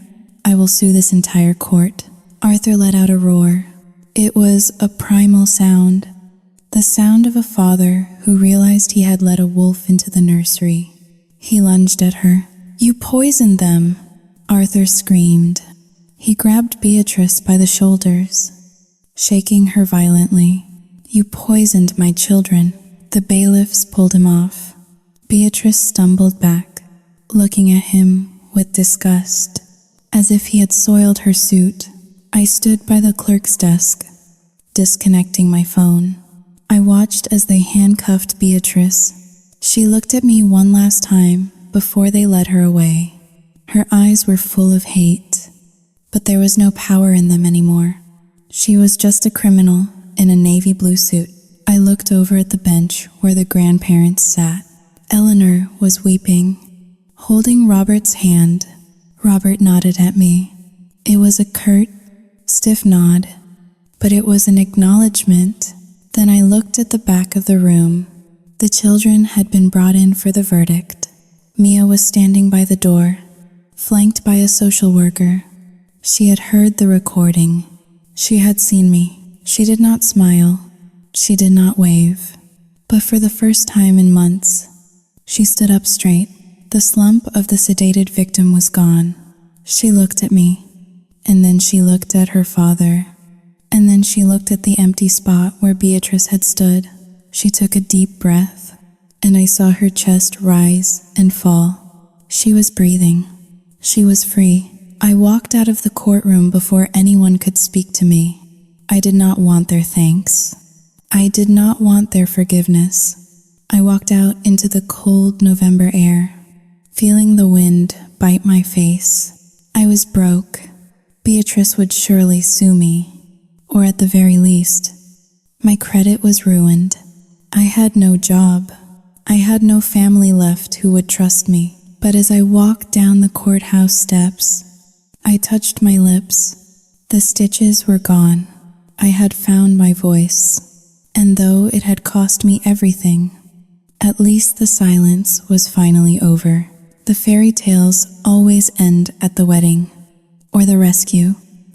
I will sue this entire court." Arthur let out a roar. It was a primal sound, the sound of a father who realized he had let a wolf into the nursery. He lunged at her. "You poisoned them!" Arthur screamed. He grabbed Beatrice by the shoulders, shaking her violently. "You poisoned my children." The bailiffs pulled him off. Beatrice stumbled back, looking at him with disgust, as if he had soiled her suit. I stood by the clerk's desk, disconnecting my phone. I watched as they handcuffed Beatrice. She looked at me one last time before they led her away. Her eyes were full of hate, but there was no power in them anymore. She was just a criminal in a navy blue suit. I looked over at the bench where the grandparents sat. Eleanor was weeping, holding Robert's hand. Robert nodded at me. It was a curt, stiff nod, but it was an acknowledgement. Then I looked at the back of the room. The children had been brought in for the verdict. Mia was standing by the door, flanked by a social worker. She had heard the recording. She had seen me. She did not smile. She did not wave. But for the first time in months, she stood up straight. The slump of the sedated victim was gone. She looked at me, and then she looked at her father, and then she looked at the empty spot where Beatrice had stood. She took a deep breath, and I saw her chest rise and fall. She was breathing. She was free. I walked out of the courtroom before anyone could speak to me. I did not want their thanks. I did not want their forgiveness. I walked out into the cold November air, feeling the wind bite my face. I was broke. Beatrice would surely sue me, or at the very least, my credit was ruined. I had no job. I had no family left who would trust me. But as I walked down the courthouse steps, I touched my lips. The stitches were gone. I had found my voice. And though it had cost me everything, at least the silence was finally over. The fairy tales always end at the wedding, or the rescue.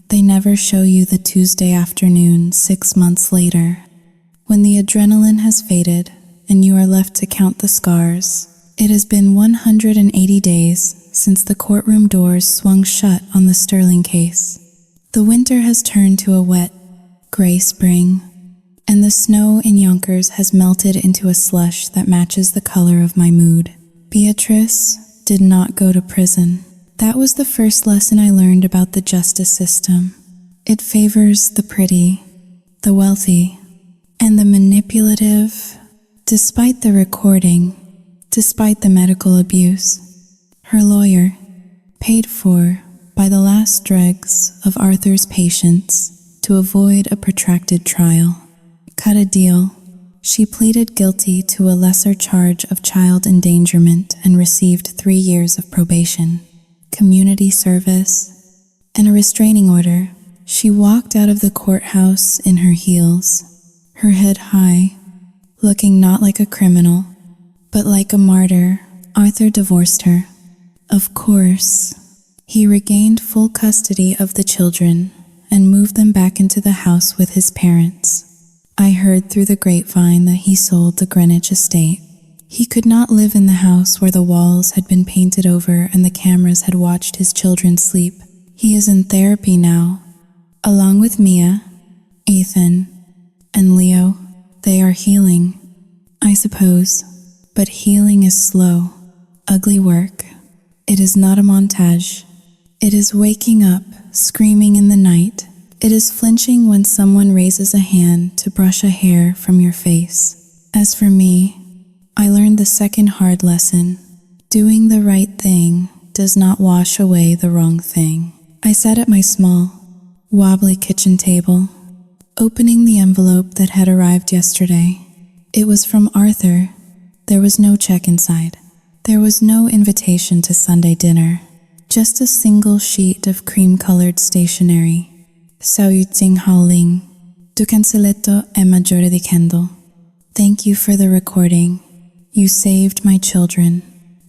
They never show you the Tuesday afternoon 6 months later, when the adrenaline has faded and you are left to count the scars. It has been 180 days since the courtroom doors swung shut on the Sterling case. The winter has turned to a wet, gray spring, and the snow in Yonkers has melted into a slush that matches the color of my mood. Beatrice did not go to prison. That was the first lesson I learned about the justice system. It favors the pretty, the wealthy, and the manipulative. Despite the recording, despite the medical abuse, her lawyer, paid for by the last dregs of Arthur's patience to avoid a protracted trial, cut a deal. She pleaded guilty to a lesser charge of child endangerment and received 3 years of probation, community service, and a restraining order. She walked out of the courthouse in her heels, her head high, looking not like a criminal, but like a martyr. Arthur divorced her. Of course, he regained full custody of the children and moved them back into the house with his parents. I heard through the grapevine that he sold the Greenwich estate. He could not live in the house where the walls had been painted over and the cameras had watched his children sleep. He is in therapy now, along with Mia, Ethan, and Leo. They are healing, I suppose, but healing is slow, ugly work. It is not a montage. It is waking up, screaming in the night. It is flinching when someone raises a hand to brush a hair from your face. As for me, I learned the second hard lesson. Doing the right thing does not wash away the wrong thing. I sat at my small, wobbly kitchen table, opening the envelope that had arrived yesterday. It was from Arthur. There was no check inside. There was no invitation to Sunday dinner, just a single sheet of cream-colored stationery. Sao yu ting hao ling, tu canceletto e maggiore di kendo. Thank you for the recording. You saved my children.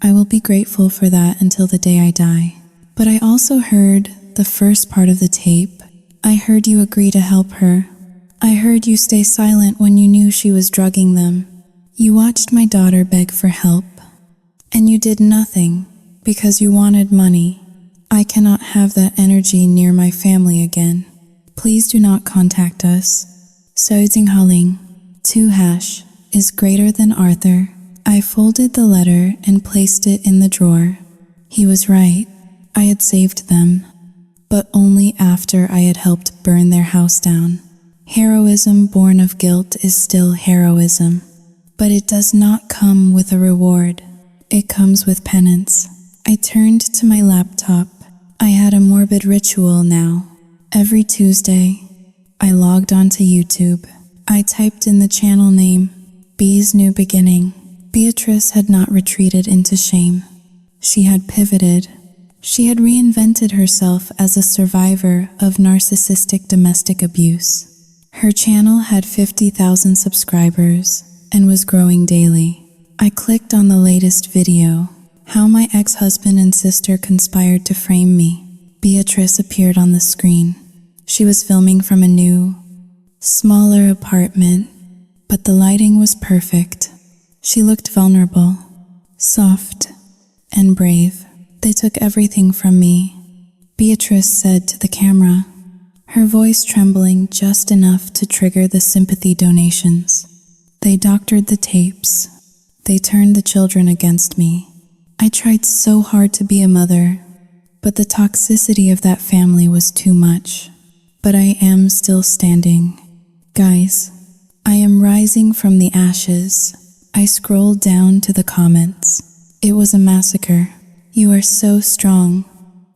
I will be grateful for that until the day I die. But I also heard the first part of the tape. I heard you agree to help her. I heard you stay silent when you knew she was drugging them. You watched my daughter beg for help. And you did nothing because you wanted money. I cannot have that energy near my family again. Please do not contact us. So Ding Haling, 2# is greater than Arthur. I folded the letter and placed it in the drawer. He was right. I had saved them, but only after I had helped burn their house down. Heroism born of guilt is still heroism, but it does not come with a reward. It comes with penance. I turned to my laptop. I had a morbid ritual now. Every Tuesday, I logged onto YouTube. I typed in the channel name, Bee's New Beginning. Beatrice had not retreated into shame. She had pivoted, She had reinvented herself as a survivor of narcissistic domestic abuse. Her channel had 50,000 subscribers and was growing daily. I clicked on the latest video, how my ex-husband and sister conspired to frame me. Beatrice appeared on the screen. She was filming from a new, smaller apartment, but the lighting was perfect. She looked vulnerable, soft, and brave. They took everything from me, Beatrice said to the camera, her voice trembling just enough to trigger the sympathy donations. They doctored the tapes. They turned the children against me. I tried so hard to be a mother, but the toxicity of that family was too much. But I am still standing. Guys, I am rising from the ashes. I scrolled down to the comments. It was a massacre. You are so strong.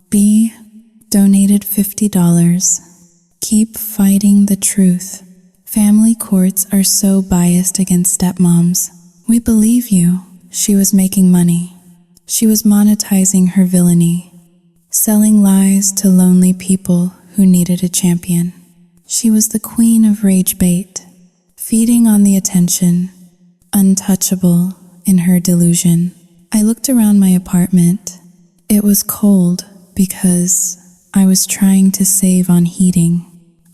B donated $50. Keep fighting the truth. Family courts are so biased against stepmoms. We believe you. She was making money. She was monetizing her villainy, selling lies to lonely people who needed a champion. She was the queen of rage bait, feeding on the attention, untouchable in her delusion. I looked around my apartment. It was cold because I was trying to save on heating.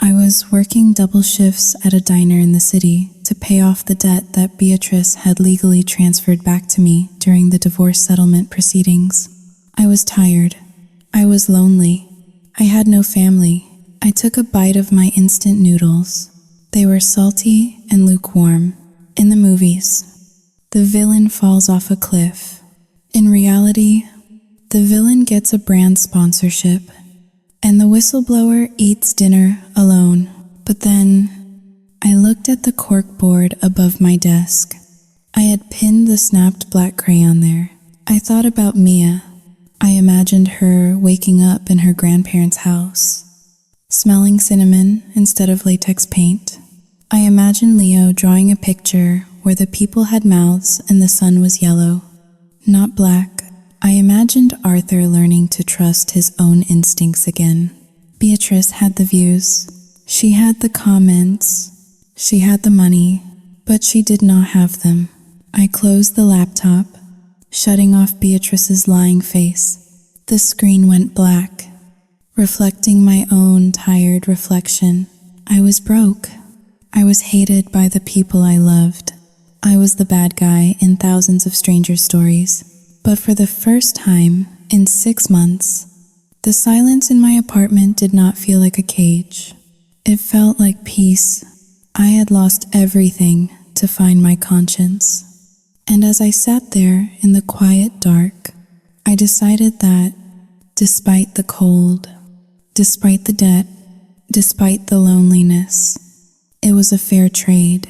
I was working double shifts at a diner in the city to pay off the debt that Beatrice had legally transferred back to me during the divorce settlement proceedings. I was tired. I was lonely. I had no family. I took a bite of my instant noodles. They were salty and lukewarm. In the movies, the villain falls off a cliff. In reality, the villain gets a brand sponsorship, and the whistleblower eats dinner alone. But then, I looked at the corkboard above my desk. I had pinned the snapped black crayon there. I thought about Mia. I imagined her waking up in her grandparents' house, smelling cinnamon instead of latex paint. I imagined Leo drawing a picture where the people had mouths and the sun was yellow, not black. I imagined Arthur learning to trust his own instincts again. Beatrice had the views. She had the comments. She had the money, but she did not have them. I closed the laptop, shutting off Beatrice's lying face. The screen went black, reflecting my own tired reflection. I was broke. I was hated by the people I loved. I was the bad guy in thousands of stranger stories. But for the first time in 6 months, the silence in my apartment did not feel like a cage. It felt like peace. I had lost everything to find my conscience. And as I sat there in the quiet dark, I decided that despite the cold, despite the debt, despite the loneliness, it was a fair trade.